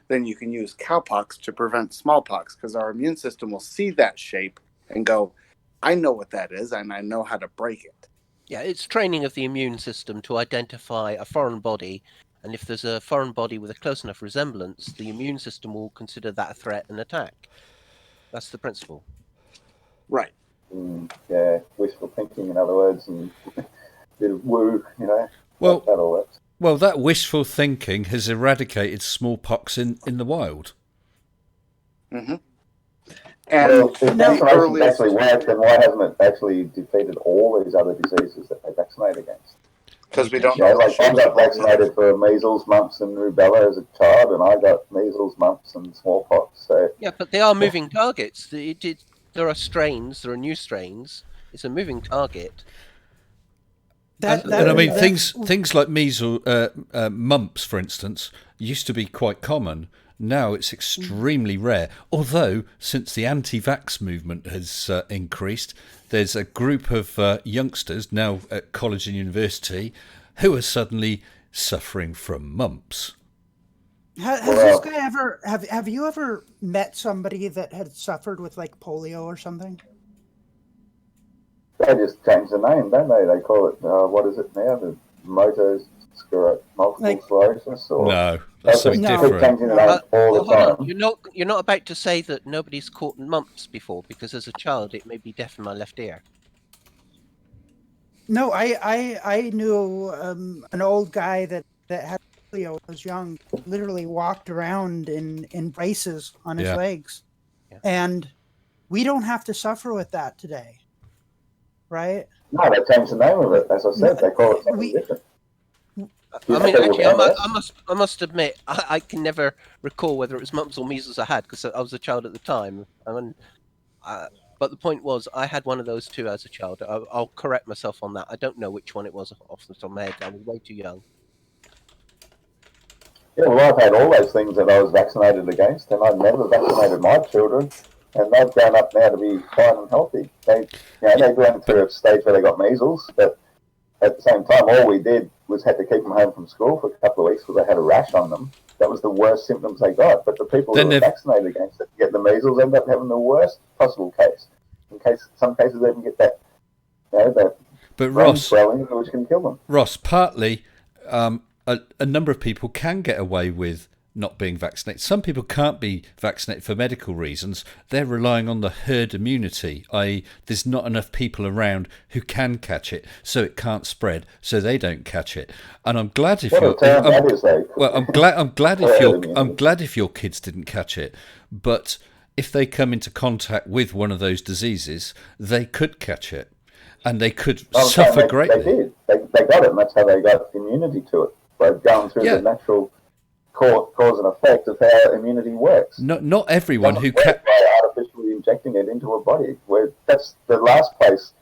then you can use cowpox to prevent smallpox, because our immune system will see that shape and go, I know what that is, and I know how to break it. Yeah, it's training of the immune system to identify a foreign body, and if there's a foreign body with a close enough resemblance, the immune system will consider that a threat and attack. That's the principle. Right. Yeah, wishful thinking, in other words, and a bit of woo, Well, that all works. Well, that wishful thinking has eradicated smallpox in the wild. Mm-hmm. And if vaccinations actually work, then why hasn't it actually defeated all these other diseases that they vaccinate against? Because we don't know. Like I got vaccinated for measles, mumps, and rubella as a child, and I got measles, mumps, and smallpox. So yeah, but they are moving targets. There are strains. There are new strains. It's a moving target. And I mean, things like measles, mumps, for instance, used to be quite common. Now it's extremely rare. Although, since the anti-vax movement has increased, there's a group of youngsters now at college and university who are suddenly suffering from mumps. Has this guy ever? Have you ever met somebody that had suffered with like polio or something? They just change the name, don't they? They call it what is it now? The multiple sclerosis, or no, that's something different. Changing the name all the time. You're not about to say that nobody's caught mumps before, because as a child it made me deaf in my left ear. No, I knew an old guy that had polio when he was young. Literally walked around in braces on his legs, and we don't have to suffer with that today, right? No, they changed the name of it. As I said, they call it something different. I mean, actually, I must admit, I can never recall whether it was mumps or measles I had because I was a child at the time. But the point was, I had one of those too as a child. I'll correct myself on that. I don't know which one it was off the top of my head. I was way too young. Yeah, well, I've had all those things that I was vaccinated against, and I've never vaccinated my children, and they've grown up now to be fine and healthy. They went through a stage where they got measles, but at the same time, all we did was had to keep them home from school for a couple of weeks because they had a rash on them. That was the worst symptoms they got. But the people who were vaccinated against it get the measles end up having the worst possible case. Some cases they even get that, that brain swelling, which can kill them. Ross, partly a number of people can get away with not being vaccinated. Some people can't be vaccinated for medical reasons. They're relying on the herd immunity, i.e. there's not enough people around who can catch it, so it can't spread, so they don't catch it. And I'm glad if I'm glad if your kids didn't catch it, but if they come into contact with one of those diseases, they could catch it, and they could suffer greatly. They did. They got it, and that's how they got immunity to it. By going through the natural cause and effect of how immunity works. Not everyone who by artificially injecting it into a body. Where that's the last place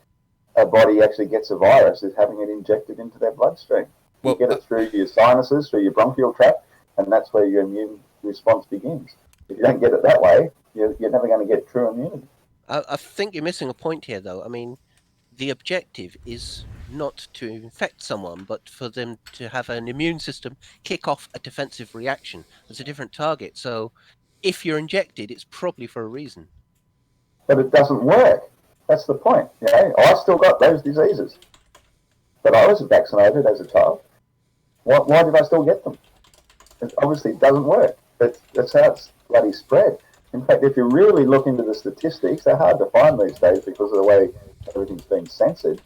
a body actually gets a virus is having it injected into their bloodstream. You get it through your sinuses, through your bronchial tract, and that's where your immune response begins. If you don't get it that way, you're never going to get true immunity. I think you're missing a point here, though. I mean, the objective is not to infect someone, but for them to have an immune system kick off a defensive reaction. It's a different target. So if you're injected, it's probably for a reason. But it doesn't work. That's the point. I still got those diseases. But I wasn't vaccinated as a child. Why did I still get them? It obviously doesn't work. That's how it's bloody spread. In fact, if you really look into the statistics, they're hard to find these days because of the way everything's been censored.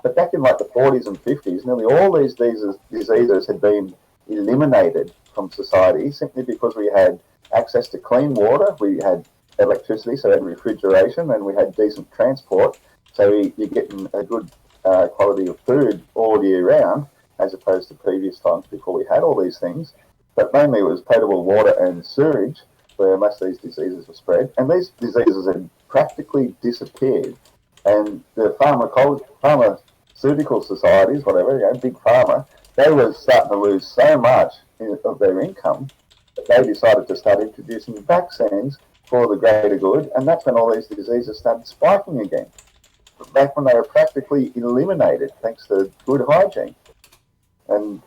But back in like the 40s and 50s, nearly all these diseases had been eliminated from society simply because we had access to clean water, we had electricity, so we had refrigeration, and we had decent transport. So you're getting a good quality of food all year round, as opposed to previous times before we had all these things. But mainly it was potable water and sewage where most of these diseases were spread. And these diseases had practically disappeared. And the pharmaceutical societies, whatever, big pharma, they were starting to lose so much of their income that they decided to start introducing vaccines for the greater good. And that's when all these diseases started spiking again. Back when they were practically eliminated, thanks to good hygiene and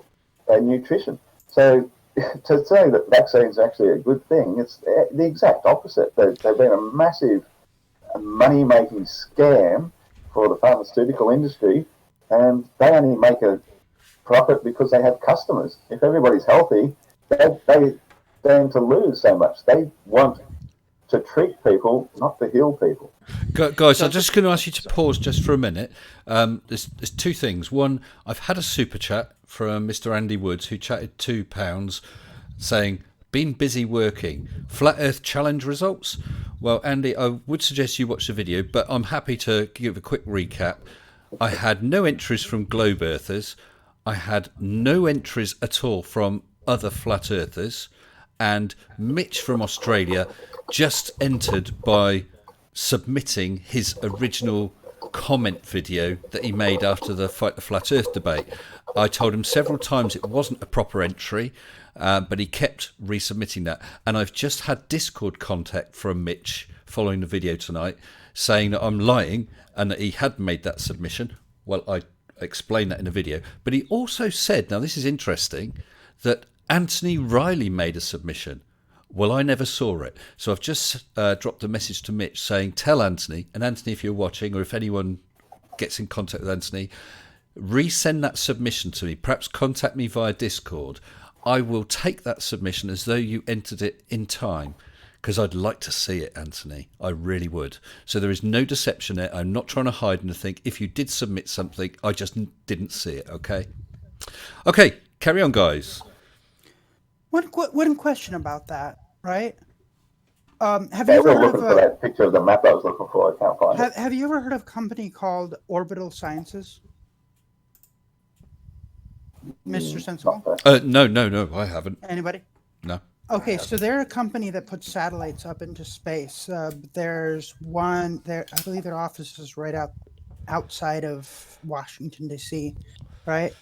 nutrition. So to say that vaccines are actually a good thing, it's the exact opposite. They've been a massive money-making scam for the pharmaceutical industry, and they only make a profit because they have customers. If everybody's healthy, they stand to lose so much. They want to treat people, not to heal people. Guys, I'm just going to ask you to pause just for a minute. There's two things. One, I've had a super chat from Mr. Andy Woods, who chatted £2 saying, been busy working. Flat Earth Challenge results? Well, Andy, I would suggest you watch the video, but I'm happy to give a quick recap. I had no entries from Globe Earthers. I had no entries at all from other Flat Earthers. And Mitch from Australia just entered by submitting his original comment video that he made after the Fight the Flat Earth debate. I told him several times it wasn't a proper entry, but he kept resubmitting that. And I've just had Discord contact from Mitch following the video tonight saying that I'm lying and that he had made that submission. Well, I explained that in the video. But he also said, now this is interesting, that Anthony Riley made a submission. Well, I never saw it. So I've just dropped a message to Mitch saying, tell Anthony, and Anthony, if you're watching, or if anyone gets in contact with Anthony, resend that submission to me. Perhaps contact me via Discord. I will take that submission as though you entered it in time, because I'd like to see it, Anthony. I really would. So there is no deception there. I'm not trying to hide anything. If you did submit something, I just didn't see it, okay? Okay, carry on, guys. One question about that, right? Have you I ever was heard looking for of that picture of the map I was looking for. I can't find it. have you ever heard of a company called Orbital Sciences, Mr. Sensible? Not that. No, I haven't. Anybody? No. Okay, so they're a company that puts satellites up into space. There's one there. I believe their office is right outside of Washington D.C. Right?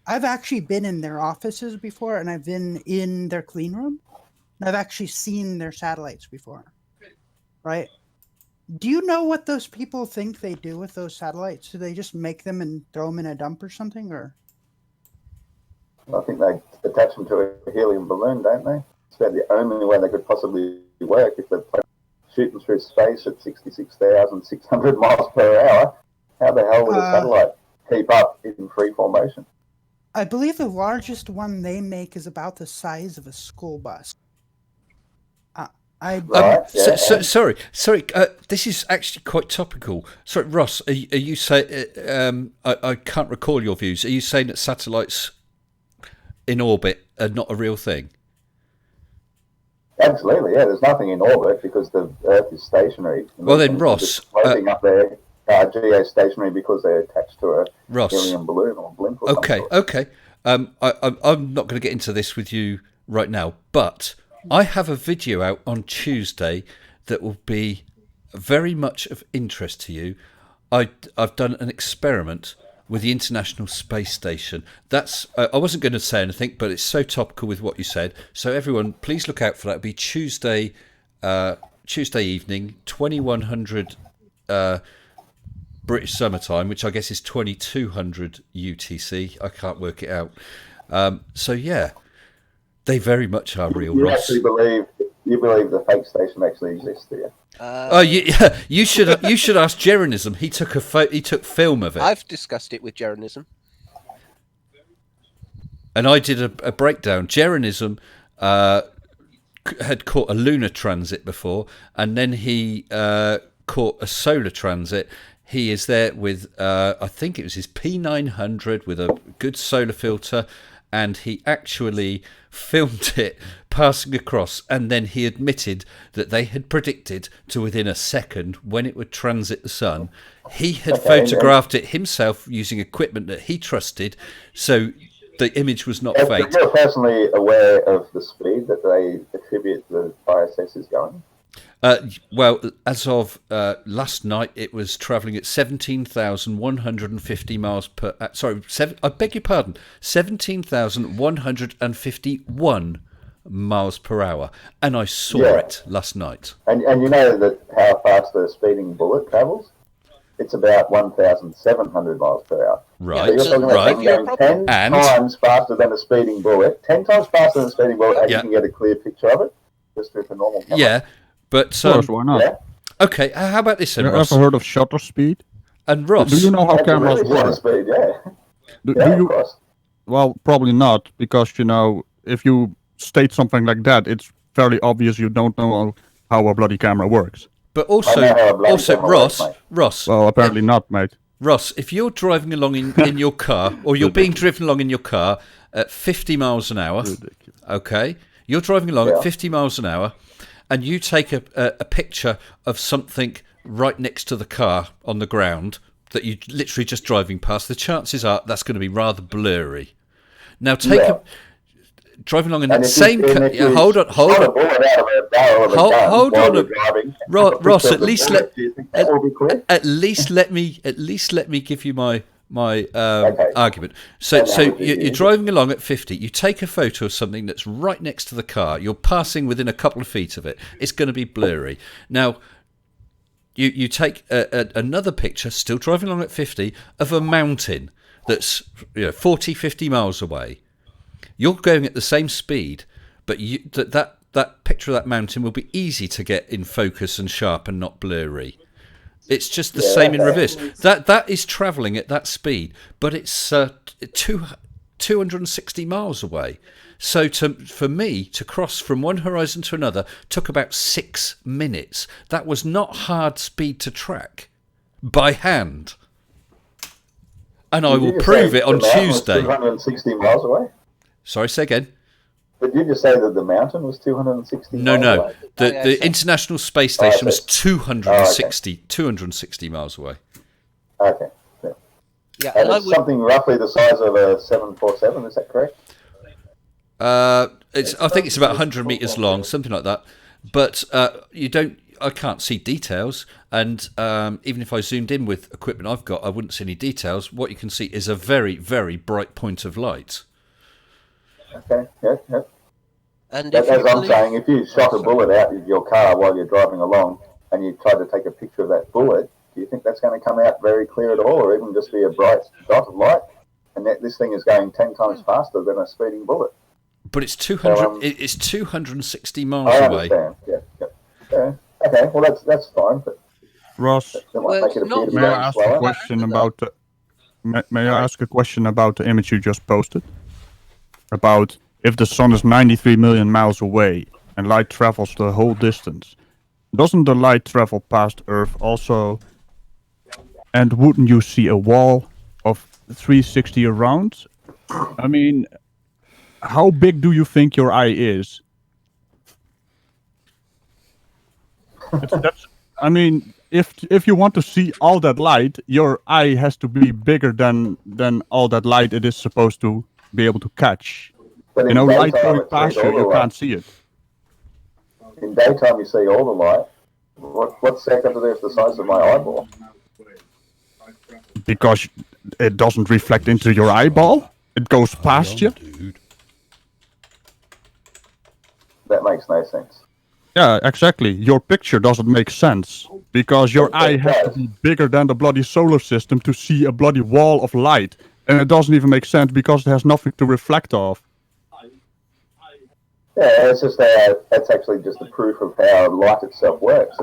I've actually been in their offices before, and I've been in their clean room. And I've actually seen their satellites before. Right? Do you know what those people think they do with those satellites? Do they just make them and throw them in a dump or something, or? I think they attach them to a helium balloon, don't they? It's about the only way they could possibly work if they're shooting through space at 66,600 miles per hour. How the hell would a satellite keep up in free formation? I believe the largest one they make is about the size of a school bus. Right, yeah, Sorry. This is actually quite topical. Sorry, Ross. Are you saying? I can't recall your views. Are you saying that satellites in orbit are not a real thing? Absolutely, yeah. There's nothing in orbit because the Earth is stationary. Well, then, Things are Ross, just floating up there, geostationary because they're attached to a Ross. helium balloon or blimp. Or Okay. I'm not going to get into this with you right now, but I have a video out on Tuesday that will be very much of interest to you. I've done an experiment with the International Space Station. That's I wasn't going to say anything, but it's so topical with what you said. So everyone, please look out for that. It'll be Tuesday evening, 2100 British summertime, which I guess is 2200 UTC. I can't work it out. So yeah, they very much are real. You Ross. actually believe the fake station actually exists, do you? You should ask Jeronism. He took he took film of it. I've discussed it with Jeronism. And I did a breakdown. Jeronism had caught a lunar transit before, and then he caught a solar transit. He is there with, I think it was his P900 with a good solar filter, and he actually filmed it passing across, and then he admitted that they had predicted to within a second when it would transit the sun. He had photographed it himself using equipment that he trusted, so the image was not faked. You're personally aware of the speed that they attribute the ISS is going? Well, as of last night, it was travelling at 17,150 miles per... I beg your pardon, 17,151 miles per hour. And I saw it last night. And you know that how fast the speeding bullet travels? It's about 1,700 miles per hour. Right, So you're talking about right. going 10 times faster than a speeding bullet. 10 times faster than a speeding bullet, and you can get a clear picture of it, just with a normal camera. Yeah, but... Of course, why not? Yeah. Okay, how about this then, You Ross? ever heard of shutter speed? And Ross... Do you know how That's a cameras really slow work? speed, yeah. Do Yeah, of you? course. Well, probably not, because if you state something like that, it's fairly obvious you don't know how a bloody camera works. But I know how a bloody camera Ross, works, mate. Ross, Well, apparently not, mate. Ross, if you're driving along in your car, or you're being driven along in your car at 50 miles an hour, okay, you're driving along at 50 miles an hour, and you take a picture of something right next to the car on the ground that you're literally just driving past, the chances are that's going to be rather blurry. Now, driving along in that same car. Hold on. Ross, at least let me give you my argument. So you're driving along at 50. You take a photo of something that's right next to the car. You're passing within a couple of feet of it. It's going to be blurry. Now, you take another picture, still driving along at 50, of a mountain that's 40, 50 miles away. You're going at the same speed, but that picture of that mountain will be easy to get in focus and sharp and not blurry. It's just the same in reverse. That is travelling at that speed, but it's 260 miles away. So for me to cross from one horizon to another took about 6 minutes. That was not hard speed to track by hand. And I will prove it on Tuesday. 260 miles away? Sorry, say again. But did you say that the mountain was 260 No, miles no. away? The International Space Station was okay. 260 miles away. Okay. Yeah. Yeah, And and I it's would. something roughly the size of a 747, is that correct? I think it's about 100 meters long, something like that. But I can't see details, and even if I zoomed in with equipment I've got, I wouldn't see any details. What you can see is a very, very bright point of light. Okay, yeah. And As if you I'm believe, saying, if you shot a bullet out of your car while you're driving along and you tried to take a picture of that bullet, do you think that's going to come out very clear at all, or even just be a bright dot of light? And that this thing is going 10 times faster than a speeding bullet. But it's 200. It's 260 miles I away. understand. Yeah. Okay, well that's fine, but Ross, that might Well, make it it's appear to be may I going ask slower. a question about may I ask a question about the image you just posted? About if the sun is 93 million miles away and light travels the whole distance, doesn't the light travel past Earth also? And wouldn't you see a wall of 360 around? I mean, how big do you think your eye is? I mean, if you want to see all that light, your eye has to be bigger than all that light it is supposed to be able to catch. But You in know, light daytime, going it past sees you, all the you light. can't see it. In daytime, you see all the light. What's that got to do with the size of my eyeball? Because it doesn't reflect into your eyeball. It goes past you. Dude. That makes no sense. Yeah, exactly. Your picture doesn't make sense. Because your eye has to be bigger than the bloody solar system to see a bloody wall of light. And it doesn't even make sense because it has nothing to reflect off. Yeah, it's just that's actually just the proof of how light itself works.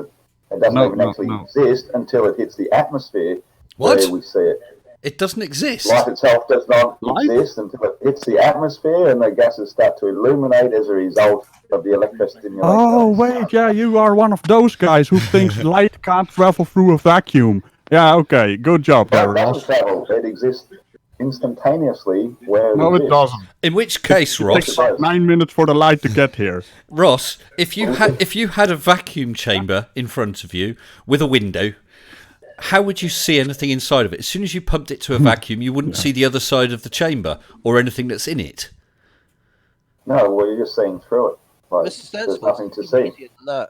It doesn't actually exist until it hits the atmosphere What? where we see it. It doesn't exist. Light itself does not Light? exist until it hits the atmosphere and the gases start to illuminate as a result of the electrostimulation. Oh, wait, yeah, you are one of those guys who thinks light can't travel through a vacuum. Yeah, okay, good job there, Light doesn't Ross. travel. It exists instantaneously where No, it exists. doesn't. In which case, It Ross, takes about 9 minutes for the light to get here. Ross, if you had a vacuum chamber in front of you with a window, how would you see anything inside of it? As soon as you pumped it to a vacuum, you wouldn't see the other side of the chamber or anything that's in it. No, well, you're just seeing through it. Like, Mr. there's Sensible, nothing to see. no.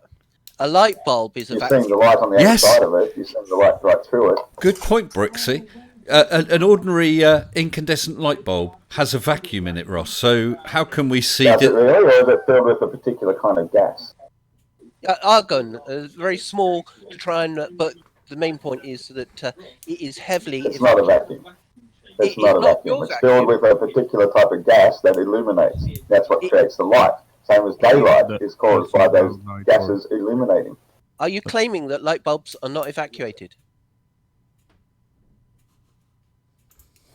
A light bulb is a You're seeing the vacuum. light on the Yes. outside of it. You're seeing the light right through it. Good point, Brixie. An ordinary incandescent light bulb has a vacuum in it, Ross. So how can we see Does it that? really, or is it filled with a particular kind of gas? Argon, very small to try and. But the main point is that it is heavily. It's not a vacuum. It's It not is a not vacuum. your It's vacuum. filled with a particular type of gas that illuminates. That's what creates the light. Same as daylight is caused by those gases illuminating. Are you claiming that light bulbs are not evacuated?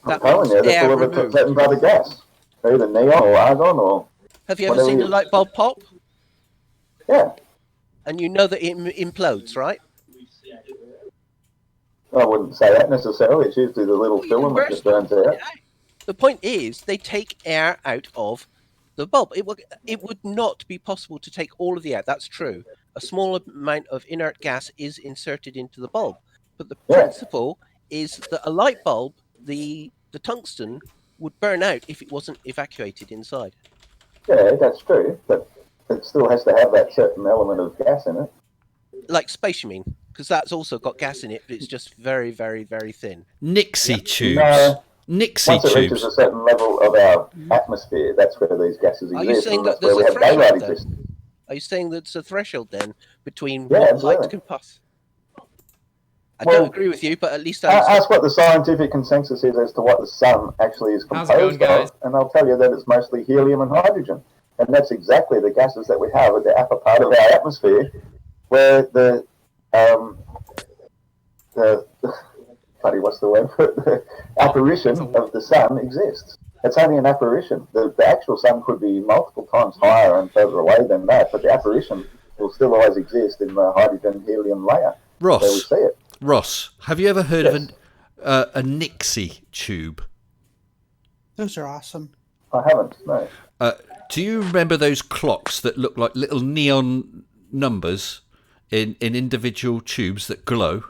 I'm telling you, they're full of a certain type of gas. Either neon or argon or... Have you ever whatever seen a you- light bulb pop? Yeah. And you know that it implodes, right? I wouldn't say that necessarily. It's usually the little filament that burns out. The point is, they take air out of the bulb. It would not be possible to take all of the air. That's true. A small amount of inert gas is inserted into the bulb. But the principle is that a light bulb, the tungsten, would burn out if it wasn't evacuated inside. Yeah, that's true. But it still has to have that certain element of gas in it. Like space, you mean? Because that's also got gas in it, but it's just very, very, very thin. Nixie tubes. No. Nixie Once it reaches tubes. a certain level of our atmosphere, that's where these gases exist. Are you saying and that that's where there's we a have daylight threshold then? existing. Are you saying that's a threshold then between Yeah, what absolutely. light can pass? I Well, don't agree with you, but at least I Ask what the scientific consensus is as to what the sun actually is How's it going, composed guys? of, and I'll tell you that it's mostly helium and hydrogen. And that's exactly the gases that we have at the upper part of our atmosphere, where the bloody, what's the word for it? The apparition of the sun exists. It's only an apparition. The actual sun could be multiple times higher and further away than that, but the apparition will still always exist in the hydrogen-helium layer where we Ross, see it. Ross, have you ever heard Yes. of a Nixie tube? Those are awesome. I haven't, no. Do you remember those clocks that look like little neon numbers in individual tubes that glow?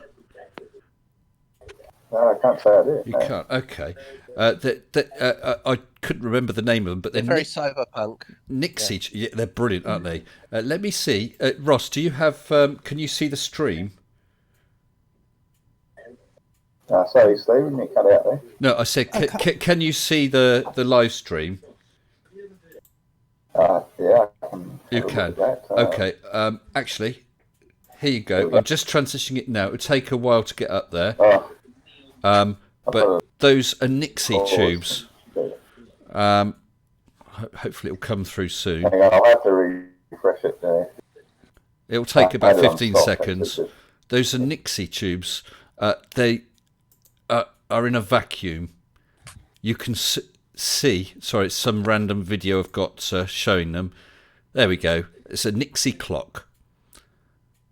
No, I can't say I do. You No. can't. Okay. I couldn't remember the name of them, but They're very cyberpunk. Nixie. Yeah, they're brilliant, aren't they? Let me see. Ross, do you have? Can you see the stream? Sorry, Stephen, you cut out there. No, I said, can you see the live stream? Yeah, I can. You can. That. Okay. Actually, here you go. I'm just transitioning it now. It'll take a while to get up there. But those are Nixie tubes. Hopefully it'll come through soon. Hang on, I'll have to refresh it there. It'll take about 15 seconds. Those are Nixie tubes. They are in a vacuum. You can see. Sorry, it's some random video I've got showing them. There we go. It's a Nixie clock.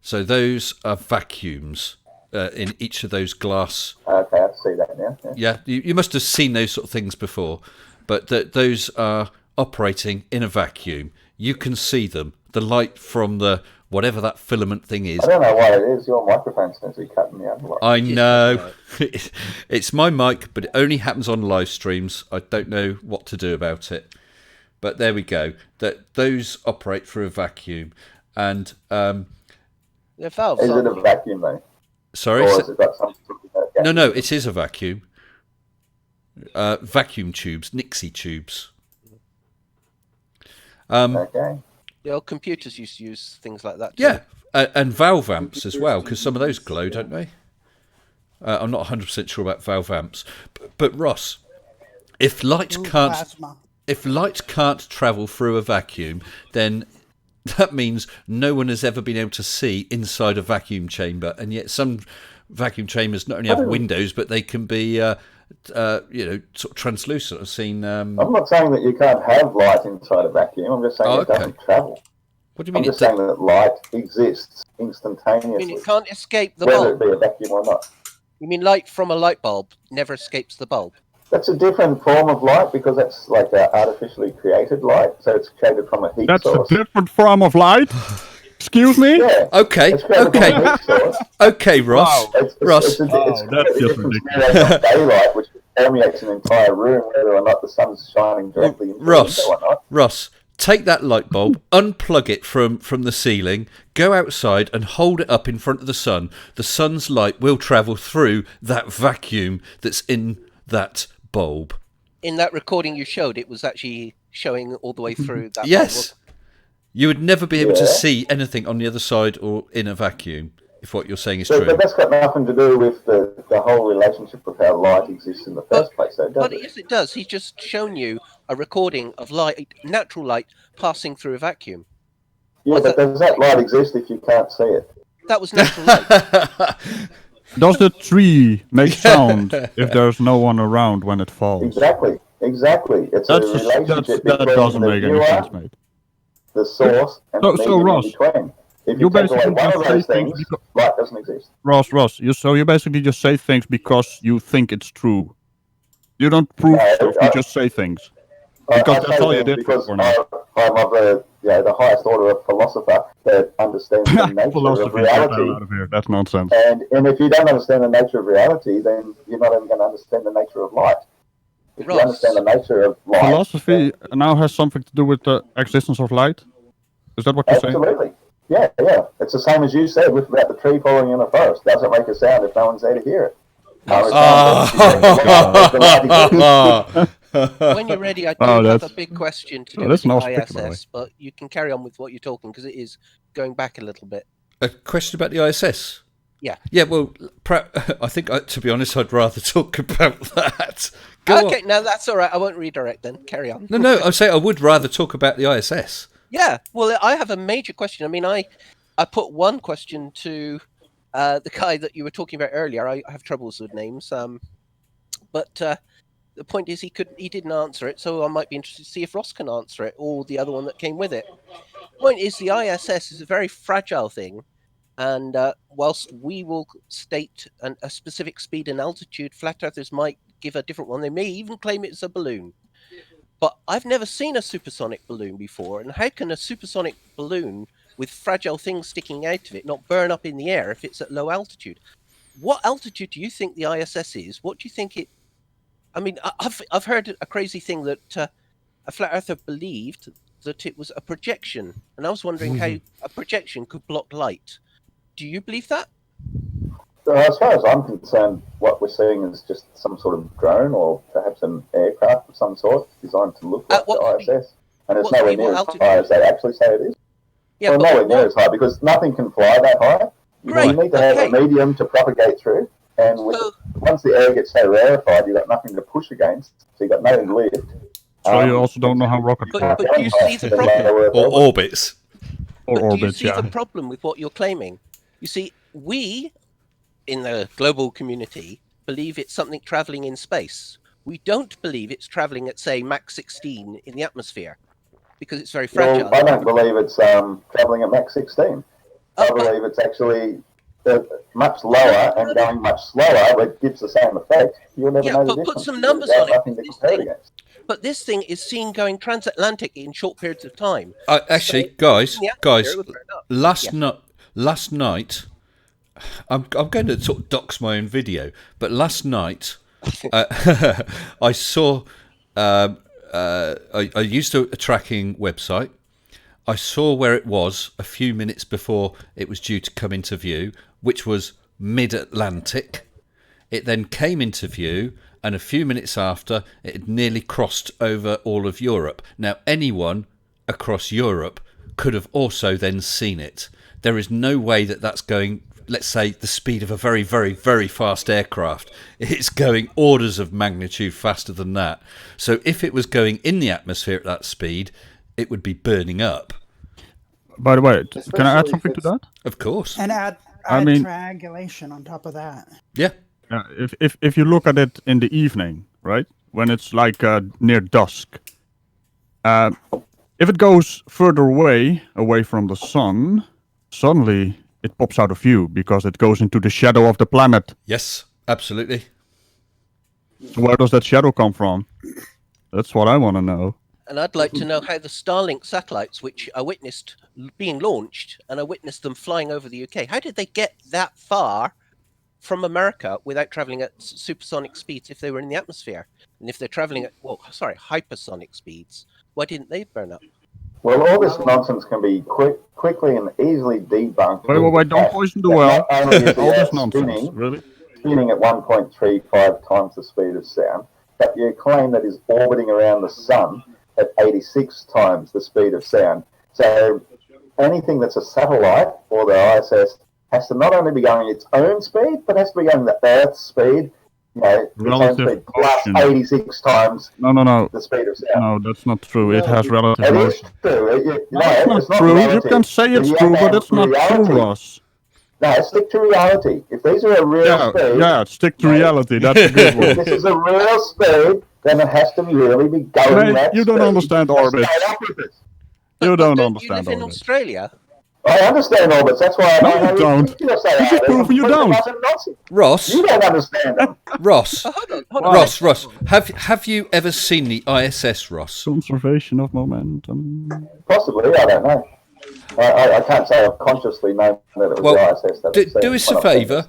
So those are vacuums in each of those glass. Okay, I see that now. Yeah, you must have seen those sort of things before. But those are operating in a vacuum. You can see them. The light from the whatever that filament thing is. I don't know why it is. Your microphone seems to be cutting me out a lot. I know. It's my mic, but it only happens on live streams. I don't know what to do about it. But there we go. Those operate through a vacuum. And they're valves. Is it a vacuum though? Sorry? Or has it got something to do with that? No, it is a vacuum. Vacuum tubes, Nixie tubes. Okay. The old computers used to use things like that too. Yeah, and valve amps as well, because some of those glow, don't they? I'm not 100% sure about valve amps. But Ross, if light can't travel through a vacuum, then that means no one has ever been able to see inside a vacuum chamber, and yet some vacuum chambers not only have windows, but they can be, sort of translucent. I've seen. I'm not saying that you can't have light inside a vacuum. I'm just saying it doesn't travel. What do you mean? I'm just saying that light exists instantaneously. I mean, it can't escape the whether bulb. it be a vacuum or not. You mean light from a light bulb never escapes the bulb? That's a different form of light because that's like artificially created light. So it's created from a heat source. That's a different form of light? Excuse me? Yeah. Okay. Okay, Ross. Wow. Ross. That's just ridiculous. Daylight, which permeates an entire room, whether or not the sun's shining directly into Ross, the window or not. Ross, take that light bulb, unplug it from the ceiling, go outside and hold it up in front of the sun. The sun's light will travel through that vacuum that's in that bulb. In that recording you showed, it was actually showing all the way through that. Yes. You would never be able to see anything on the other side or in a vacuum, if what you're saying is true. But that's got nothing to do with the whole relationship with how light exists in the first place, though, does it? Yes, it does. He's just shown you a recording of light, natural light, passing through a vacuum. Yeah, but does that light exist if you can't see it? That was natural light. Does the tree make sound if there's no one around when it falls? Exactly. It's a relationship that between doesn't the make any viewer, sense, mate. the source, and the medium Ross, in between. If you you take away basically one of just say those things things, light doesn't exist. Ross, you basically just say things because you think it's true. You don't prove stuff, you just say things. Because that's all you did because for now. I'm of the highest order of philosopher that understands the nature of reality. Out of here. That's nonsense. And if you don't understand the nature of reality, then you're not even going to understand the nature of light. If you understand the nature of light... Philosophy now has something to do with the existence of light? Is that what you're saying? Absolutely. Yeah. It's the same as you said about the tree falling in the forest. Doesn't make a sound if no one's there to hear it. When you're ready, I do have a big question to do with the ISS, but you can carry on with what you're talking because it is going back a little bit. A question about the ISS? Yeah. Yeah, well, I think, to be honest, I'd rather talk about that. Go on. No, that's all right. I won't redirect then. Carry on. No, I say I would rather talk about the ISS. Yeah, well, I have a major question. I mean, I put one question to the guy that you were talking about earlier. I have troubles with names, but the point is he didn't answer it, so I might be interested to see if Ross can answer it, or the other one that came with it. The point is the ISS is a very fragile thing, and whilst we will state a specific speed and altitude, flat earthers might give a different one. They may even claim it's a balloon. But I've never seen a supersonic balloon before, and how can a supersonic balloon with fragile things sticking out of it not burn up in the air if it's at low altitude? What altitude do you think the ISS is? What do you think it? I mean, I've heard a crazy thing that a flat earther believed that it was a projection, and I was wondering how a projection could block light. Do you believe that? So as far as I'm concerned, what we're seeing is just some sort of drone or perhaps an aircraft of some sort designed to look like the ISS. And it's nowhere near as high as they actually say it is. Yeah, well, nowhere near as high because nothing can fly that high. You need to have a medium to propagate through. And once the air gets so rarefied, you've got nothing to push against. So you've got nothing lift. So you also don't know how rockets work. But do you see the problem? Or orbits. Do you see the problem with what you're claiming? You see, we in the global community believe it's something traveling in space. We don't believe it's traveling at, say, Mach 16 in the atmosphere because it's very fragile. Well, I don't believe it's traveling at Mach 16. I believe it's actually much lower and going much slower, but gives the same effect. You'll never know the difference. Put some numbers on it. But this thing is seen going transatlantic in short periods of time. Actually, so guys, last night, I'm going to sort of dox my own video, but last night I saw, I used a tracking website. I saw where it was a few minutes before it was due to come into view, which was mid-Atlantic. It then came into view, and a few minutes after, it had nearly crossed over all of Europe. Now, anyone across Europe could have also then seen it. There is no way that that's going, let's say, the speed of a very, very, very fast aircraft. It's going orders of magnitude faster than that. So if it was going in the atmosphere at that speed, it would be burning up. By the way, can I add something to that? Of course. And add triangulation on top of that. Yeah. If you look at it in the evening, right, when it's like near dusk, if it goes further away from the sun, suddenly it pops out of view because it goes into the shadow of the planet. Yes, absolutely. So where does that shadow come from? That's what I want to know. And I'd like to know how the Starlink satellites, which I witnessed being launched, and I witnessed them flying over the UK, how did they get that far from America without traveling at supersonic speeds if they were in the atmosphere? And if they're traveling at, hypersonic speeds, why didn't they burn up? Well, all this nonsense can be quickly and easily debunked. Wait, don't poison the well. All this nonsense, really? Spinning at 1.35 times the speed of sound, but you claim that is orbiting around the sun at 86 times the speed of sound. So anything that's a satellite or the ISS has to not only be going its own speed, but has to be going the Earth's speed, its own speed, plus 86 times the speed of sound. No, that's not true. It has relative motion. It is true. It's not true. You can say it's true, but it's not true, Ross. No, stick to reality. If these are a real speed... Yeah, stick to reality. That's a good one. If this is a real speed, then it has to really be going that You don't speed. understand orbits. You don't understand you live in orbits. Australia? I understand orbits. That's why I No, you don't. You just proven you don't. Ross, you don't understand them. Ross, hold on. Ross, have you ever seen the ISS, Ross? Conservation of momentum. Possibly, I don't know. I can't say I've consciously known that it was the ISS. That do us a favour.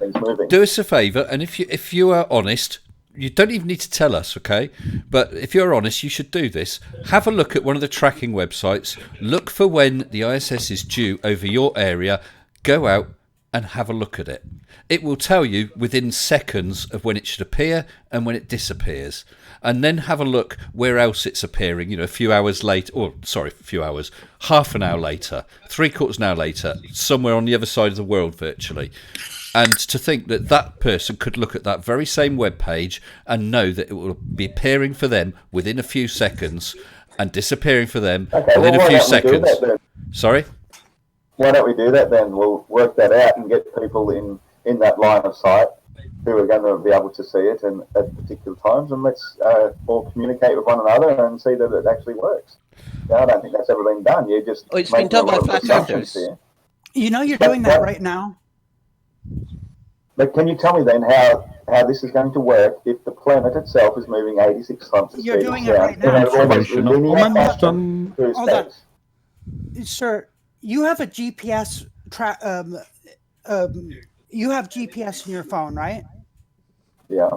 Do us a favour, and if you are honest, you don't even need to tell us, okay? But if you're honest, you should do this. Have a look at one of the tracking websites. Look for when the ISS is due over your area. Go out and have a look at it. It will tell you within seconds of when it should appear and when it disappears. And then have a look where else it's appearing, a few hours later, half an hour later, 3/4 an hour later, somewhere on the other side of the world virtually. And to think that that person could look at that very same web page and know that it will be appearing for them within a few seconds and disappearing for them within a few seconds. Sorry? Why don't we do that then? We'll work that out and get people in that line of sight who are going to be able to see it and at particular times, and let's all communicate with one another and see that it actually works. I don't think that's ever been done. You just it's been done by flat earthers. You're doing that right now. But can you tell me then how this is going to work if the planet itself is moving 86 times the You're speed doing of it sound right now. in an almost Observation of linear momentum. fashion through Hold on. space? Sir, you have a GPS you have GPS in your phone, right? Yeah,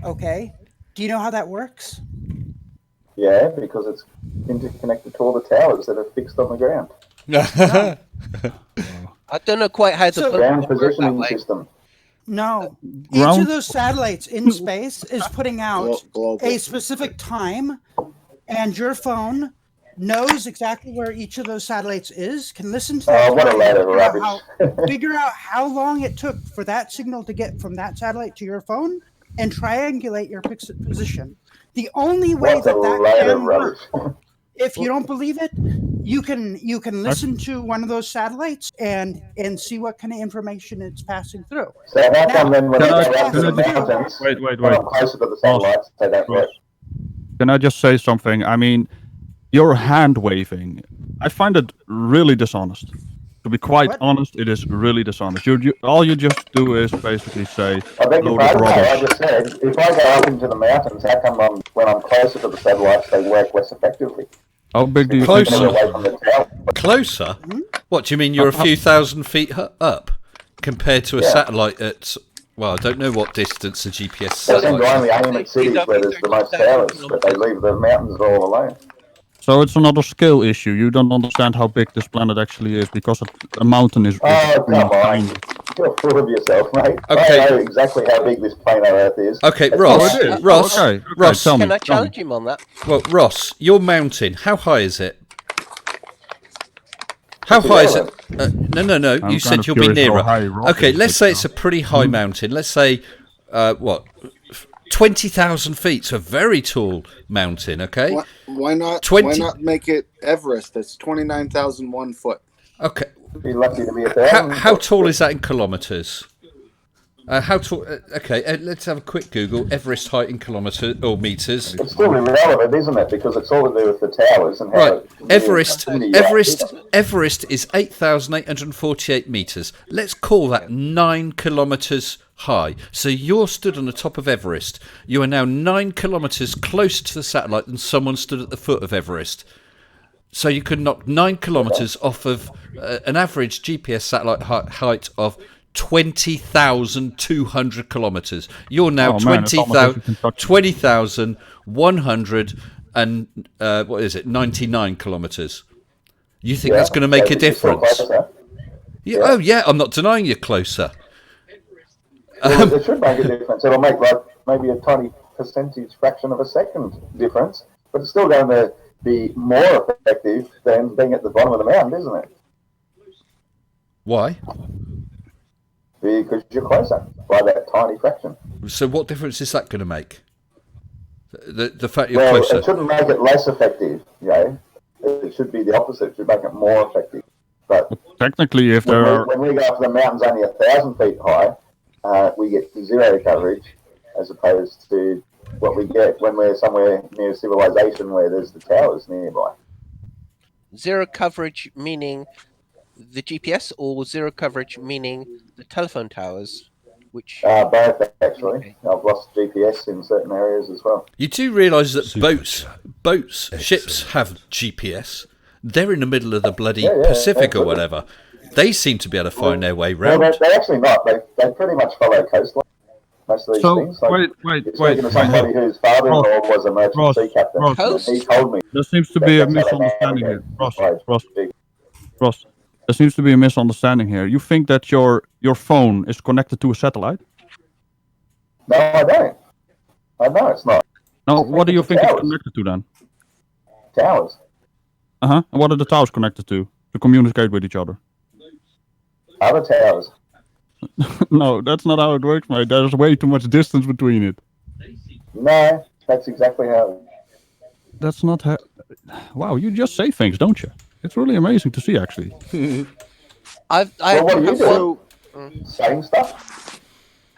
Okay. Do you know how that works? yeah, because it's interconnected to all the towers that are fixed on the ground. No. I don't know quite how the So- Ground bunkers work that positioning way. system. No. Each Ground- of those satellites in space is putting out Global. a specific time, and your phone knows exactly where each of those satellites is, can listen to that Oh, what a time, load and of figure out how long it took for that signal to get from that satellite to your phone and triangulate your position. The only way What a that load of can work, rubbish. if you don't believe it, you can listen to one of those satellites and see what kind of information it's passing through. So how Now, come then when can I I- go out to the can I just- mountains, Wait. when I'm closer to the satellites, they don't work? Can I just say something? I mean, your hand waving, I find it really dishonest. To be quite What? honest, it is really dishonest. All you just do is basically say, I beg your load of pardon, no, I rubbish. just said, if I go up into the mountains, how come when I'm closer to the satellites, they work less effectively? How big do you Closer. think? Away from the tower. Closer? What do you mean? You're a few thousand feet up compared to a Yeah. satellite at. Well, I don't know what distance a GPS They seem to satellite. only aim at cities where there's the most towers, but they leave the mountains all alone. So it's another scale issue. You don't understand how big this planet actually is because a mountain is Oh, come on. tiny. You're full of yourself, mate. Okay. I know exactly how big this planet Earth is. Okay, It's Ross. not- it is. Ross. Okay, Ross. tell me. Can I challenge him on that? Well, Ross, your mountain. How high is it? How It's high is it? irrelevant. No. I'm You kind said of you'll be curious how nearer. high Ross Okay, is let's right say it's now. a pretty high mountain. Let's say, 20,000 feet. So a very tall mountain. Okay. Why not? 20 Why not make it Everest? That's 29,001 foot. Okay. Be lucky to be 1,000. How tall is that in kilometres? How tall? Okay, let's have a quick Google. Everest height in kilometres or meters. It's still irrelevant, isn't it? Because it's all to do with the towers and how. Right, Everest Everest is 8,848 meters. Let's call that 9 kilometers high. So you're stood on the top of Everest. You are now 9 kilometers closer to the satellite than someone stood at the foot of Everest. So you could knock 9 kilometers off of an average GPS satellite height of 20,200 kilometers. You're now Oh, man, it's almost as if you can touch it. 20,100 and 99 kilometers. You think that's going to make a difference? Yeah, oh yeah, I'm not denying you're closer. It should make a difference. It'll make like maybe a tiny percentage fraction of a second difference, but it's still going to be more effective than being at the bottom of the mountain, isn't it? Why? Because you're closer by that tiny fraction. So what difference is that going to make? The fact you're Well, closer. it shouldn't make it less effective, you know. It should be the opposite. It should make it more effective. But Technically, if there are when we go up to the mountains only 1,000 feet high, we get zero coverage as opposed to what we get when we're somewhere near civilization where there's the towers nearby. Zero coverage meaning the GPS, or zero coverage meaning the telephone towers, which Both, actually. I've lost GPS in certain areas as well. You do realise that ships have GPS. They're in the middle of the bloody Yeah, Pacific or absolutely. whatever. They seem to be able to find their way Well, round. they're actually not. They pretty much follow coastline. Most of these So, things. Like, wait. you're speaking to somebody whose father-in-law was a merchant Ross, sea captain. Ross. and he told me There seems to be a that's how they misunderstanding here. navigate. Ross, there seems to be a misunderstanding here. You think that your phone is connected to a satellite? No, I don't. I know it's not. No, what do you think it's Towers. connected to then? Towers. And what are the towers connected to communicate with each other? Other towers. No, that's not how it works, mate. There's way too much distance between it. No, that's exactly how. That's not how... Wow, you just say things, don't you? It's really amazing to see, actually. I Well, what are you have doing? one. Saying stuff.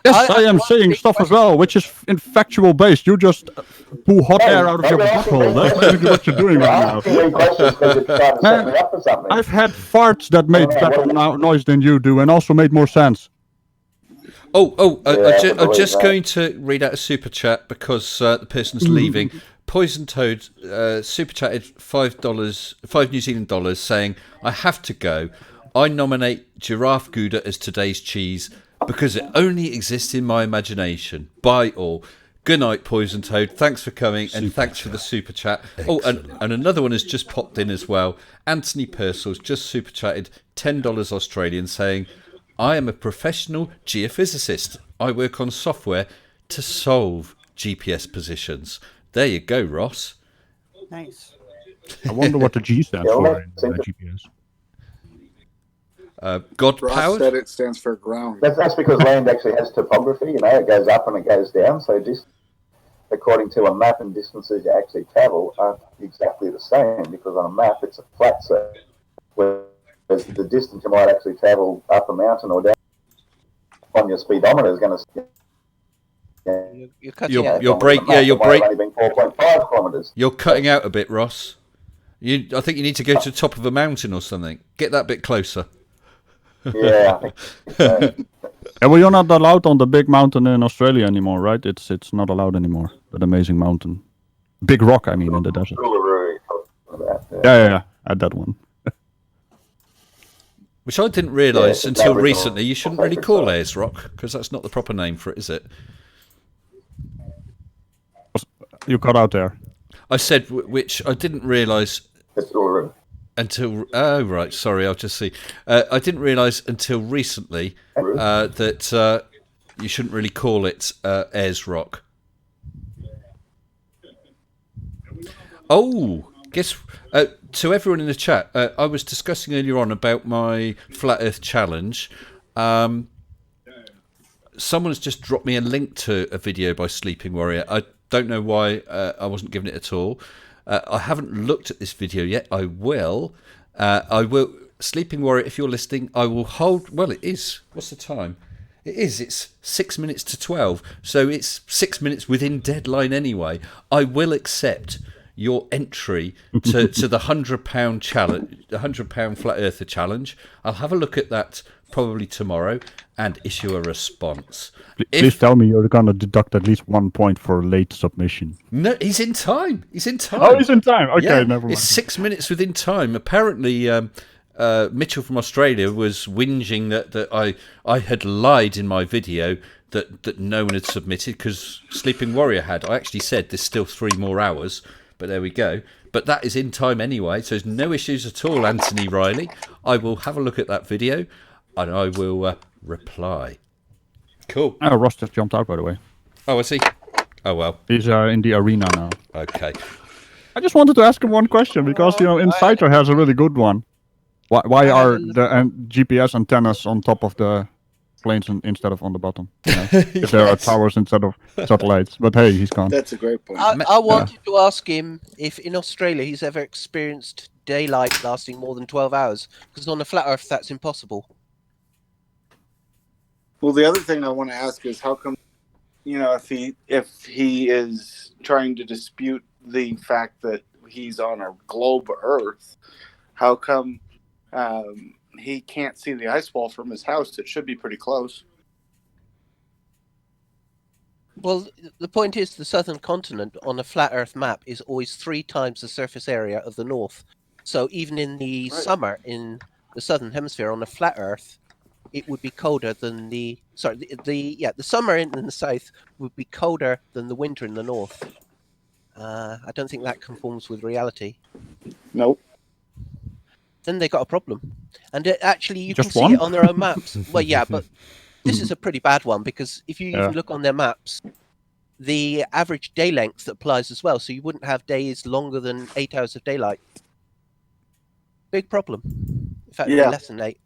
Yes, I am saying stuff as well, which is in factual based. You just pull hot air out of your butthole. That's basically what you're doing You're right now. asking me questions because you're trying to set me up for something. I've had farts that made better noise than you do, and also made more sense. I'm just going to read out a super chat because the person's leaving. Poison Toad super chatted $5, $5 saying, "I have to go. I nominate giraffe Gouda as today's cheese because it only exists in my imagination. Bye all." Good night, Poison Toad. Thanks for coming and thanks for the super chat. Oh, and another one has just popped in as well. Anthony Purcell's just super chatted $10 Australian saying, "I am a professional geophysicist. I work on software to solve GPS positions." There you go, Ross. Nice. I wonder what the G stands for in GPS. God Ross powered. said it stands for ground. That's because land actually has topography. It goes up and it goes down. So just according to a map, and distances you actually travel aren't exactly the same, because on a map it's a flat surface, whereas the distance you might actually travel up a mountain or down on your speedometer is going to. You're cutting out. Your break. Yeah, your break. Only been 4.5 kilometers. You're cutting out a bit, Ross. I think you need to go to the top of a mountain or something. Get that bit closer. Yeah, I think so. Yeah, well, you're not allowed on the big mountain in Australia anymore, right? It's not allowed anymore. That amazing mountain, big rock. I mean, in the desert. Uluru, Yeah. At that one. Which I didn't realise Yeah, until that was recently. all- You shouldn't really call Ayers Rock because that's not the proper name for it, is it? You cut out there. I said which I didn't realise It's Uluru. until. Oh right, sorry. I'll just see. I didn't realise until recently that you shouldn't really call it Ayers Rock. Oh, guess to everyone in the chat, I was discussing earlier on about my Flat Earth challenge. Someone's just dropped me a link to a video by Sleeping Warrior. I don't know why I wasn't given it at all. I haven't looked at this video yet. I will. I will. Sleeping Warrior, if you're listening, I will hold. Well, it is. What's the time? It is. It's 6 minutes to 12. So it's 6 minutes within deadline anyway. I will accept your entry to the £100 challenge, the £100 Flat Earther challenge. I'll have a look at that probably tomorrow and issue a response. Please tell me you're gonna deduct at least 1 point for late submission. No, he's in time. He's in time. Oh, he's in time. Okay, Yeah, never mind. it's 6 minutes within time. Apparently, Mitchell from Australia was whinging that I had lied in my video that no one had submitted because Sleeping Warrior had. I actually said there's still 3 more hours, but there we go. But that is in time anyway, so there's no issues at all, Anthony Riley. I will have a look at that video and I will reply. Cool. Oh, Ross just jumped out, by the way. Oh, I see. Oh, well. He's in the arena now. Okay. I just wanted to ask him one question because, Insider has a really good one. Why are the GPS antennas on top of the planes instead of on the bottom? If there are towers instead of satellites. But hey, he's gone. That's a great point. I wanted to ask him if in Australia he's ever experienced daylight lasting more than 12 hours, because on the flat Earth that's impossible. Well, the other thing I want to ask is how come, if he is trying to dispute the fact that he's on a globe Earth, how come he can't see the ice wall from his house? It should be pretty close. Well, the point is the southern continent on a flat Earth map is always 3 times the surface area of the north. So even in the summer in the southern hemisphere on a flat Earth, it would be colder than the summer in the south would be colder than the winter in the north. I don't think that conforms with reality. Nope. Then they got a problem, and actually you Just can one? see it on their own maps. Well, yeah, but this is a pretty bad one because if you even look on their maps, the average day length applies as well. So you wouldn't have days longer than 8 hours of daylight. Big problem. In fact, it'd be less than 8.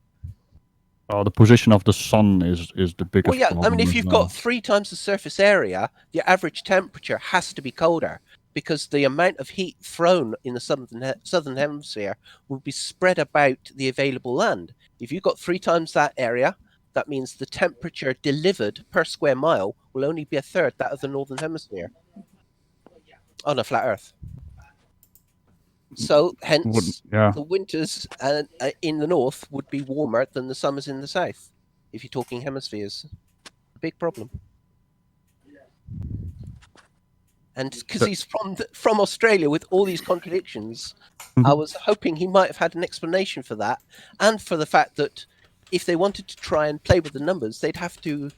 Oh, the position of the sun is the biggest Well, yeah, I problem mean, if as you've well. got 3 times the surface area, your average temperature has to be colder because the amount of heat thrown in the southern hemisphere will be spread about the available land. If you've got 3 times that area, that means the temperature delivered per square mile will only be a third that of the northern hemisphere on a flat Earth. So, hence, the winters in the north would be warmer than the summers in the south, if you're talking hemispheres. big problem. And because he's from Australia with all these contradictions, I was hoping he might have had an explanation for that, and for the fact that if they wanted to try and play with the numbers, they'd have to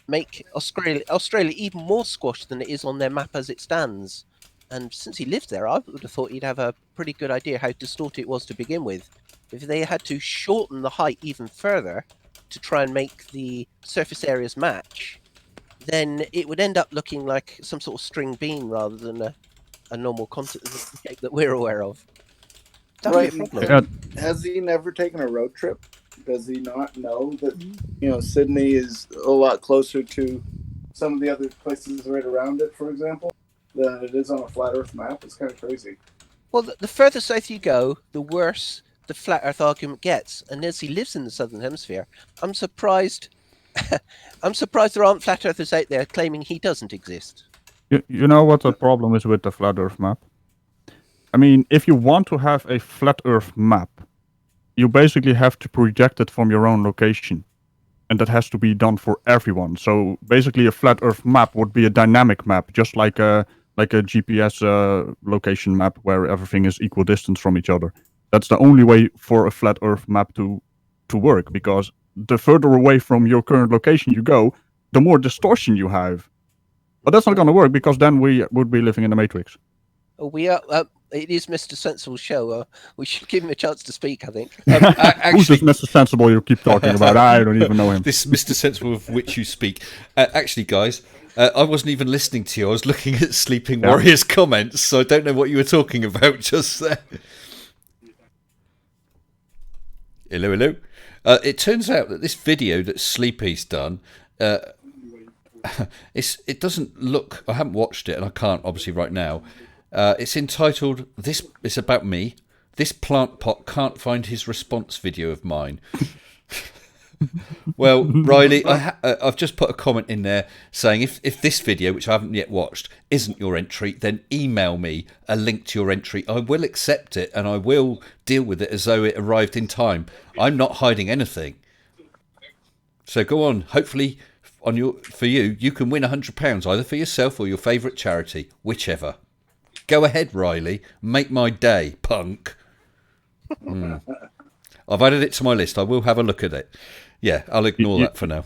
make Australia even more squashed than it is on their map as it stands. And since he lived there, I would have thought he'd have a pretty good idea how distorted it was to begin with. If they had to shorten the height even further to try and make the surface areas match, then it would end up looking like some sort of string bean rather than a normal shape that we're aware of. That would be a problem. Has he never taken a road trip? Does he not know that Sydney is a lot closer to some of the other places right around it, for example, than it is on a flat Earth map? It's kind of crazy. Well, the further south you go, the worse the flat Earth argument gets. And as he lives in the southern hemisphere, I'm surprised. I'm surprised there aren't flat earthers out there claiming he doesn't exist. You know what the problem is with the flat Earth map? I mean, if you want to have a flat Earth map, you basically have to project it from your own location. And that has to be done for everyone. So basically a flat Earth map would be a dynamic map, just like a GPS location map where everything is equal distance from each other. That's the only way for a flat Earth map to work, because the further away from your current location you go, the more distortion you have. But that's not going to work, because then we would be living in the Matrix. We are. It is Mr. Sensible's show. We should give him a chance to speak, I think. Who's this Mr. Sensible you keep talking about? I don't even know him. This Mr. Sensible of which you speak. Actually, guys, I wasn't even listening to you. I was looking at Sleeping Warrior's comments, so I don't know what you were talking about just there. Hello. It turns out that this video that Sleepy's done, it doesn't look. I haven't watched it, and I can't obviously right now. It's entitled "This is about me. This plant pot can't find his response video of mine." Well, Riley, I've just put a comment in there saying if this video, which I haven't yet watched, isn't your entry, then email me a link to your entry. I will accept it, and I will deal with it as though it arrived in time. I'm not hiding anything. So go on. Hopefully, for you can win £100 either for yourself or your favourite charity, whichever. Go ahead, Riley. Make my day, punk. I've added it to my list. I will have a look at it. Yeah, I'll ignore that for now.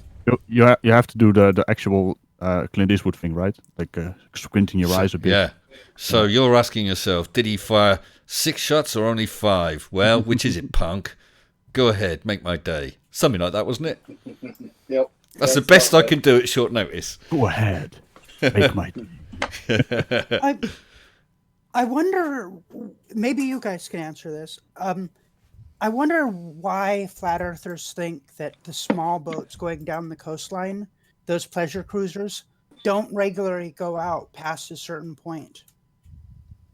You have to do the actual Clint Eastwood thing, right? Like squinting your eyes a bit. Yeah. So you're asking yourself, did he fire 6 shots or only 5? Well, which is it, punk? Go ahead, make my day. Something like that, wasn't it? Yep. That's the best I can do at short notice. Go ahead, make my day. I wonder, maybe you guys can answer this. I wonder why flat earthers think that the small boats going down the coastline, those pleasure cruisers, don't regularly go out past a certain point.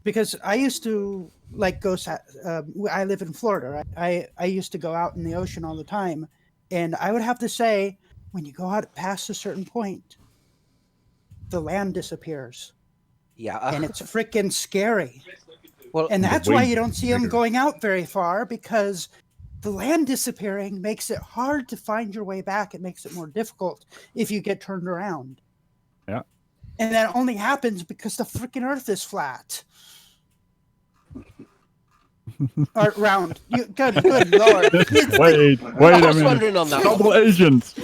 Because I used to I live in Florida, right? I used to go out in the ocean all the time, and I would have to say, when you go out past a certain point, the land disappears. Yeah. And it's freaking scary. Well, and that's why you don't see them going out very far, because the land disappearing makes it hard to find your way back. It makes it more difficult if you get turned around. Yeah. And that only happens because the freaking Earth is flat. Or round. Good Lord. Wait a minute. Wondering on that. Double agents.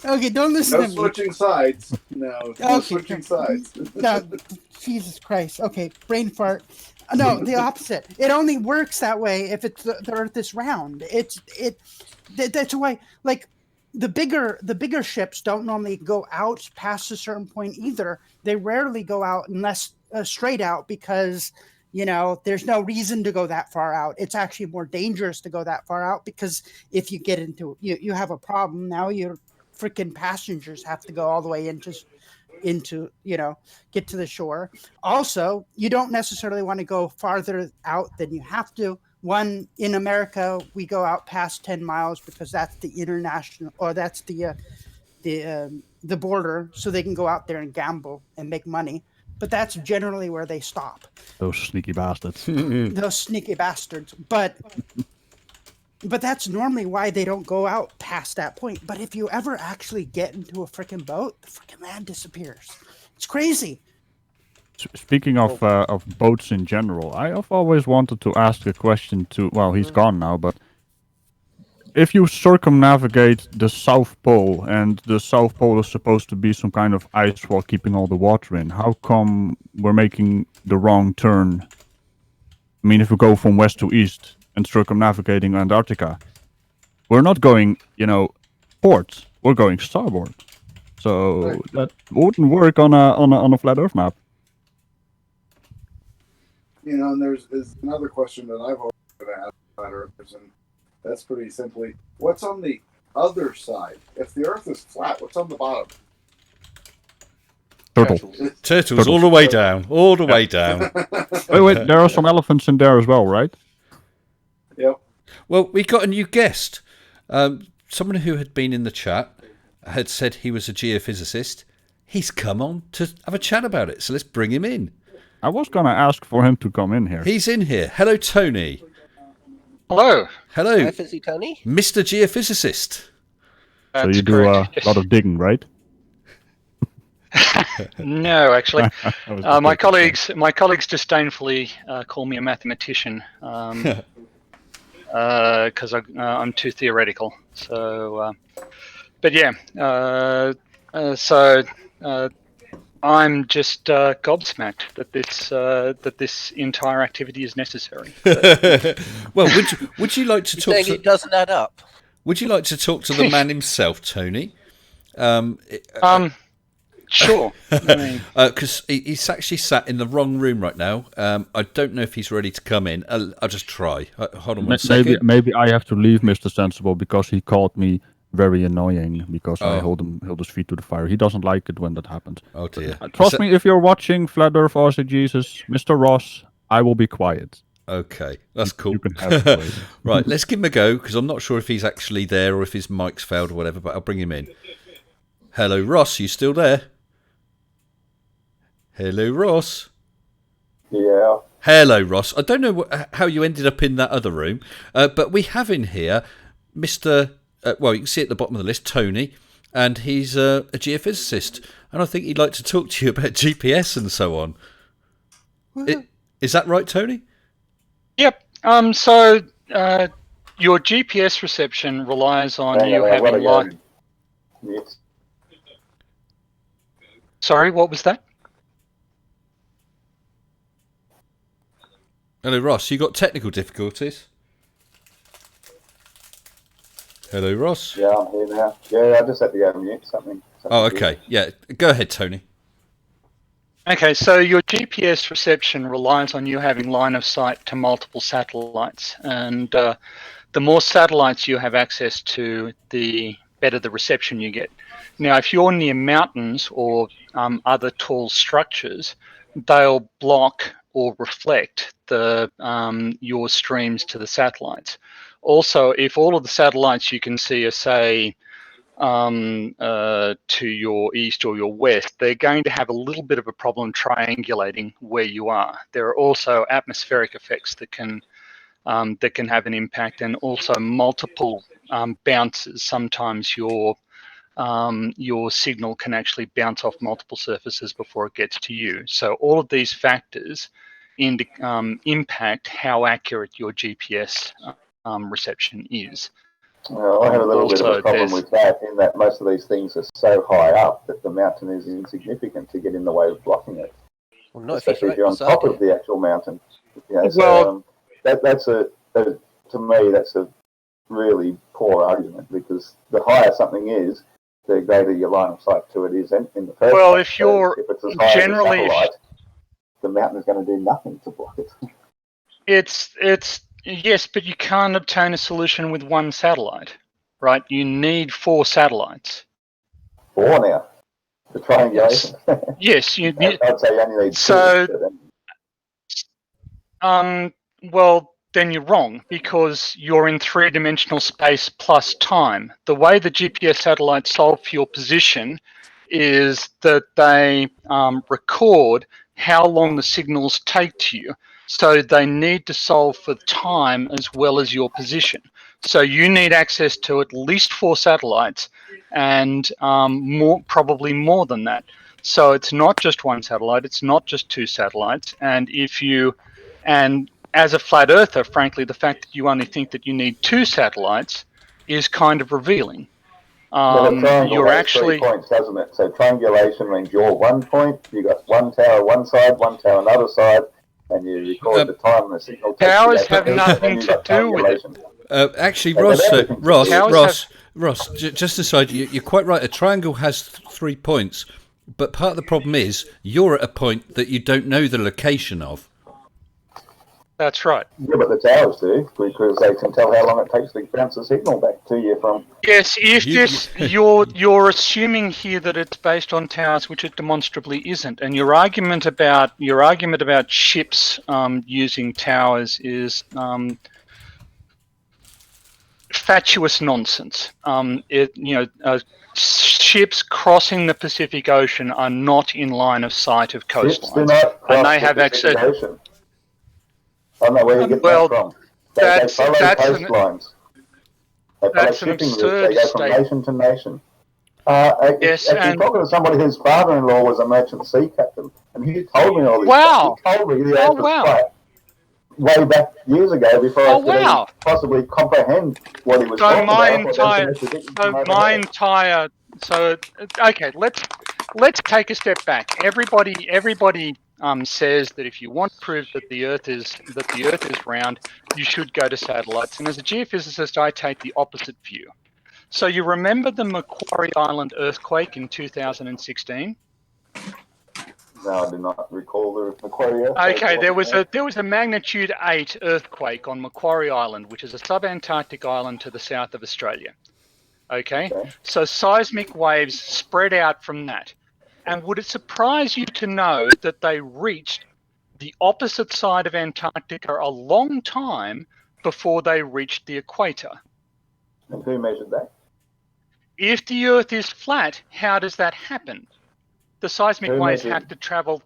Okay, don't listen to me. Switching sides. No switching sides. No, Jesus Christ. Okay, brain fart. No, the opposite. It only works that way if it's the Earth is round. That's why, like, the bigger ships don't normally go out past a certain point either. They rarely go out unless straight out, because there's no reason to go that far out. It's actually more dangerous to go that far out, because if you get into you have a problem, now your freaking passengers have to go all the way into get to the shore. Also, you don't necessarily want to go farther out than you have to. One, in America, we go out past 10 miles because that's the international, or that's the border, so they can go out there and gamble and make money. But that's generally where they stop. Those sneaky bastards. Those sneaky bastards. But But that's normally why they don't go out past that point. But if you ever actually get into a freaking boat, the freaking land disappears. It's crazy. Speaking of boats in general, I have always wanted to ask a question to. Well, he's gone now, but if you circumnavigate the South Pole, and the South Pole is supposed to be some kind of ice wall keeping all the water in, how come we're making the wrong turn? I mean, if we go from west to east and circumnavigating Antarctica, we're not going, port. We're going starboard. So Right. that wouldn't work on a flat Earth map. And there's another question that I've always been asked about Earthers, and that's pretty simply, what's on the other side? If the Earth is flat, what's on the bottom? Turtle. Turtles all the way down. All the way down. Wait, there are some elephants in there as well, right? Yep. Well, we got a new guest. Someone who had been in the chat had said he was a geophysicist. He's come on to have a chat about it, so let's bring him in. I was going to ask for him to come in here. He's in here. Hello, Tony. Hello. Hello, Hi, Fizzy Tony. Mr. Geophysicist. So That's you do a correct. lot of digging, right? No, actually, I was my joking. colleagues disdainfully call me a mathematician because I'm too theoretical. So, but yeah, so I'm just gobsmacked that this entire activity is necessary. Well, would you like to You're talk saying to? it doesn't add up. Would you like to talk to the man himself, Tony? Sure. I mean, Because he's actually sat in the wrong room right now. I don't know if he's ready to come in. I'll just try. Hold on one second. Maybe I have to leave Mr. Sensible because he called me very annoying because I Oh. held his feet to the fire. He doesn't like it when that happens. Oh dear. Trust me, if you're watching Flat Earth Aussie Jesus, Mr. Ross, I will be quiet. Okay, that's cool. You can have it away. Right, let's give him a go because I'm not sure if he's actually there or if his mic's failed or whatever. But I'll bring him in. Hello, Ross. You still there? Hello, Ross. Yeah. Hello, Ross. I don't know how you ended up in that other room, but we have in here Mr. Well, you can see at the bottom of the list, Tony, and he's a geophysicist, and I think he'd like to talk to you about GPS and so on. Is that right, Tony? yep. So your GPS reception relies on you having light. Yes. Sorry, what was that? Hello, Ross. You got technical difficulties? Hello, Ross. Yeah, I'm here now. Yeah, I just had to go mute something. Oh, okay. Yeah, go ahead, Tony. Okay, so your GPS reception relies on you having line of sight to multiple satellites, and the more satellites you have access to, the better the reception you get. Now, if you're near mountains or other tall structures, they'll block or reflect the your streams to the satellites. Also, if all of the satellites you can see are, say, to your east or your west, they're going to have a little bit of a problem triangulating where you are. There are also atmospheric effects that can have an impact, and also multiple bounces. Sometimes your signal can actually bounce off multiple surfaces before it gets to you. So all of these factors impact how accurate your GPS reception is. Well, I have a little bit of Also, a problem there's- with that in that most of these things are so high up that the mountain is insignificant to get in the way of blocking it. Well, not if he's Especially right if you're on beside top you. of the actual mountain. You know, Well- so to me, that's a really poor argument because the higher something is, the greater your line of sight to it is in the first Well, place. if you're if it's as high generally- as a satellite, the mountain is going to do nothing to block it. It's yes, but you can't obtain a solution with one satellite, right? You need 4 satellites. 4 now. The triangulation. Yes, I'd say you only need 2. So- but then- well, then you're wrong because you're in 3-dimensional space plus time. The way the GPS satellites solve for your position is that they record how long the signals take to you. So they need to solve for time as well as your position. So you need access to at least 4 satellites, and probably more than that. So it's not just 1 satellite, it's not just 2 satellites. And as a flat earther, frankly, the fact that you only think that you need 2 satellites is kind of revealing. Well, a triangle You're has actually 3 points, doesn't it? So triangulation means you're 1 point, you got 1 tower one side, 1 tower another side, and you record the time and the signal takes towers the have nothing to do with it. Actually, They've Ross, got everything to do. Ross, just aside, you're quite right. A triangle has 3 points, but part of the problem is you're at a point that you don't know the location of. That's right. Yeah, but the towers do, because they can tell how long it takes to bounce a signal back to you from. Yes, you're assuming here that it's based on towers, which it demonstrably isn't. And your argument about ships using towers is fatuous nonsense. Ships crossing the Pacific Ocean are not in line of sight of Ships do coastlines, not cross and they the have Pacific access. Ocean. I don't know where you get that from. They follow coastlines. They follow shipping routes. They go from nation to nation. Yes, if you're talking to somebody whose father-in-law was a merchant sea captain, and he told me all this Wow. stuff. He told me the Earth was flat way back years ago before I could even possibly comprehend what he was talking about. Okay, let's take a step back. Everybody says that if you want to prove that the Earth is round, you should go to satellites. And as a geophysicist, I take the opposite view. So you remember the Macquarie Island earthquake in 2016? No, I do not recall the Macquarie earthquake. Okay, there was a magnitude 8 earthquake on Macquarie Island, which is a subantarctic island to the south of Australia. Okay, so seismic waves spread out from that. And would it surprise you to know that they reached the opposite side of Antarctica a long time before they reached the equator? And who measured that? If the Earth is flat, how does that happen? The seismic waves have to travel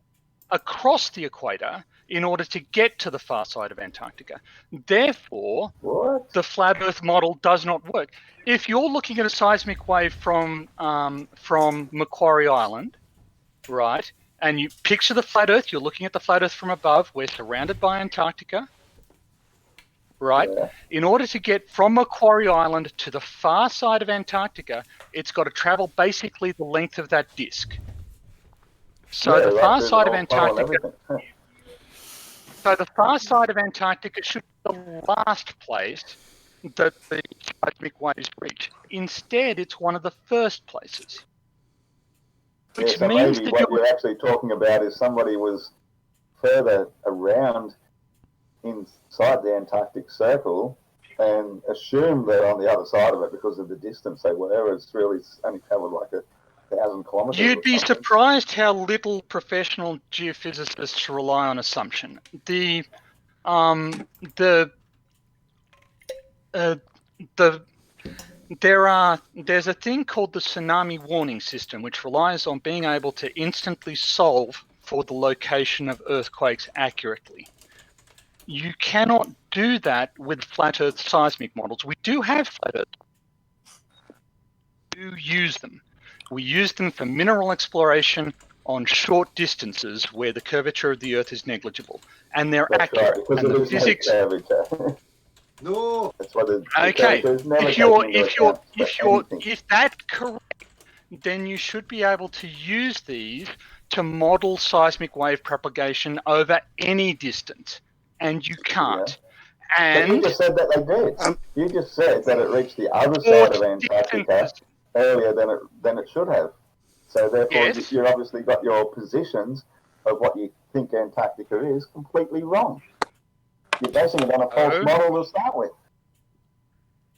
across the equator in order to get to the far side of Antarctica. Therefore, the flat Earth model does not work. If you're looking at a seismic wave from Macquarie Island, right, and you picture the flat Earth, you're looking at the flat Earth from above, we're surrounded by Antarctica, right? Yeah. In order to get from Macquarie Island to the far side of Antarctica, it's got to travel basically the length of that disk. So the far side of Antarctica. So the far side of Antarctica should be the last place that the seismic waves reach. Instead, it's one of the first places. Which means maybe that what you're actually talking about is somebody was further around inside the Antarctic Circle and assumed that on the other side of it, because of the distance they were, it's really only travelled like 1,000 kilometres. You'd be surprised how little professional geophysicists rely on assumption. There's a thing called the tsunami warning system, which relies on being able to instantly solve for the location of earthquakes accurately. You cannot do that with flat Earth seismic models. We do have flat Earth. We do use them. We use them for mineral exploration on short distances where the curvature of the Earth is negligible, and they're accurate. Right, and the physics. No, that's what okay. If that's correct, then you should be able to use these to model seismic wave propagation over any distance, and you can't. Yeah. And but you just said that they did. You just said that it reached the other side of Antarctica earlier than it should have. So therefore, you've obviously got your positions of what you think Antarctica is completely wrong. You're basing it on a false model to start with.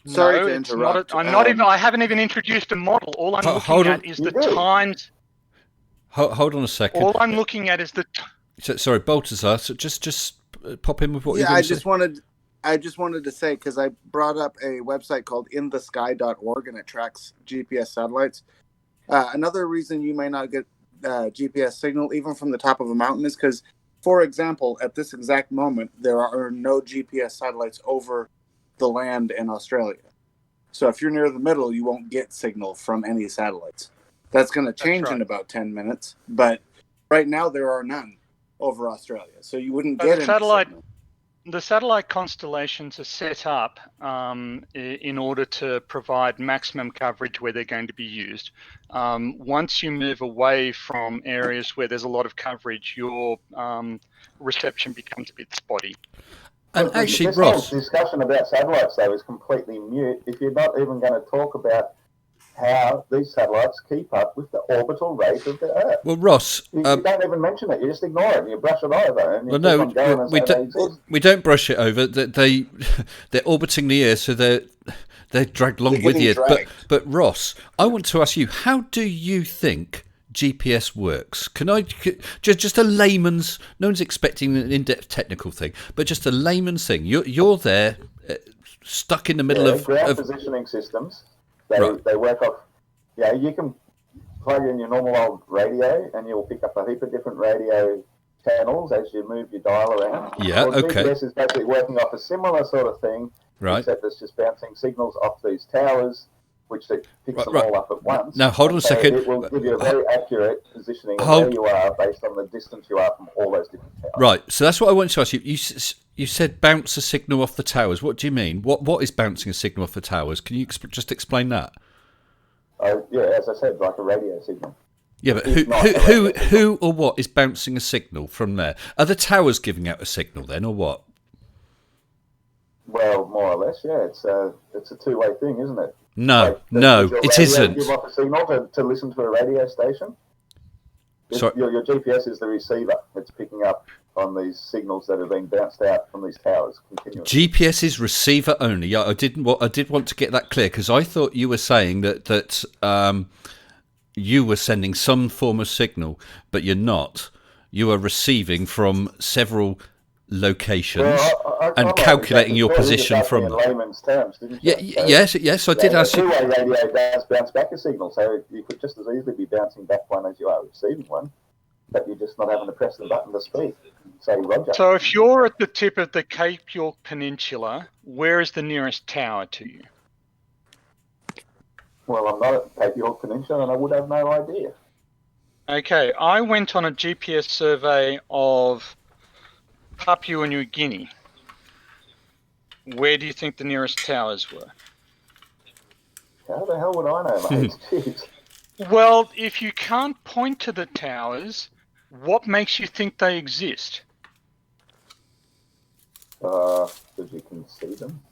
Sorry to interrupt. I haven't even introduced a model. All I'm looking at is the times. Hold on a second. All I'm looking at is the. Sorry, Baltazar. So just pop in with what you're going to say. I just wanted to say, because I brought up a website called inthesky.org, and it tracks GPS satellites. Another reason you may not get GPS signal even from the top of a mountain is because, for example, at this exact moment, there are no GPS satellites over the land in Australia. So if you're near the middle, you won't get signal from any satellites. That's going to change in about 10 minutes, but right now there are none over Australia, so you wouldn't get any signal. The satellite constellations are set up in order to provide maximum coverage where they're going to be used. Once you move away from areas where there's a lot of coverage, your reception becomes a bit spotty. And actually, this Ross, whole discussion about satellites, though, is completely mute if you're not even going to talk about how these satellites keep up with the orbital rate of the Earth. Well, Ross, you don't even mention it. You just ignore it and you brush it over. And you keep on going and we don't brush it over. They're orbiting the Earth, so they're dragged along with you. But Ross, I want to ask you, how do you think GPS works? Can I just a layman's? No one's expecting an in-depth technical thing, but just a layman's thing. You're there, stuck in the middle of ground positioning systems. They work off. Yeah, you can plug in your normal old radio, and you'll pick up a heap of different radio channels as you move your dial around. Yeah, okay. GPS is basically working off a similar sort of thing, except it's just bouncing signals off these towers, which it picks them all up at once. Now, hold on a second. It will give you a very accurate positioning of where you are based on the distance you are from all those different towers. Right, so that's what I want to ask you. You said bounce a signal off the towers. What do you mean? What is bouncing a signal off the towers? Can you just explain that? Yeah, as I said, like a radio signal. Yeah, but who or what is bouncing a signal from there? Are the towers giving out a signal then, or what? Well, more or less, yeah. It's a two-way thing, isn't it? No, it isn't. Give off a signal to listen to a radio station. Your GPS is the receiver. It's picking up on these signals that are being bounced out from these towers continuously. GPS is receiver only. Yeah, I did want to get that clear because I thought you were saying that you were sending some form of signal, but you're not. You are receiving from several locations and calculating your position from them. In layman's terms, didn't you? Yes, I did ask you. Two-way radio does bounce back a signal, so you could just as easily be bouncing back one as you are receiving one, but you're just not having to press the button to speak. Say Roger. So if you're at the tip of the Cape York Peninsula, where is the nearest tower to you? Well, I'm not at the Cape York Peninsula, and I would have no idea. Okay, I went on a GPS survey of Papua New Guinea. Where do you think the nearest towers were? How the hell would I know, mate? Jeez. Well, if you can't point to the towers, what makes you think they exist? Because you can see them.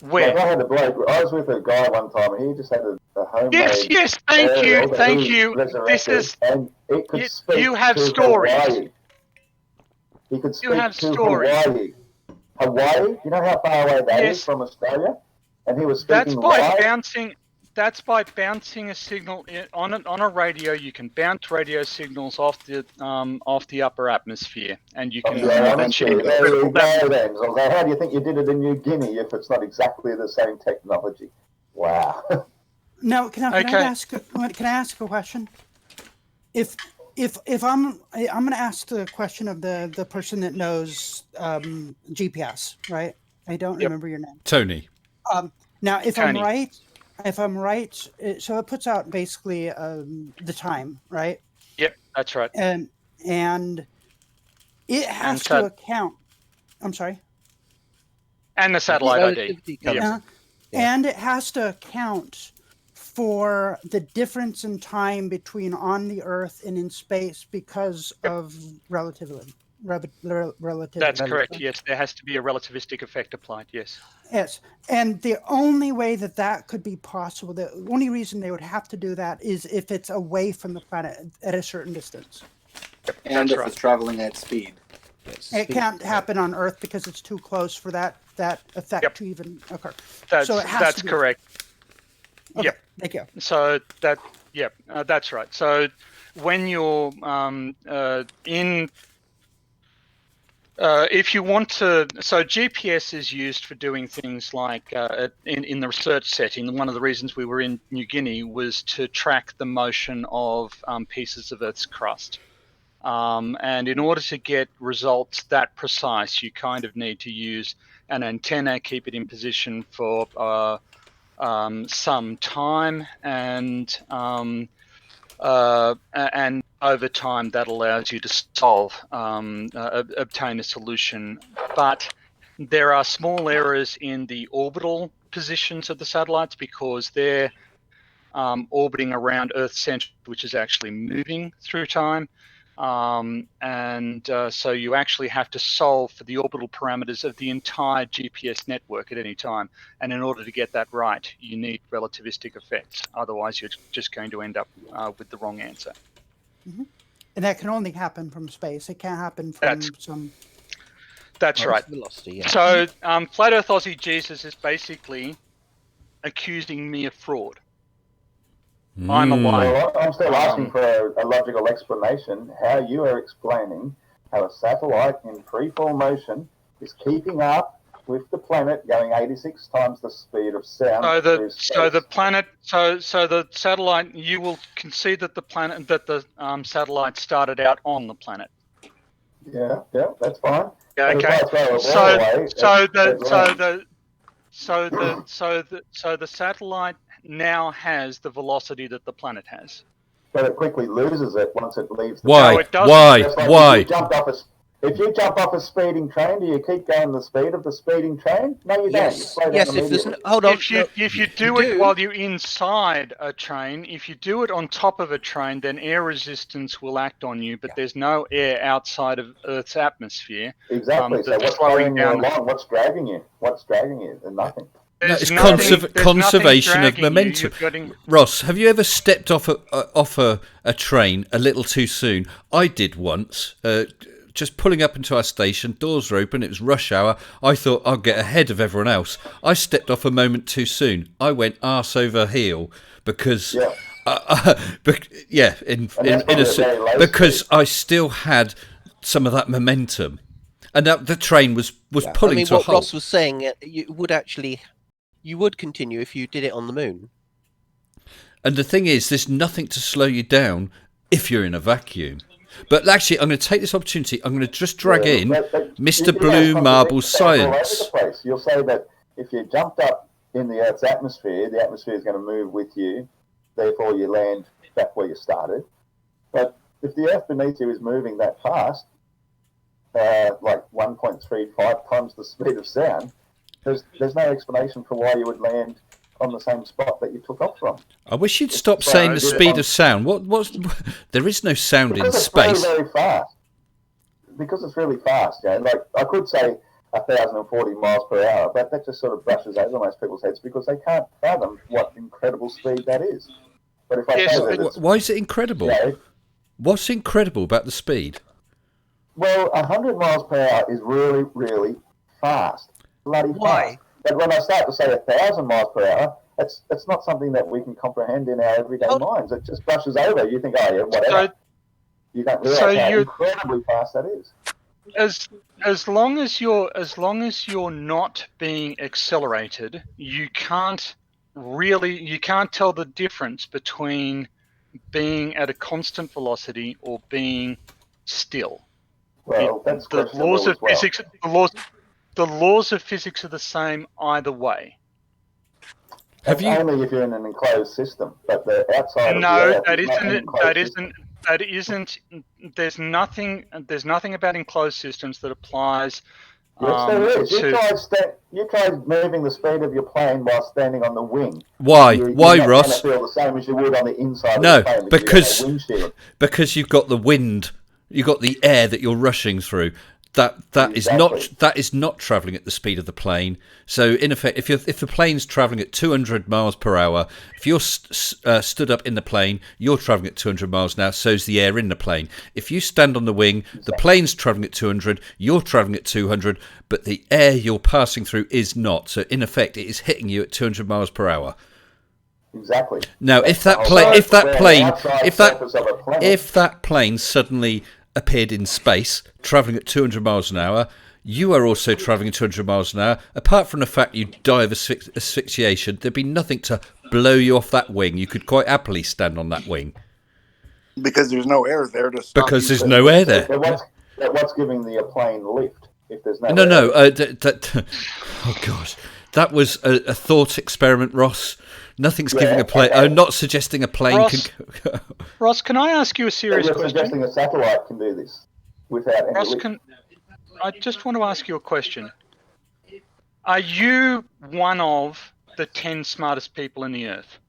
Where? Like I was with a guy one time, and he just had a homemade. Yes, thank you. This is. And it could speak you have to stories. Hawaii. He could speak to Hawaii. Hawaii? You know how far away that is from Australia? And he was speaking That's by bouncing a signal on a radio. You can bounce radio signals off the upper atmosphere, and you can. There you go then. So how do you think you did it in New Guinea if it's not exactly the same technology? Wow. Now, can I ask a question? If I'm going to ask the question of the person that knows GPS, right? I don't remember your name. Tony. Now, if I'm right, so it puts out basically the time, right? Yep, that's right. And it has to account. I'm sorry. And the satellite ID. And it has to account for the difference in time between on the Earth and in space because of relativity. That's correct. Yes, there has to be a relativistic effect applied. Yes. Yes, and the only way that could be possible, the only reason they would have to do that is if it's away from the planet at a certain distance. And if it's traveling at speed. It can't happen on Earth because it's too close for that effect to even occur. That's correct. Okay, yep. Thank you. So that's right. So when you're if you want to, so GPS is used for doing things like in the research setting. One of the reasons we were in New Guinea was to track the motion of pieces of Earth's crust. And in order to get results that precise, you kind of need to use an antenna, keep it in position for some time, and over time that allows you to obtain a solution. But there are small errors in the orbital positions of the satellites because they're orbiting around Earth's center, which is actually moving through time. So you actually have to solve for the orbital parameters of the entire GPS network at any time. And in order to get that right, you need relativistic effects. Otherwise, you're just going to end up with the wrong answer. Mm-hmm. And that can only happen from space. It can't happen from some... That's right. Velocity, yeah. So Flat Earth Aussie Jesus is basically accusing me of fraud. I'm a liar. Well, I'm still asking for a logical explanation how you are explaining how a satellite in freefall motion is keeping up with the planet going 86 times the speed of sound. So the satellite, you will concede that the satellite started out on the planet. Yeah, that's fine. Yeah, okay. So the satellite now has the velocity that the planet has. But it quickly loses it once it leaves the Why? No, it doesn't. Why? If you jump off a speeding train, do you keep going the speed of the speeding train? No, you don't. Yes. You slow down Yes. If there's immediately. hold on. If you do it while you're inside a train, if you do it on top of a train, then air resistance will act on you. But there's no air outside of Earth's atmosphere. Exactly. So what's carrying you along? What's dragging you? What's dragging you? There's nothing. No, it's conservation of momentum. Ross, have you ever stepped off a train a little too soon? I did once. Just pulling up into our station, doors were open, it was rush hour. I thought I'd get ahead of everyone else. I stepped off a moment too soon. I went arse over heel because, because I still had some of that momentum, and the train was pulling to a halt. What Ross was saying, you would continue if you did it on the moon. And the thing is, there's nothing to slow you down if you're in a vacuum. But actually, I'm going to take this opportunity. I'm going to just drag in Mr. Blue Marble Science. You'll say that if you jumped up in the Earth's atmosphere, the atmosphere is going to move with you. Therefore, you land back where you started. But if the Earth beneath you is moving that fast, like 1.35 times the speed of sound, there's no explanation for why you would land on the same spot that you took off from. I wish you'd stop saying the speed of sound. There is no sound in space. It's very fast. Because it's really fast. Yeah. Like I could say 1,040 miles per hour, but that just sort of brushes over most people's heads because they can't fathom what incredible speed that is. But if I say that why is it incredible? What's incredible about the speed? Well, 100 miles per hour is really, really fast. Bloody fast. But when I start to say 1,000 miles per hour, it's not something that we can comprehend in our everyday minds. It just brushes over. You think, oh yeah, whatever. You don't realise how incredibly fast that is. As long as you're not being accelerated, you can't tell the difference between being at a constant velocity or being still. Well, that's the laws of physics. The laws of physics are the same either way. Only if you're in an enclosed system, but the outside of the Earth that isn't. There's nothing about enclosed systems that applies. Yes, there is. You tried moving the speed of your plane while standing on the wing. Why? Why, you're Ross? Not feel the same as you would on the inside of the plane. Because you've got the wind, you've got the air that you're rushing through. That is not travelling at the speed of the plane. So in effect, if the plane's travelling at 200 miles per hour, if you're stood up in the plane, you're travelling at 200 miles an hour. So's the air in the plane. If you stand on the wing, the plane's travelling at 200, you're travelling at 200, but the air you're passing through is not. So in effect, it is hitting you at 200 miles per hour. Exactly. Now, if that plane suddenly appeared in space, travelling at 200 miles an hour, you are also travelling at 200 miles an hour. Apart from the fact you die of asphyxiation, there'd be nothing to blow you off that wing. You could quite happily stand on that wing. Because there's no air there to stop. Because you there's from- no air there. But what's giving the plane lift if there's no air? No. Oh gosh, that was a thought experiment, Ross. Nothing's giving a plane. I'm not suggesting a plane Ross, can. Ross, can I ask you a serious You're question? suggesting a satellite can do this without any Ross, lift. I just want to ask you a question. Are you one of the 10 smartest people in the Earth?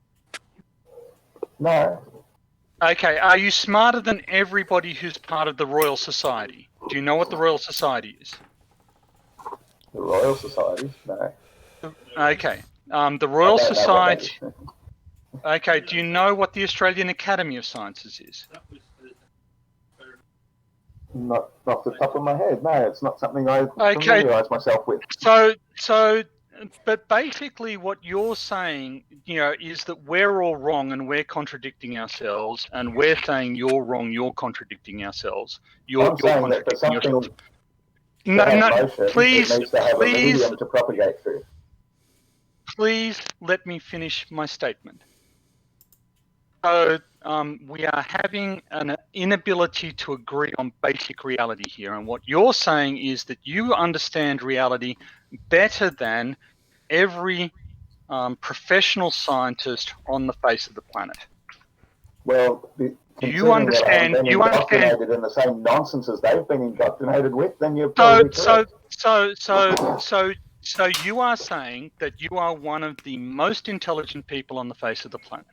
No. Okay, are you smarter than everybody who's part of the Royal Society? Do you know what the Royal Society is? The Royal Society? No. Okay, the Royal I don't know what that Society. is. Okay, do you know what the Australian Academy of Sciences is? Not off the top of my head. No, it's not something I Okay. familiarise myself with. But basically what you're saying, is that we're all wrong and we're contradicting ourselves, and we're saying you're wrong, you're contradicting ourselves. You're saying that for contradicting yourself. something No, to have no, motion, please, it needs to have please, a medium to propagate through. please let me finish my statement. So we are having an inability to agree on basic reality here. And what you're saying is that you understand reality better than every professional scientist on the face of the planet. Well, You understand. Been indoctrinated in the same nonsense as they've been indoctrinated with, then you're probably correct. So you are saying that you are one of the most intelligent people on the face of the planet.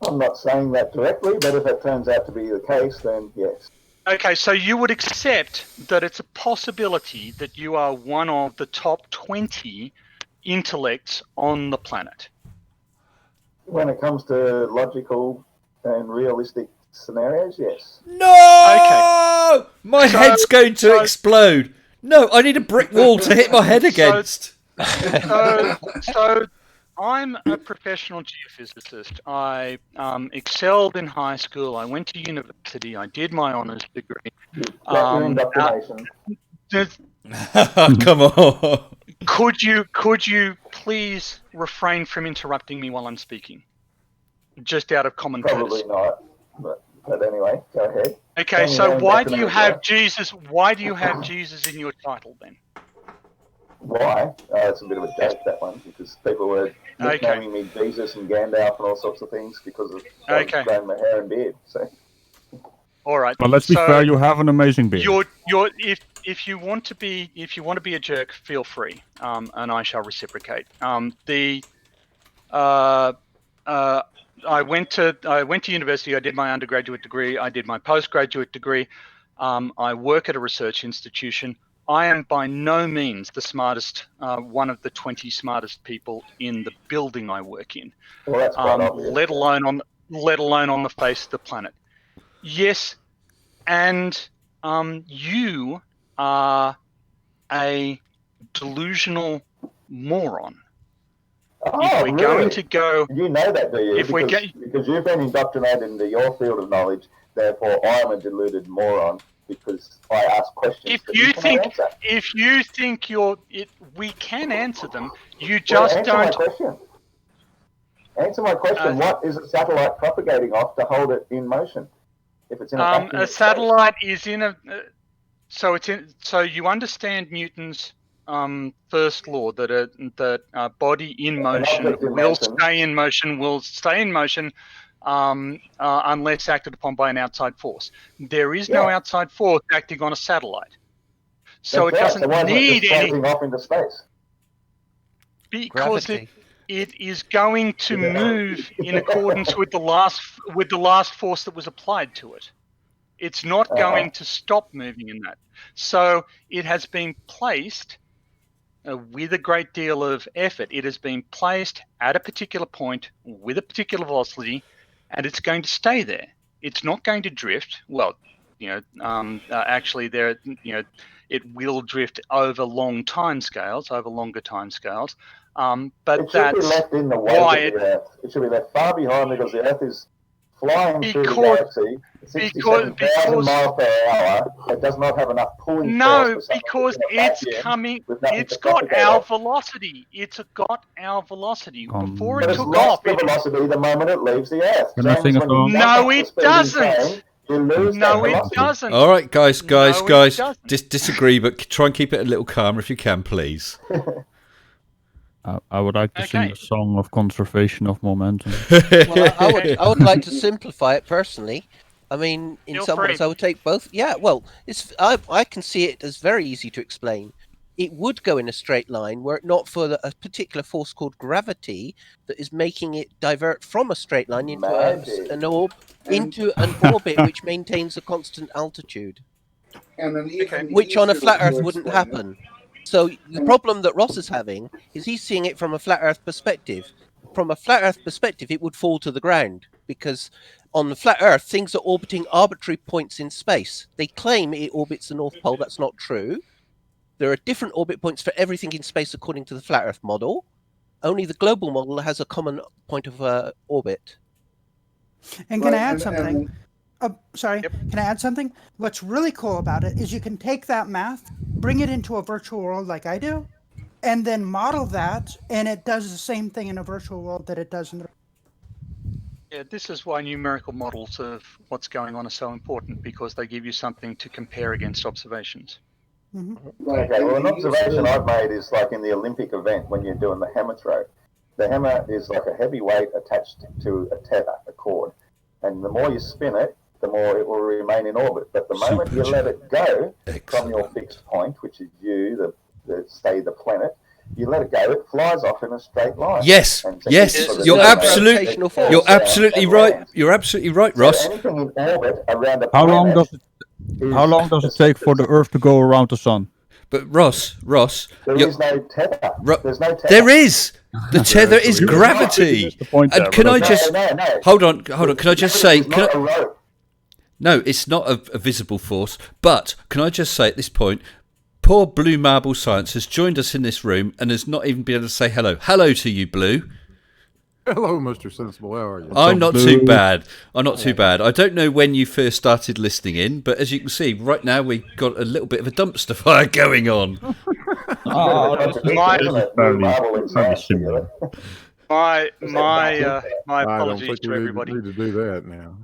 I'm not saying that directly, but if it turns out to be the case, then yes. Okay, so you would accept that it's a possibility that you are one of the top 20 intellects on the planet. When it comes to logical and realistic scenarios, yes. No! My head's going to explode. No, I need a brick wall to hit my head against. So I'm a professional geophysicist. I excelled in high school. I went to university. I did my honours degree. Your indoctrination. Come on. Could you please refrain from interrupting me while I'm speaking? Just out of common Probably courtesy. not, but anyway, go ahead. Okay, so why do you have Jesus? Why do you have Jesus in your title then? Why? It's a bit of a joke, that one, because people were nicknaming me Jesus and Gandalf and all sorts of things because of growing my hair and beard. So. All right. But let's be fair, you have an amazing beard. If you want to be a jerk, feel free, and I shall reciprocate. I went to university. I did my undergraduate degree. I did my postgraduate degree. I work at a research institution. I am by no means the smartest, one of the 20 smartest people in the building I work in, well, that's quite obvious, let alone on the face of the planet. Yes, and you are a delusional moron. Oh, if we're really? going to go, you know that, do you? Because you've been indoctrinated into your field of knowledge. Therefore, I am a deluded moron because I ask questions. If you think we can answer them. You just answer don't. My question. Answer my question. What is a satellite propagating off to hold it in motion? If it's in a satellite is in a. So you understand Newton's first law that a body in motion will stay in motion unless acted upon by an outside force. There is no outside force acting on a satellite, so it doesn't need any. Off into space. Because it is going to move in accordance with the last force that was applied to it. It's not going to stop moving in that. So it has been placed with a great deal of effort. It has been placed at a particular point with a particular velocity, and it's going to stay there. It's not going to drift. Well, actually, it will drift over longer time scales. But it should be left in the wake of the Earth. It should be left far behind because the Earth is flying through the galaxy, 67,000 miles per hour, it does not have enough pulling force No, for something because in a it's vacuum coming. with nothing It's to got propagate our off. velocity. It's got our velocity. Before But it it's took lost off, the velocity the moment it leaves the Earth. Can I James, sing a when you song? jump No, off the it speeding doesn't. train, you lose that No, it velocity. doesn't. All right, guys, No, it doesn't. disagree, but try and keep it a little calmer if you can, please. I would like to sing Okay. a song of conservation of momentum. Well, I would like to simplify it personally. I mean, in Feel some free. ways, I would take both. Yeah, well, I can see it as very easy to explain. It would go in a straight line were it not for a particular force called gravity that is making it divert from a straight line into Magic. an orbit which maintains a constant altitude, And an even which on a easier flat way Earth to wouldn't explain it. happen. So the problem that Ross is having is he's seeing it from a flat Earth perspective. From a flat Earth perspective, it would fall to the ground because on the flat Earth, things are orbiting arbitrary points in space. They claim it orbits the North Pole. That's not true. There are different orbit points for everything in space according to the flat Earth model. Only the global model has a common point of orbit. And can I Right, add and- something? Sorry, Yep. can I add something? What's really cool about it is you can take that math, bring it into a virtual world like I do, and then model that, and it does the same thing in a virtual world that it does in the. Yeah, this is why numerical models of what's going on are so important, because they give you something to compare against observations. Right. Okay, well, an and observation usually- I've made is like in the Olympic event when you're doing the hammer throw. The hammer is like a heavy weight attached to a tether, a cord. And the more you spin it, the more it will remain in orbit. But the moment you let it go from your fixed point, which is you, say the planet, you let it go, it flies off in a straight line. Yes, And so yes, because you're it's absolutely, gravitational force. you're down absolutely and right. lands. You're absolutely right, So Ross. anything in orbit around a How long planet does it take for the Earth to go around the sun? But Ross, There you're- is no tether. There's no tether. there is. The tether is gravity. The point there, And can but I okay. just No. hold on? Can I just say? It's not a rope. No, it's not a visible force. But can I just say at this point, poor Blue Marble Science has joined us in this room and has not even been able to say hello. Hello to you, Blue. Hello, Mr. Sensible. How are you? I'm not Blue? too bad. I'm not too bad. I don't know when you first started listening in, but as you can see, right now we've got a little bit of a dumpster fire going on. This is fairly similar. My I don't apologies think to we everybody. need to do that now.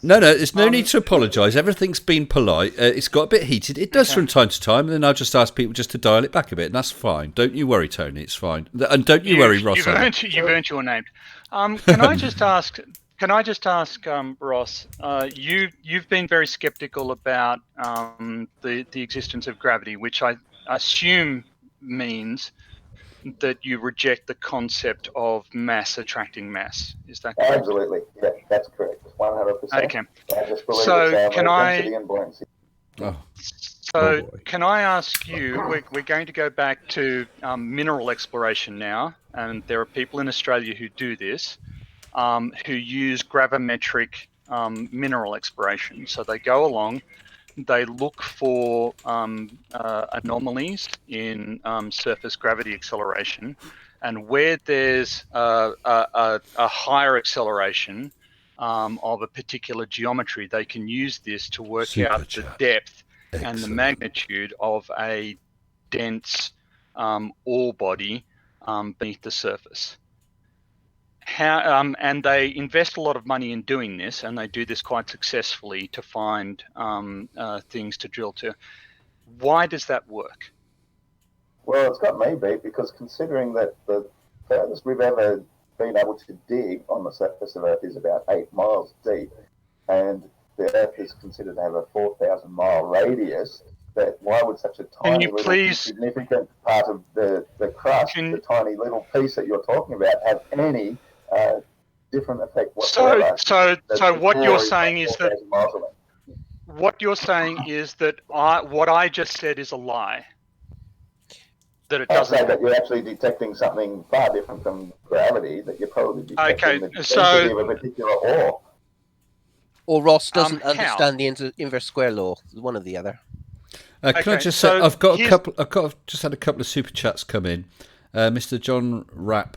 No, there's no need to apologise. Everything's been polite. It's got a bit heated. It does from time to time, and then I'll just ask people just to dial it back a bit, and that's fine. Don't you worry, Tony. It's fine. And don't you worry, Ross. You've earned your name. Can I just ask? Ross? You've been very sceptical about the existence of gravity, which I assume means that you reject the concept of mass attracting mass. Is that correct? Absolutely. Yeah, that's correct. 100%. Okay. I just believe So it's can I- density and buoyancy. So boy. can I ask you, we're going to go back to mineral exploration now, and there are people in Australia who do this, who use gravimetric mineral exploration. So they go along, they look for anomalies in surface gravity acceleration, and where there's a higher acceleration of a particular geometry, they can use this to work out the Supercharge. depth and the Excellent. magnitude of a dense ore body beneath the surface. And they invest a lot of money in doing this, and they do this quite successfully to find things to drill to. Why does that work? Well, it's got me beat because considering that the furthest we've ever been able to dig on the surface of Earth is about 8 miles deep, and the Earth is considered to have a 4,000-mile radius, that why would such a tiny you little please- insignificant part of the crust, Can- the tiny little piece that you're talking about, have any different effect whatsoever? So what core you're is saying like is that 4,000 miles away. what you're saying is that what I just said is a lie. That it I'll doesn't. say that you're actually detecting something far different from gravity, that you're probably detecting Okay, the density so- of a particular ore. Or Ross doesn't How? understand the inverse square law. One or the other. Can I Okay, just say so I've got here's- just had a couple of super chats come in. Mr. John Rapp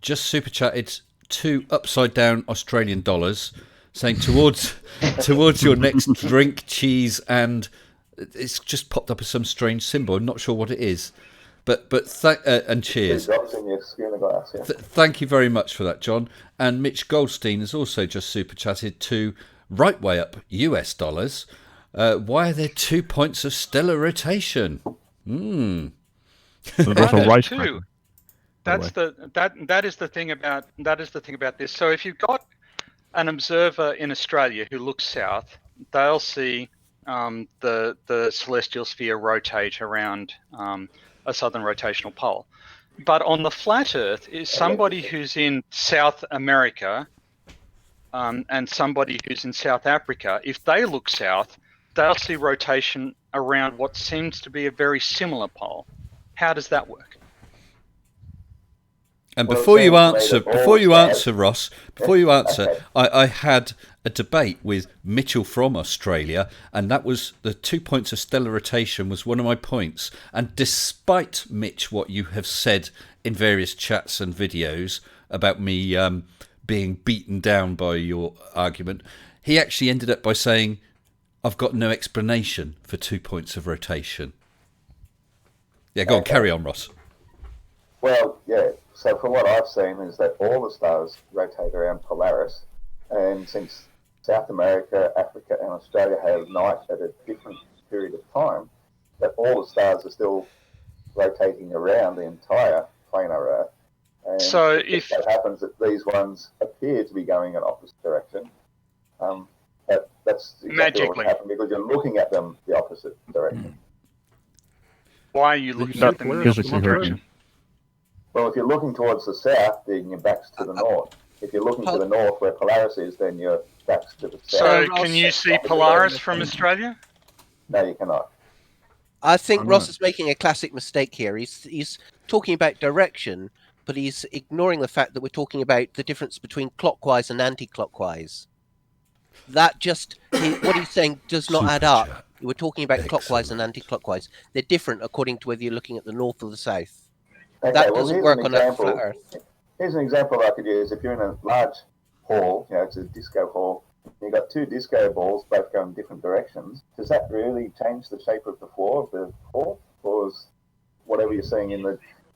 just super chatted 2 upside down Australian dollars, saying towards your next drink, cheese, and it's just popped up as some strange symbol. I'm not sure what it is, but and cheers. Thank you very much for that, John. And Mitch Goldstein has also just super chatted to right way up US dollars. Why are there 2 points of stellar rotation? That's a right too. That is the thing about this. So if you've got an observer in Australia who looks south, they'll see the celestial sphere rotate around a southern rotational pole. But on the flat Earth is somebody who's in South America and somebody who's in South Africa. If they look south, they'll see rotation around what seems to be a very similar pole. How does that work? And before you answer, Ross, I had a debate with Mitchell from Australia, and that was the 2 points of stellar rotation was one of my points. And despite, Mitch, what you have said in various chats and videos about me being beaten down by your argument, he actually ended up by saying, I've got no explanation for 2 points of rotation. Yeah, go on, carry on, Ross. Well, yeah. So from what I've seen is that all the stars rotate around Polaris, and since South America, Africa, and Australia have night at a different period of time, that all the stars are still rotating around the entire planar Earth. And so if it happens that these ones appear to be going in opposite direction, that's exactly what's happening because you're looking at them the opposite direction. Why are you looking at them in the opposite direction? Well, if you're looking towards the south, then your back's to the north. If you're looking to the north where Polaris is, then your back's to the south. So can you see Polaris from Australia? No, you cannot. I think Ross is making a classic mistake here. He's talking about direction, but he's ignoring the fact that we're talking about the difference between clockwise and anti-clockwise. That just, what he's saying does not add up. We're talking about clockwise and anti-clockwise. They're different according to whether you're looking at the north or the south. Okay, that doesn't work on a flat Earth. Here's an example I could use. If you're in a large hall, it's a disco hall, you've got 2 disco balls both going different directions, does that really change the shape of the floor of the hall? Or is whatever you're seeing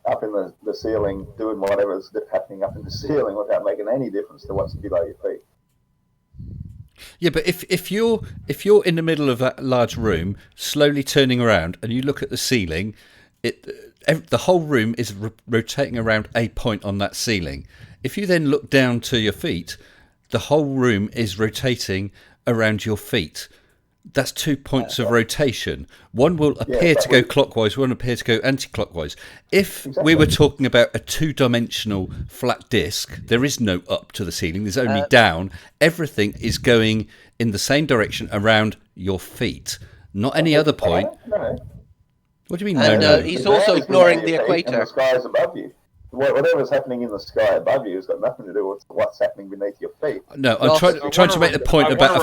up in the ceiling doing whatever's happening up in the ceiling without making any difference to what's below your feet? Yeah, but if you're in the middle of that large room, slowly turning around, and you look at the ceiling, the whole room is rotating around a point on that ceiling. If you then look down to your feet, the whole room is rotating around your feet. That's 2 points of rotation. One will appear to go clockwise, one will appear to go anti-clockwise. If we were talking about a 2-dimensional flat disc, there is no up to the ceiling, there's only down. Everything is going in the same direction around your feet, not any other point. What do you mean? No. He's also ignoring the equator. And the sky is above you. Whatever's happening in the sky above you has got nothing to do with what's happening beneath your feet. No, I'm trying to make the point about. I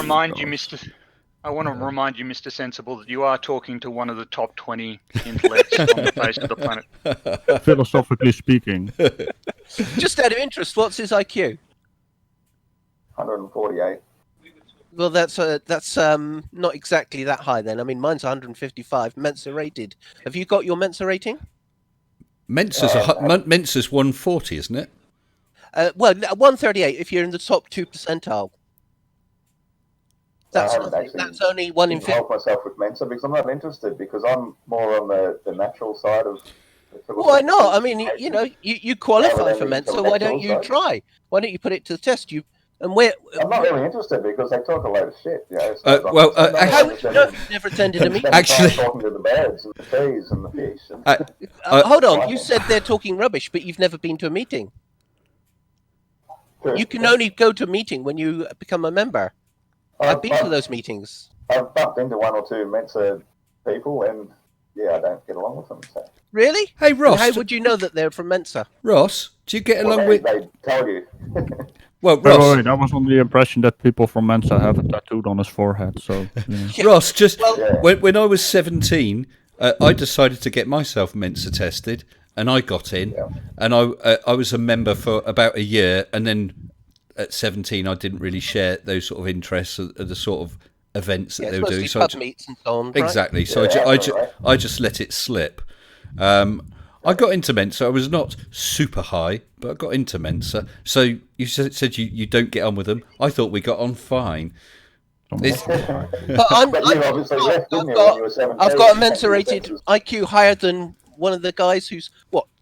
want to remind you, Mr. Sensible, that you are talking to one of the top 20 intellects on the face of the planet. Philosophically speaking. Just out of interest, what's his IQ? 148. Well, that's not exactly that high then. I mean, mine's 155, Mensa rated. Have you got your Mensa rating? Mensa's 140, isn't it? Well, 138 if you're in the top 2 percentile. That's only 1 in 50. I help myself with Mensa because I'm not interested because I'm more on the natural side of. Why not? I mean, you qualify for Mensa. Why don't you try? Why don't you put it to the test? I'm not really interested because they talk a load of shit. You've never attended a meeting. Actually, talking to the birds and the trees and the fish. Hold on, you said they're talking rubbish, but you've never been to a meeting. True. You can only go to a meeting when you become a member. I've been to those meetings. I've bumped into 1 or 2 Mensa people, and I don't get along with them. So. Really? Hey, Ross. How would you know that they're from Mensa? Ross, do you get along with? They tell you. Well, Ross, I was on the impression that people from Mensa have it tattooed on his forehead. So, Ross, when I was 17, I decided to get myself Mensa tested. and I got in, Yeah. and I was a member for about a year, and then at 17 I didn't really share those sort of interests of the sort of events that Yeah, they it's were doing. mostly So pub meets and so on, right? exactly. So Yeah, I just let it slip. I got into Mensa. I was not super high, but I got into Mensa. So you said you don't get on with them. I thought we got on fine. It's- But But you obviously left, didn't you, when you were 17? I've got a You Mensa think rated this is- IQ higher than one of the guys who's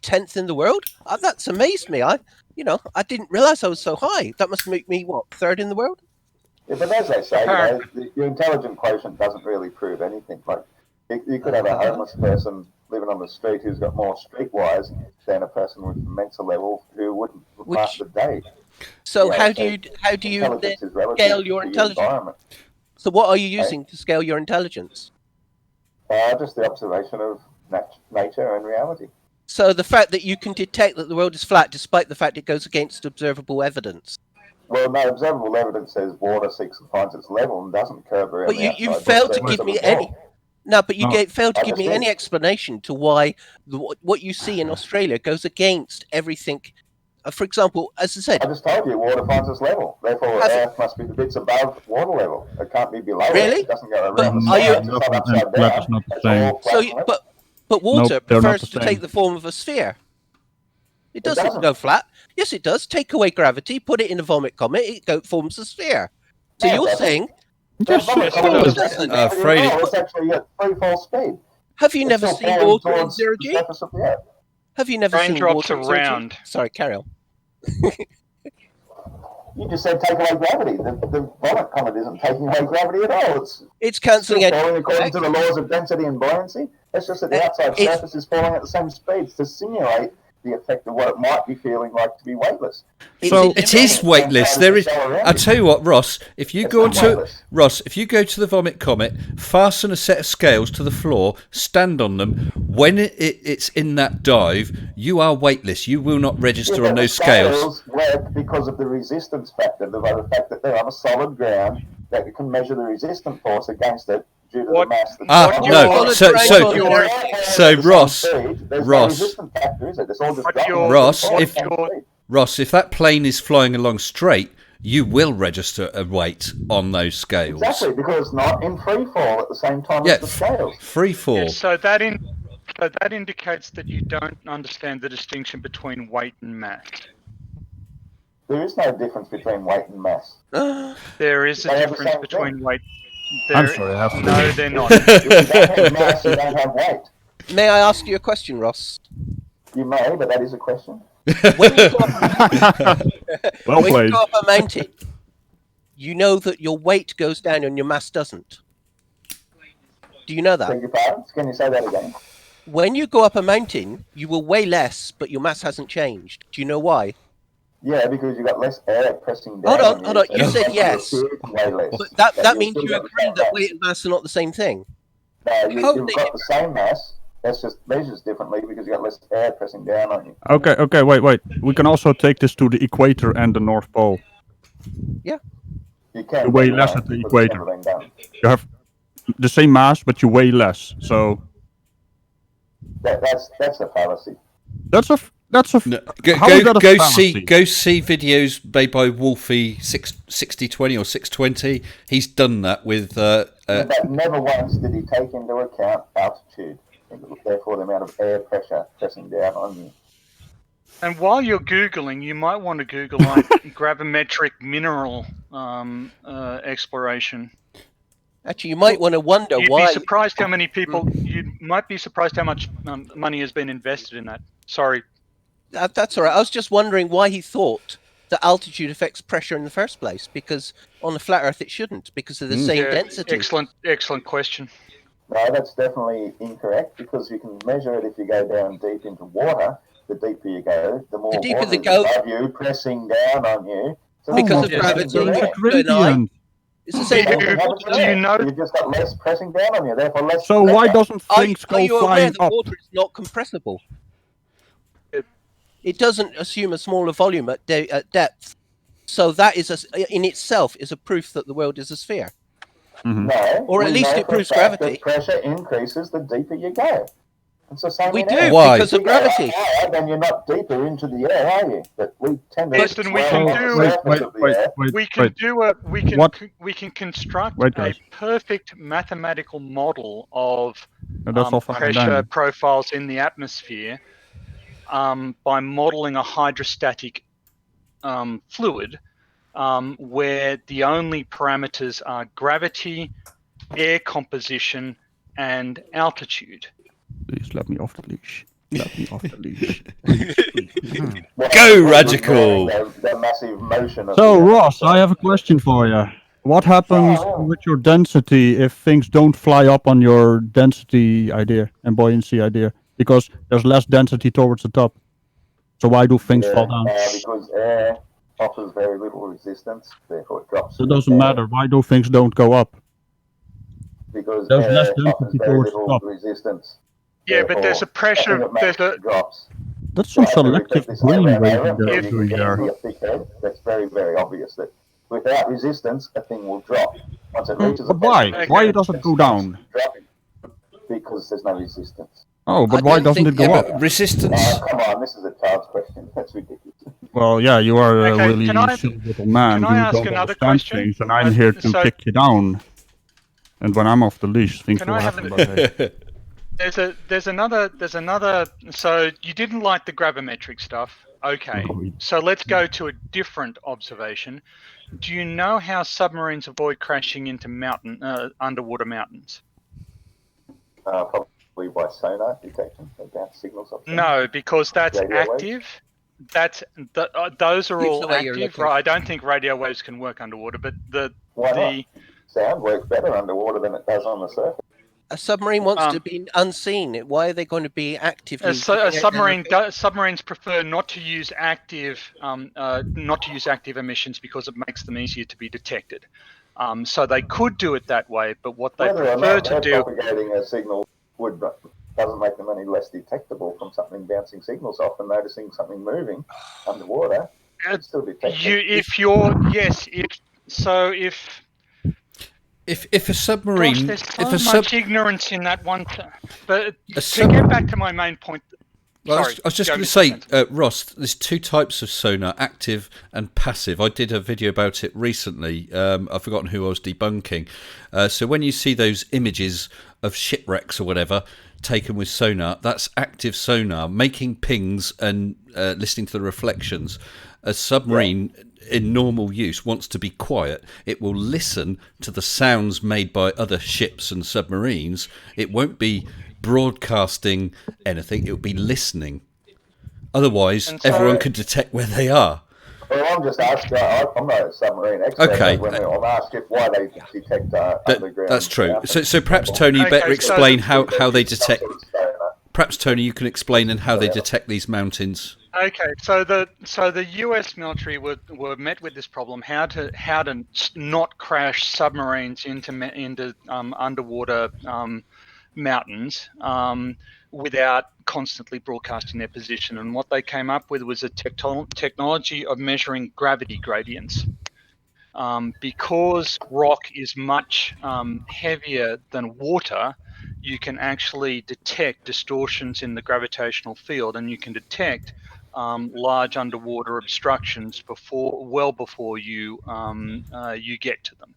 10th in the world. That's amazed me. I didn't realize I was so high. That must make me 3rd in the world. Yeah, but as they say, Apparently. your intelligent quotient doesn't really prove anything. Like, you could have a homeless person living on the street who's got more streetwise than a person with Mensa level who wouldn't pass the day. So Yeah, how so do you then Intelligence is relative scale your to intelligence? environment. So what are you using to scale your intelligence? Just the observation of nature and reality. So the fact that you can detect that the world is flat despite the fact it goes against observable evidence. Well, no, observable evidence says water finds its level and doesn't curve around. But the you outside, failed to surface give of me the any. ball. No, but you No. failed to I give just me did. any explanation to why what you see in Australia goes against everything. For example, as I said, I just told you water finds its level. Therefore, Has it- Earth must be the bits above water level. It can't be below Really? it. It doesn't go But around the are you- sides. It's not No, upside and flat is down. not the It's same. all flat so and level. but water Nope, they're not prefers the to same. take the form of a sphere. It doesn't doesn't. go flat. Yes, it does. Take away gravity, put it in a vomit comet, it forms a sphere. So No, it you're doesn't. saying, Yes, Vomit yes, it comet does. doesn't. Afraid it- It's actually at free fall speed. have you It's never still seen falling water in towards zero the G? surface of the Earth. Have you never seen Raindrops water in zero G? around. Sorry, carry on. You just said take away gravity. The vomit comet isn't taking away gravity at all. It's It's still cancelling out. falling according to the laws of density and buoyancy. It's just that the outside It's- surface is falling at the same speeds to simulate the effect of what it might be feeling like to be weightless. So- It is weightless. There is. I tell you what, Ross. If you It's go not onto weightless. If you go to the vomit comet, fasten a set of scales to the floor, stand on them. When it's in that dive, you are weightless. You will not register on the those scales. work because of the resistance factor, the fact that they're on a solid ground that you can measure the resistant force against it due to What- the mass. That's Ah, on no. it. So Ross, There's Ross- no resistant factor, is it? It's all just But dropping your- at Ross, the same if- speed. Ross, if that plane is flying along straight, you will register a weight on those scales. Exactly, because it's not in free fall at the same time Yeah, as the scales. free fall. Yeah, so that indicates that you don't understand the distinction between weight and mass. There is no difference between weight and mass. There is a They have the difference same between thing. weight. I'm sorry, I have to. No, they're not. If you don't have mass, you don't have weight. May I ask you a question, Ross? You may, but that is a question. When you go up, Well when played. you go up a mountain, you know that your weight goes down and your mass doesn't. Do you know that? Beg your pardon? Can you say that again? When you go up a mountain, you will weigh less, but your mass hasn't changed. Do you know why? Yeah, because you've got less air pressing down. Hold on. You said yes. But that means you've you still got agree the that same weight and mass are not the same thing. mass. No, How you've they got the same mass. That's just measures differently because you've got less air pressing down on you. Okay, wait. We can also take this to the equator and the North Pole. You You can weigh but less won't at the because it's equator. never been done. You have the same mass, but you weigh less. So That's a fallacy. that's a No, How is that a go fallacy? see videos made by Wolfie 6020 or 620. He's done that with But never once did he take into account altitude, therefore the amount of air pressure pressing down on you. And while you're Googling, you might want to Google like gravimetric mineral exploration. Actually, you might want to wonder You'd why. be surprised how many people. You might be surprised how much money has been invested in that. Sorry. That's all right. I was just wondering why he thought that altitude affects pressure in the first place, because on a flat Earth it shouldn't, because of the same Yeah, density. excellent question. No, that's definitely incorrect because you can measure it if you go down deep into water. The deeper you go, the more The deeper water they is go- above you, pressing down on you. So Because the of pressure gravity. is It's a there. gradient. It's the same. Do you- Something happens do you there. know- You've just got less pressing down on you, therefore less So why pressure. doesn't things Are go you aware flying that up? water is not compressible? It doesn't assume a smaller volume at depth. So that is in itself is a proof that the world is a sphere. Mhm. No, Or at we least know it for a proves fact that gravity. pressure increases the deeper you go. It's the same We in do, air. Why? because of If you go gravity. higher, then you're not deeper into the air, are you? But we tend to Preston, we swell can on the do- surface of the air. We can do a we can construct Wait, a guys. perfect mathematical model of That's all fine and pressure dandy. profiles in the atmosphere by modeling a hydrostatic fluid where the only parameters are gravity, air composition, and altitude. Please let me off the leash. Let me off the leash. Go, Radical! The massive motion of So, the Earth. Ross, I have a question for you. What happens with your density if things don't fly up on your density idea and buoyancy idea? Because there's less density towards the top. So why do things fall down? Because air offers very little resistance, therefore it drops. It doesn't matter. Why do things don't go up? Because There's less air offers density very towards the little top. resistance. Yeah, but there's a pressure. There's a drops. That's some So I have to selective repeat this over brain and waving over, they're or you can doing get there. into your thick head. That's very, very obvious that without resistance, a thing will drop. Once it reaches But why? Okay. Why does it go down? dropping because there's no resistance. Oh, but I why don't doesn't think- it go Yeah, up? but resistance. Come on, this is a child's question. That's ridiculous. Well, yeah, you are a Okay, really can I- silly little man can who I ask don't another understand question? things, and I'm here to So- kick you down. And when I'm off the leash, things Can will I have happen. But hey, There's another. So you didn't like the gravimetric stuff. Okay. No. So let's go to a different observation. Do you know how submarines avoid crashing into underwater mountains? Probably by sonar detection, bounce signals off them. No, because that's Radio waves? active. Those are Use all the way you're active. looking. Right? I don't think radio waves can work underwater, but Why not? the Sound works better underwater than it does on the surface. A submarine wants to be unseen. Why are they going to be actively? submarines prefer not to use active emissions because it makes them easier to be detected. So they could do it that way, but what they Whether or prefer not to they're do. propagating a signal doesn't make them any less detectable from something bouncing signals off and noticing something moving underwater. It's still detectable. If a submarine, Gosh, if there's a so much ignorance in that one. But to get back to my main point. Well, Sorry, I was just go, going to Mr. say, Ross, there's two types of sonar, active and passive. I did a video about it recently. I've forgotten who I was debunking. So when you see those images of shipwrecks or whatever taken with sonar, that's active sonar, making pings and listening to the reflections. A submarine in normal use wants to be quiet. It will listen to the sounds made by other ships and submarines. It won't be broadcasting anything, it will be listening. Otherwise, everyone could detect where they are. Well, I'm just asking. I'm not a submarine expert. Okay. But I'm asking why they detect underground. That's true. sound. So perhaps, Tony, you Okay, better so- explain how they Some detect. sort of sonar. Perhaps, Tony, you can explain how they detect these mountains. Okay, so the U.S. military were met with this problem: how to not crash submarines into underwater mountains without constantly broadcasting their position. And what they came up with was a technology of measuring gravity gradients. Because rock is much heavier than water, you can actually detect distortions in the gravitational field, and you can detect large underwater obstructions well before you get to them.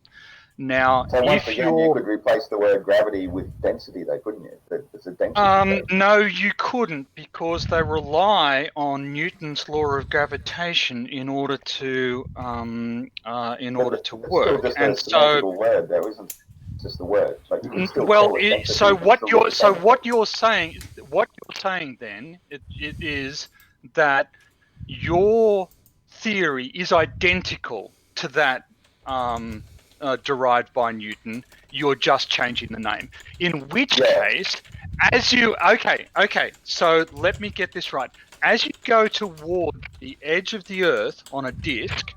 Now, So once if again, you could replace the word gravity with density, though, couldn't you? It's a density. no, you couldn't, because they rely on Newton's law of gravitation in order to work. It's still just a semantical word, though, isn't it? It's just a word. Like you can still call it density, so you can still do the what same you're saying then it is that your theory is identical to that derived by Newton. You're just changing the name. In which case, so let me get this right. As you go toward the edge of the Earth on a disk,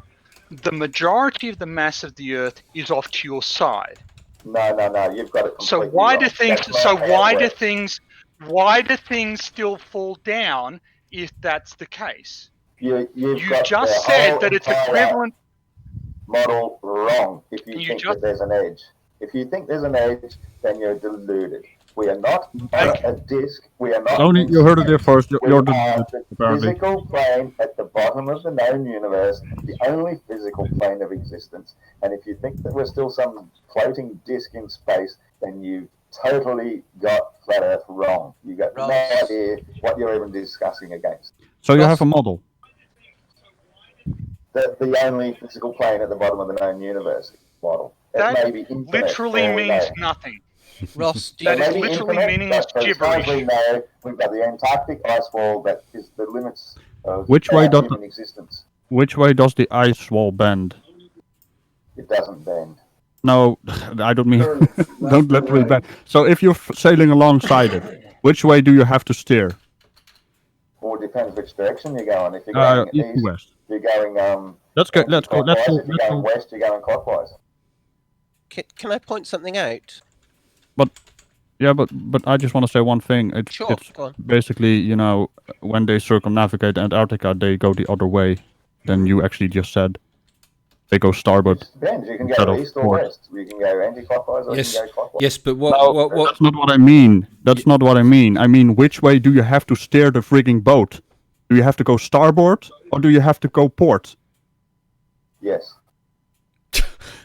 the majority of the mass of the Earth is off to your side. No, you've got it completely So why do wrong. things? That's So not how why it do works. things? Why do things still fall down if that's the case? You've You got just the said whole that it's entire equivalent. model wrong if you You think just- that there's an edge. If you think there's an edge, then you're deluded. We are not on a disk. We are not. Tony, you heard it here first. We You're are the apparently. physical plane at the bottom of the known universe, the only physical plane of existence. And if you think that we're still some floating disk in space, then you totally got flat Earth wrong. You got no idea what you're even discussing against. So you have a model. The only physical plane at the bottom of the known universe model. That may be infinite, literally means nothing. Ross, do That you, is literally meaningless but as far as we gibberish. know, we've got the Antarctic ice wall that is the limits of Which way does human existence. Which way does the ice wall bend? It doesn't bend. No, I don't mean. Don't let me bend. So if you're sailing alongside it, which way do you have to steer? Well, it depends which direction you're going. If you're going East to east, west. you're going Let's go. Let's go. Let's go. If you're going west, you're going clockwise. can I point something out? Yeah, but I just want to say one thing. Sure, It's go on. basically, you know, when they circumnavigate Antarctica, they go the other way than you actually just said. They go starboard. It depends. You can instead go of east or port. west. You can go anti-clockwise or Yes, you can go clockwise. yes, but what? That's not what I mean. That's not what I mean. I mean, which way do you have to steer the frigging boat? Do you have to go starboard or do you have to go port? Yes.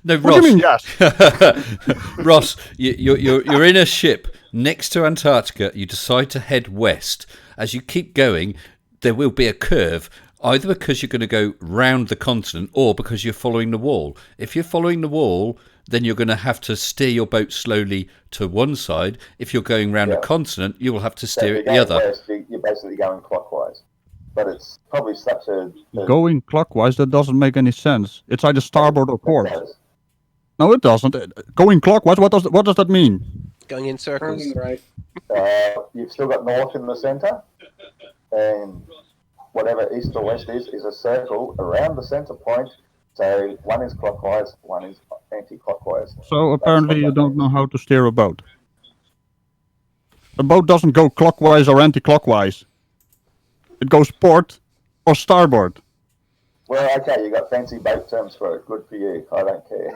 No, What Ross. do you mean, yes? Ross, you're in a ship next to Antarctica. You decide to head west. As you keep going, there will be a curve, either because you're going to go round the continent or because you're following the wall. If you're following the wall, then you're going to have to steer your boat slowly to one side. If you're going round a continent, you will have to steer it the other. West, you're basically going clockwise. But it's probably such a Going clockwise, that doesn't make any sense. It's either starboard or port. does. No, it doesn't. Going clockwise, what does that mean? Going in circles. Right. You've still got north in the center, and whatever east or west is a circle around the center point. So one is clockwise, one is anti-clockwise. So apparently you don't know how to steer a boat. A boat doesn't go clockwise or anti-clockwise. It goes port or starboard. Well, okay, you got fancy boat terms for it. Good for you. I don't care.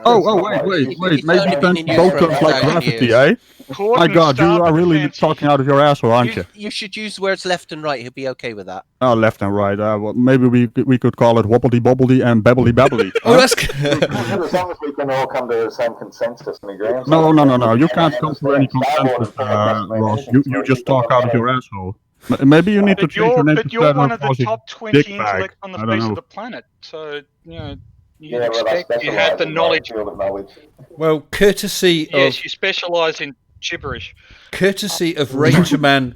Wait. It's Maybe only been fancy in use boat for terms like 1,000 gravity, years. eh? Port My and God, you are starboard really fancy. talking out of your asshole, aren't you? You should use words left and right. He'll be okay with that. Oh, left and right. Well, maybe we could call it wobbledy bobbledy and babbly babbly. Oh, that's As long as we can all come to the same consensus and agreement. No. You can't come to any consensus, Ross. You just talk out of your asshole. Maybe you need to But change your name to you're one of the Fuzzy top 20 Dick Bag. intellects on the I don't face know. of the planet. So, you know, you'd Yeah, well, I expect you had the specialise in knowledge. that field of knowledge. well, courtesy Yes, you specialise in gibberish. of Rangerman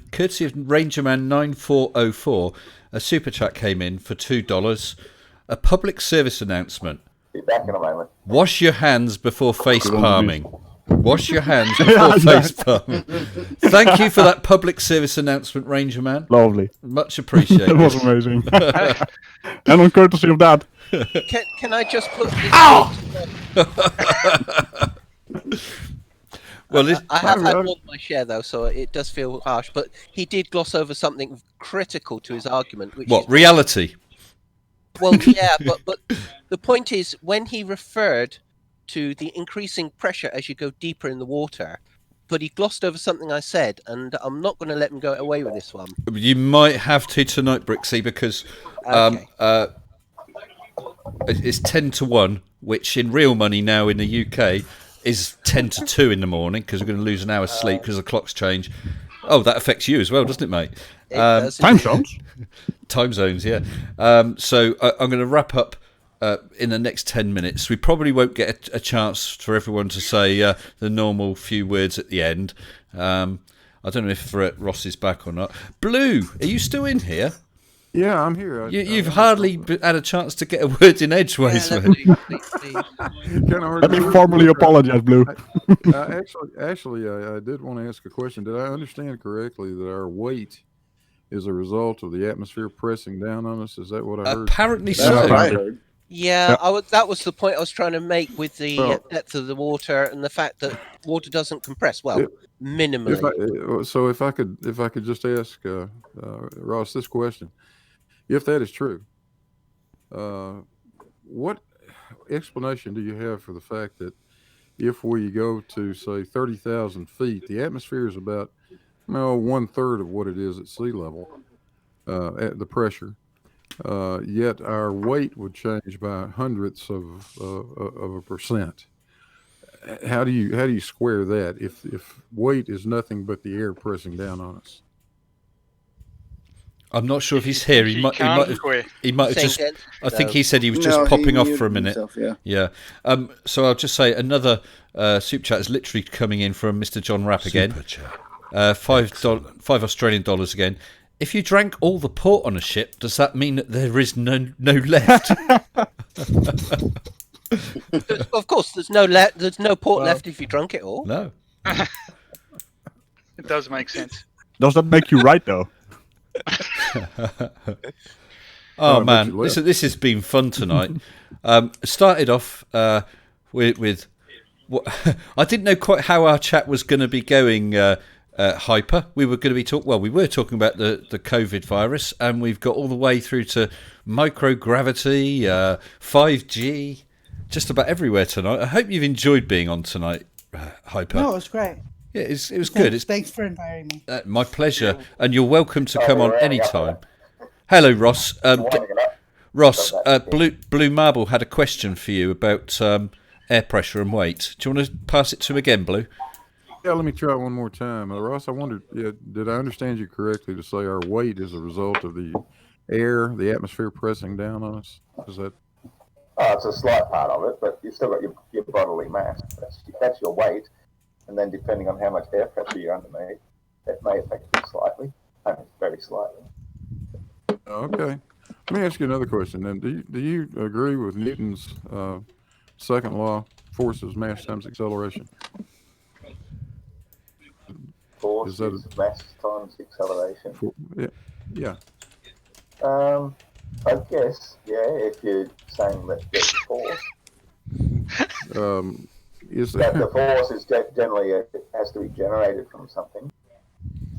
9404, a super chat came in for $2. A public service announcement: Be back in a moment. wash your hands before face palming. Wash your hands before face palming. Thank you for that public service announcement, Ranger Man. Lovely. Much appreciated. That was amazing. And on courtesy of that. Can I just put this? Well, this, I have had more than my share though, so it does feel harsh. But he did gloss over something critical to his argument, which what is, reality? well, yeah, but the point is when he referred to the increasing pressure as you go deeper in the water, but he glossed over something I said, and I'm not going to let him go away with this one. You might have to tonight, Brixie, because Okay. it's 10-1, which in real money now in the UK is 10-2 in the morning because we're going to lose an hour's sleep because the clocks change. Oh, that affects you as well, doesn't it, mate? It does Time indeed. zones. Time zones, yeah. So I'm going to wrap up in the next 10 minutes. We probably won't get a chance for everyone to say the normal few words at the end. I don't know if Ross is back or not. Blue, are you still in here? Yeah, I'm here. You've hardly had a chance to get a word in edgeways, Yeah, mate. Let me formally apologize, Blue. Actually, I did want to ask a question. Did I understand correctly that our weight is a result of the atmosphere pressing down on us? Is that what I heard? Apparently That's what I so. heard. Yeah, that was the point I was trying to make with the Well- depth of the water and the fact that water doesn't compress. Well, If minimally. So if I could just ask Ross this question: if that is true, what explanation do you have for the fact that if we go to, say, 30,000 feet, the atmosphere is about 1/3 of what it is at sea level, at the pressure. Yet our weight would change by hundredths of a percent. How do you square that if weight is nothing but the air pressing down on us? I'm not sure if he's here. He might have just. I think he said he was just popping off for a minute. Himself, yeah. So I'll just say another super chat is literally coming in from Mr. John Rapp again. Super chat. $5 Australian dollars again. If you drank all the port on a ship, does that mean that there is no left? Of course, there's no port left if you drunk it all. No. It does make sense. Does that make you right, though? Oh man, this has been fun tonight. Started off with what I didn't know quite how our chat was going to be going. Hyper. We were going to be we were talking about the COVID virus, and we've got all the way through to microgravity, 5G, just about everywhere tonight. I hope you've enjoyed being on tonight, Hyper. No, it was great. Yeah, it was good. Thanks for inviting me. My pleasure, and you're welcome to come on anytime. Hello, Ross. Ross, Blue Marble had a question for you about air pressure and weight. Do you want to pass it to him again, Blue? Yeah, let me try it one more time. Ross, I wondered, did I understand you correctly to say our weight is a result of the air, the atmosphere pressing down on us? Is that? It's a slight part of it, but you've still got your bodily mass. That's your weight. And then depending on how much air pressure you're underneath, that may affect it slightly, very slightly. Okay. Let me ask you another question then. Do you agree with Newton's second law, force is mass times acceleration? Force is mass times acceleration. Yeah. I guess, if you're saying that there's force. The force is generally it has to be generated from something.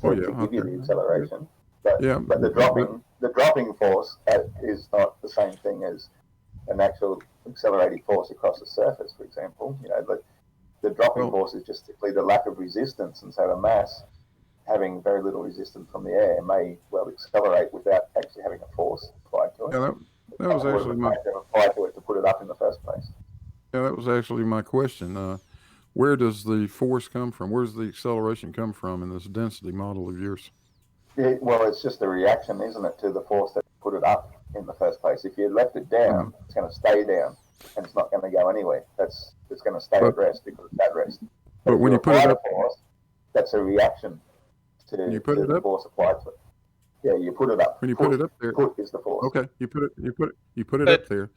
So to give you the acceleration. But the dropping force is not the same thing as an actual accelerating force across the surface, for example. But the dropping force is just simply the lack of resistance, and so a mass having very little resistance from the air may well accelerate without actually having a force applied to it. Yeah, that was actually applied to it to put it up in the first place. Yeah, that was actually my question. Where does the force come from? Where does the acceleration come from in this density model of yours? Well, it's just a reaction, isn't it, to the force that put it up in the first place. If you left it down, it's going to stay down, and it's not going to go anywhere. It's going to stay at rest because it's at rest. But when you put it up, force, that's a reaction to the force applied to it. Yeah, you put it up. When you put it up there, put is the force. Okay, you put it up there.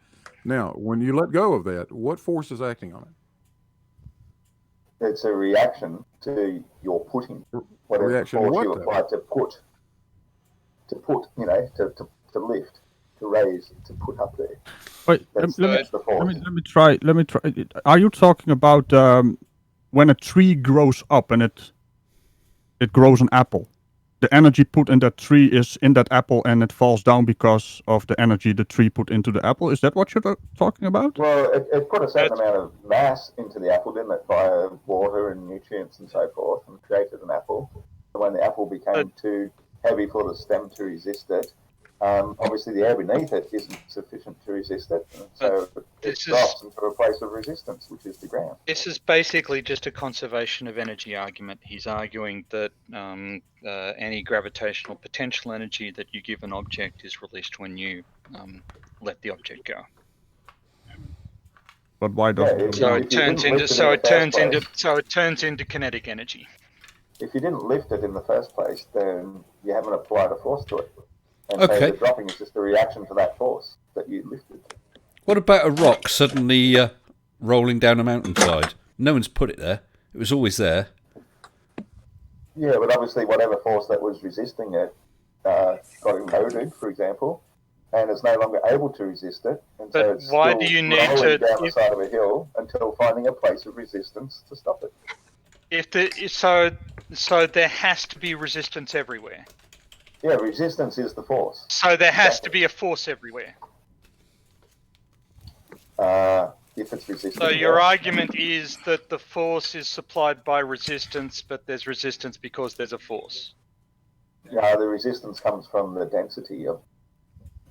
Now, when you let go of that, what force is acting on it? It's a reaction to your putting. Whatever force you apply to put, to lift, to raise, to put up there. Wait, let me try. Are you talking about when a tree grows up and it grows an apple? The energy put in that tree is in that apple, and it falls down because of the energy the tree put into the apple. Is that what you're talking about? Well, it put a certain amount of mass into the apple, didn't it, via water and nutrients and so forth, and created an apple. And when the apple became too heavy for the stem to resist it, obviously the air beneath it isn't sufficient to resist it, and so it drops into a place of resistance, which is the ground. This is basically just a conservation of energy argument. He's arguing that any gravitational potential energy that you give an object is released when you let the object go. But why doesn't it? So it turns into kinetic energy. If you didn't lift it in the first place, then you haven't applied a force to it. And so the dropping is just a reaction to that force that you lifted. What about a rock suddenly rolling down a mountainside? No one's put it there. It was always there. Yeah, but obviously whatever force that was resisting it got eroded, for example, and is no longer able to resist it. And so it's why still do you need rolling down the side of a hill until finding a place of resistance to stop it. So there has to be resistance everywhere. Yeah, resistance is the force. So there has to be a force everywhere. Yeah, if it's resistant. So your argument is that the force is supplied by resistance, but there's resistance because there's a force. Yeah, the resistance comes from the density of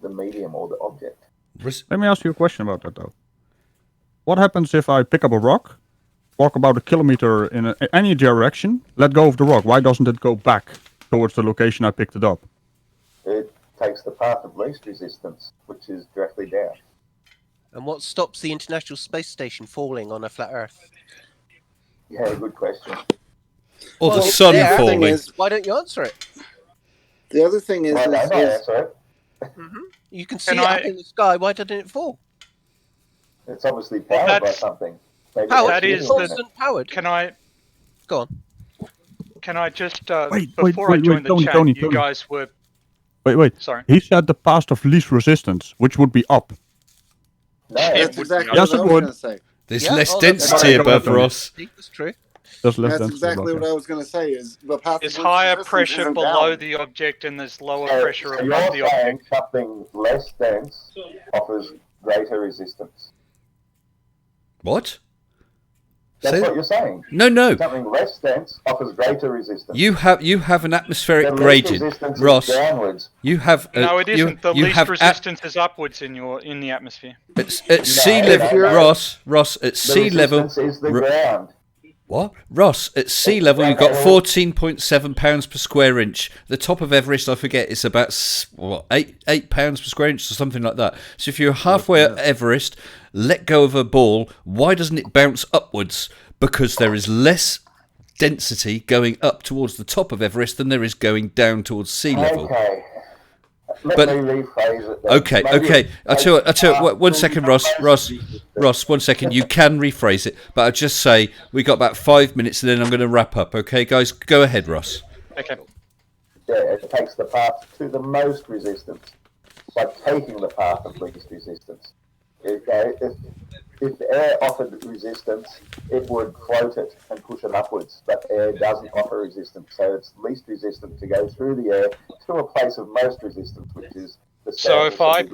the medium or the object. Let me ask you a question about that, though. What happens if I pick up a rock, walk about a kilometer in any direction, let go of the rock? Why doesn't it go back towards the location I picked it up? It takes the path of least resistance, which is directly down. And what stops the International Space Station falling on a flat Earth? Yeah, good question. Or the it's sun there. falling. Is, Why don't you answer it? the other thing is, Why don't I answer it? You can see it up in the sky. Why doesn't it fall? It's obviously powered by something. Maybe Powered. That is constant powered. Can I? Go on. Can I just Before I joined the Tony, chat, Tony. you guys were. Wait. Sorry. He said the path of least resistance, which would be up. No, that's exactly yes, what I it was would. going to say. There's less density right. above Ross. That's true. There's less That's density exactly above, what I was going to say. Is the path There's of least higher resistance pressure isn't below down. the object, and there's lower So pressure you're above the saying object. something less dense offers greater resistance. What? That's what you're saying. No. Something less dense offers greater resistance. You have an atmospheric The least gradient, resistance is Ross. downwards. You have No, it isn't. The you least have resistance is upwards in the atmosphere. at sea level. no. Ross, at The sea level. resistance is the ground. What? Ross, at sea level, you've got 14.7 pounds per square inch. The top of Everest, I forget, it's about 8 pounds per square inch or something like that. So if you're halfway at Everest, let go of a ball, why doesn't it bounce upwards? Because there is less density going up towards the top of Everest than there is going down towards sea level. Okay. Let But- me rephrase it then. Okay. I tell you. One second, Ross. 1 second. You can rephrase it, but I'll just say we got about 5 minutes, and then I'm going to wrap up. Okay, guys, go ahead, Ross. Okay. Yeah, it takes the path to the most resistance by taking the path of least resistance. If the air offered resistance, it would float it and push it upwards. But air doesn't offer resistance, so it's least resistant to go through the air to a place of most resistance, which is the So if surface of I the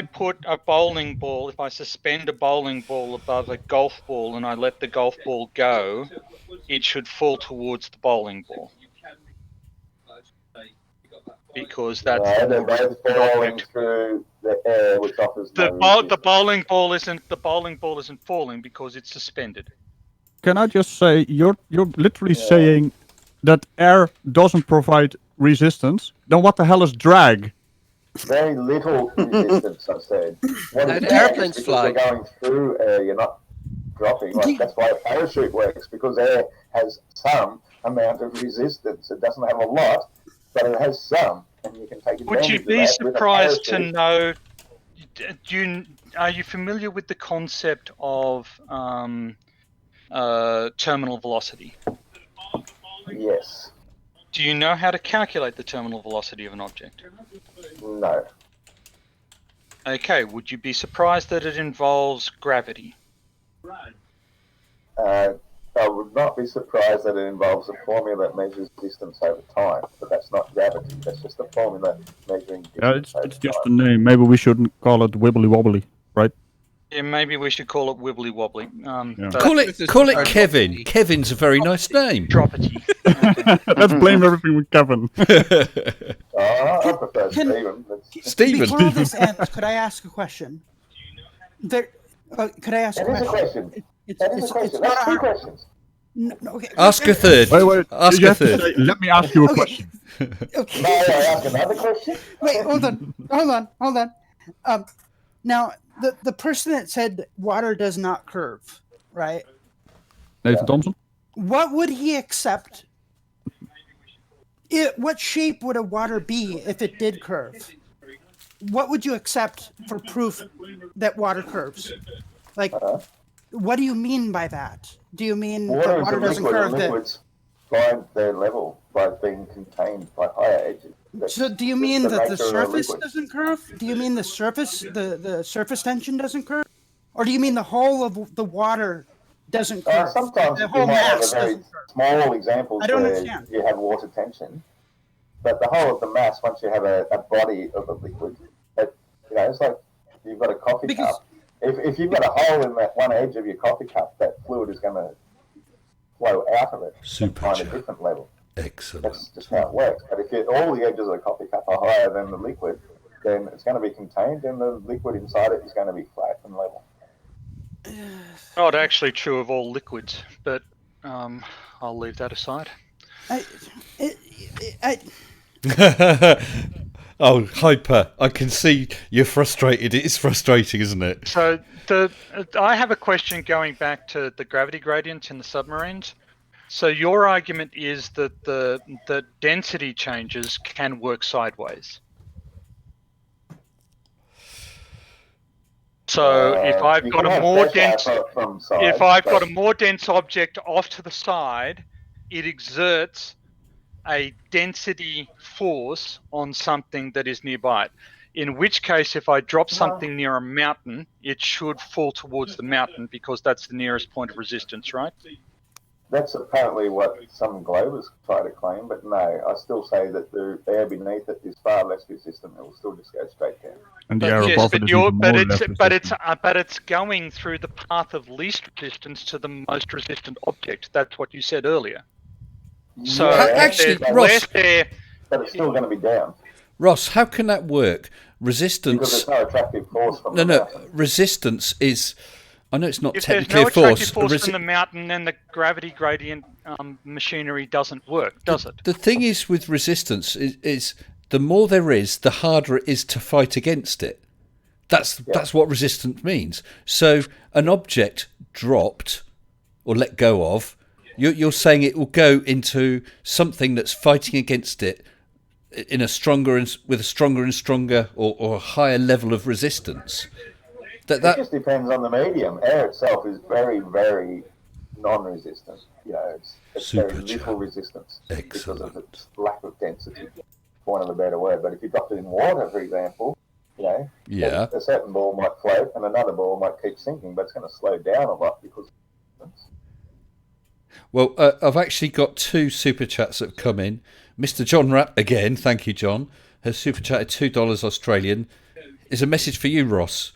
put ground. a bowling ball, if I suspend a bowling ball above a golf ball and I let the golf ball go, it should fall towards the bowling ball. Because that's No, the they're more both resistant falling object. through the air, which offers no The resistance. bowling ball isn't falling because it's suspended. Can I just say, you're literally saying that air doesn't provide resistance? Then what the hell is drag? Very little resistance, I said. What And is airplanes because fly. you're going through air, you're not dropping. Like, that's why a parachute works, because air has some amount of resistance. It doesn't have a lot, but it has some, and you can take advantage Would you of be that with a surprised to parachute. know? Are you familiar with the concept of terminal velocity? Yes. Do you know how to calculate the terminal velocity of an object? No. Okay, would you be surprised that it involves gravity? I would not be surprised that it involves a formula that measures distance over time, but that's not gravity. That's just a formula measuring distance Yeah, it's over just time. a name. Maybe we shouldn't call it wibbly wobbly, right? Yeah, maybe we should call it wibbly wobbly. Yeah. But Call it Kevin. Kevin's a very nice name. dropity. Let's blame everything with Kevin. I prefer Can- Stephen. That's- Stephen. Before all this ends, could I ask a question? Could I ask That a is a question? question. It's, That is it's, a question. it's That's not two a, questions. no, okay. Ask a third. Wait. Ask You a have to third. say, let me ask you a Okay. question. Okay. May I ask another question? Wait, hold on. Now, the person that said water does not curve, right? Nathan Thompson? What would he accept? What shape would a water be if it did curve? What would you accept for proof that water curves? Like, what do you mean by that? Do you mean that Water is water a doesn't liquid, curve? and liquids find their level by being contained by higher edges. So do you mean the that the nature of a surface liquid. doesn't curve? Do you mean the surface, the surface tension doesn't curve? Or do you mean the whole of the water doesn't curve? Sometimes the you whole might have a mass very doesn't curve. small examples I don't where understand. you have water tension, but the whole of the mass, once you have a body of a liquid, it's like you've got a coffee Because- cup, If you've got a hole in that one edge of your coffee cup, that fluid is going to flow out of it and find a different level. Excellent. That's just how it works. But if all the edges of the coffee cup are higher than the liquid, then it's going to be contained, and the liquid inside it is going to be flat and level. Not actually true of all liquids, but I'll leave that aside. Oh, Hyper, I can see you're frustrated. It is frustrating, isn't it? So I have a question going back to the gravity gradient in the submarines. So your argument is that the density changes can work sideways. So if I've got a more dense, if I've got a more dense object off to the side, it exerts a density force on something that is nearby. In which case, if I drop something near a mountain, it should fall towards the mountain because that's the nearest point of resistance, right? That's apparently what some globers try to claim, but no, I still say that the air beneath it is far less resistant. It will still just go straight down. And the air above it is even more resistant. But it's going through the path of least resistance to the most resistant object. That's what you said earlier. So actually, Ross, but it's still going to be down. Ross, how can that work? Resistance. Because there's no attractive force from the mountain. Resistance is. I know it's not if technically there's no a force. Attractive force from the mountain, then the gravity gradient machinery doesn't work, does it? The thing is with resistance is the more there is, the harder it is to fight against it. That's what resistance means. So an object dropped or let go of, you're saying it will go into something that's fighting against it in a stronger with a stronger and stronger or a higher level of resistance. It just depends on the medium. Air itself is very, very non-resistant. You know, it's very little resistance because of its lack of density, for want of a better word. But if you dropped it in water, for example, you know, a certain ball might float and another ball might keep sinking, but it's going to slow down a lot because of distance. Well, I've actually got 2 super chats that have come in. Mr. John Rapp, again, thank you, John, has super chatted $2 Australian. Is a message for you, Ross.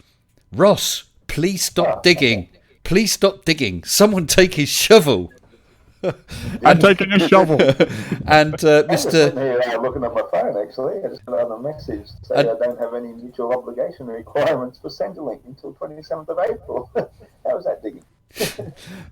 Ross, please stop digging. Please stop digging. Someone take his shovel. I'm taking a shovel. And Mr. I'm looking at my phone, actually. I just got on a message saying I don't have any mutual obligation requirements for Centrelink until 27th of April. How is that digging?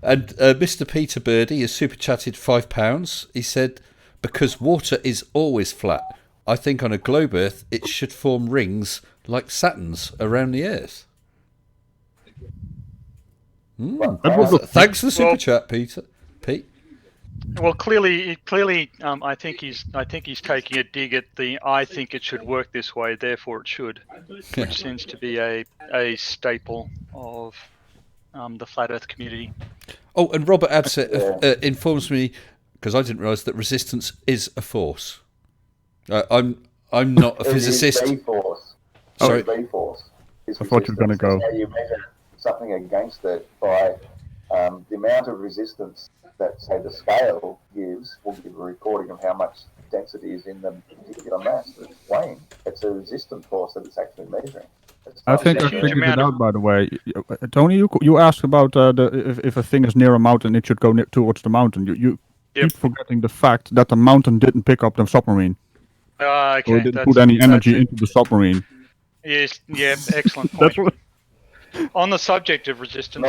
And Mr. Peter Birdie has super chatted £5. He said, because water is always flat. I think on a globe Earth it should form rings like Saturn's around the Earth. Thanks for the super chat, Pete. Well, clearly, I think he's taking a dig at the. I think it should work this way, therefore it should, which seems to be a staple of the flat Earth community. Oh, and Robert Absett informs me, because I didn't realise that resistance is a force. I'm not a physicist. It is force. Sorry. force. I thought you were going to go. How you measure something against it by the amount of resistance that, say, the scale gives will give a recording of how much density is in the particular mass that's weighing. It's a resistant force that it's actually measuring. I think I figured it out, by the way. Tony, you asked about if a thing is near a mountain, it should go towards the mountain. You keep forgetting the fact that the mountain didn't pick up the submarine. Okay. So it didn't put any energy into the submarine. Yes, yeah, excellent point. On the subject of resistance,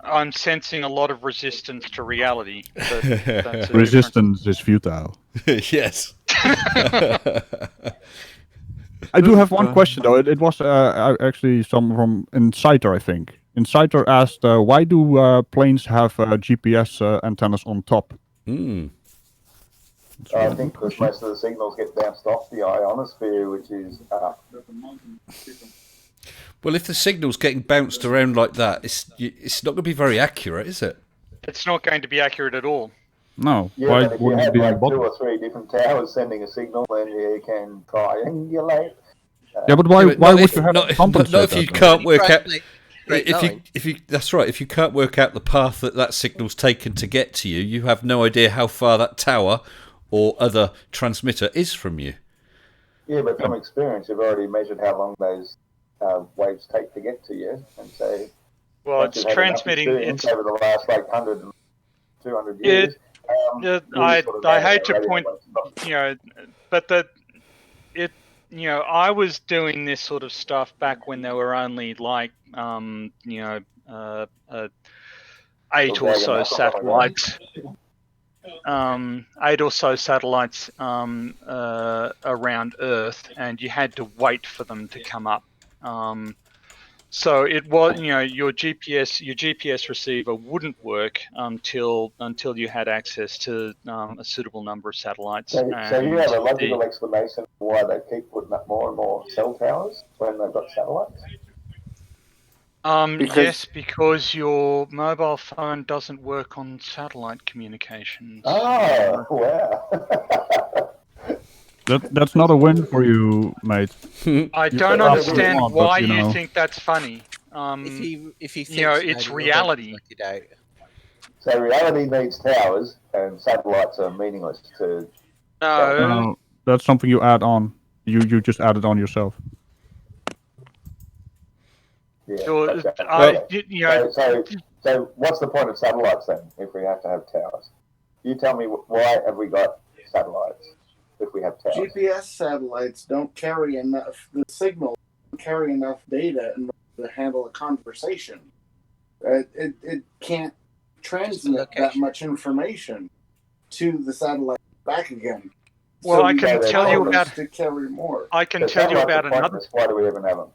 I'm sensing a lot of resistance to reality. But that's resistance is futile. Yes. I do have one question, though. It was actually some from Insider, I think. Insider asked, why do planes have GPS antennas on top? I think because most of the signals get bounced off the ionosphere, which is up. Well, if the signal's getting bounced around like that, it's not going to be very accurate, is it? It's not going to be accurate at all. No. Yeah, why but if you have like 2 or 3 different towers sending a signal, then you can triangulate. Yeah, but why would you have to compensate not if you can't work out. If you that's right. If you can't work out the path that signal's taken to get to you, you have no idea how far that tower or other transmitter is from you. Yeah, but from experience, you've already measured how long those waves take to get to you. And so, Well, once it's you've had enough transmitting. experience It's over the last 100, 200 it. years. I sort of I know hate that to radio point, waves are not- but it. I was doing this sort of stuff back when there were only like 8 or dragon so knuckles on the ground. satellites. 8 or so satellites around Earth, and you had to wait for them to come up. So it was, your GPS receiver wouldn't work until you had access to a suitable number of satellites. So you have a logical explanation for why they keep putting up more and more cell towers when they've got satellites? Yes, because your mobile phone doesn't work on satellite communications. Oh, wow. That's not a win for you, mate. I You don't can argue what you understand want, why but, you think that's funny. If he thinks it's reality. work it out. So reality needs towers, and satellites are meaningless to. No, that's something you add on. You just add it on yourself. Yeah. So, Okay. So what's the point of satellites then? If we have to have towers, you tell me why have we got satellites if we have towers? GPS satellites don't carry enough. The signal don't carry enough data in order to handle a conversation. It can't transmit that much information to the satellite back again. Well, I we can got tell you towers about. to carry more. I can The tell you satellites about are another. pointless. Why do we even have them?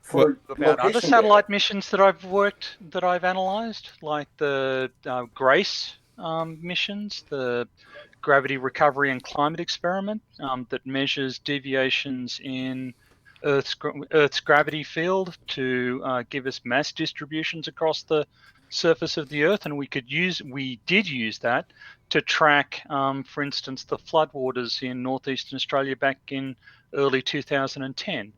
For About other location satellite data. missions that I've analyzed, like the GRACE missions, the Gravity Recovery and Climate Experiment, that measures deviations in Earth's gravity field to give us mass distributions across the surface of the Earth, and we did use that to track, for instance, the floodwaters in northeastern Australia back in early 2010.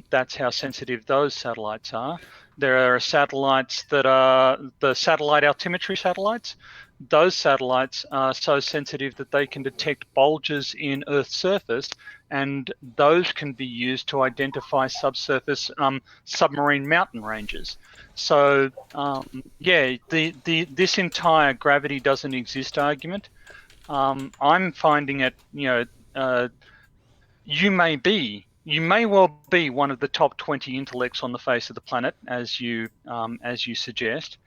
That's how sensitive those satellites are. There are satellites that are the satellite altimetry satellites. Those satellites are so sensitive that they can detect bulges in Earth's surface, and those can be used to identify subsurface submarine mountain ranges. So this entire gravity doesn't exist argument, I'm finding it, you may well be one of the top 20 intellects on the face of the planet, as you suggest.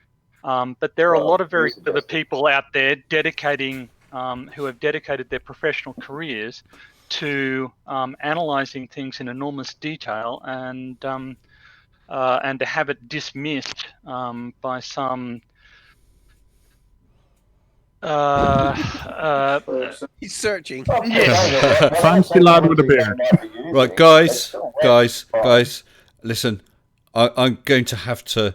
But there are a lot of very clever people out there who have dedicated their professional careers to analyzing things in enormous detail, and to have it dismissed by some. He's searching. Yes. Fancy lad with a beard. Right, guys, listen, I'm going to have to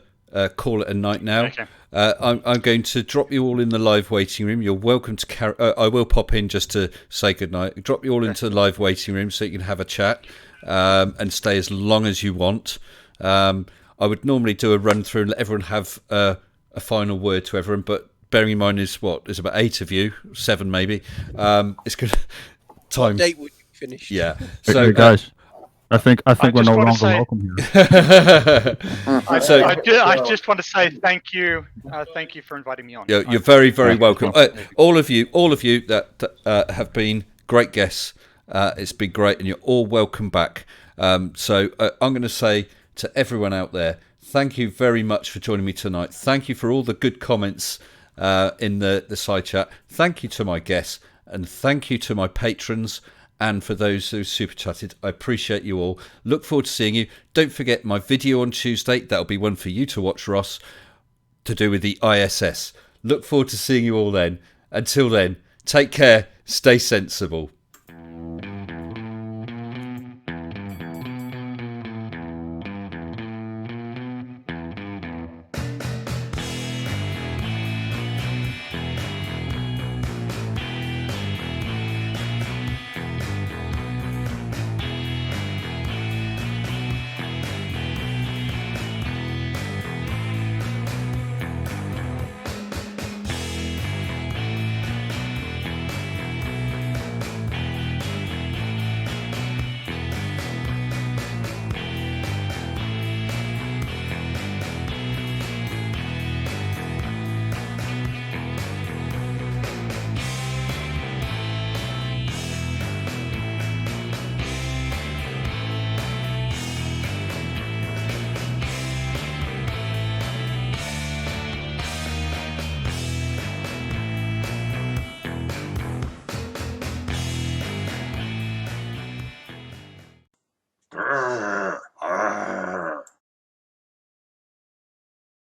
call it a night now. Okay. I'm going to drop you all in the live waiting room. You're welcome to I will pop in just to say goodnight. Drop you all into the live waiting room so you can have a chat and stay as long as you want. I would normally do a run through and let everyone have a final word to everyone, but bearing in mind there's about 8 of you, 7 maybe. It's good time. What date would you finish? Yeah. So guys, I think we're no longer welcome here. I just want to say thank you. Thank you for inviting me on. You're very, very welcome. All of you that have been great guests. It's been great, and you're all welcome back. So I'm going to say to everyone out there, thank you very much for joining me tonight. Thank you for all the good comments in the side chat. Thank you to my guests, and thank you to my patrons. And for those who super chatted, I appreciate you all. Look forward to seeing you. Don't forget my video on Tuesday. That'll be one for you to watch, Ross, to do with the ISS. Look forward to seeing you all then. Until then, take care, stay sensible.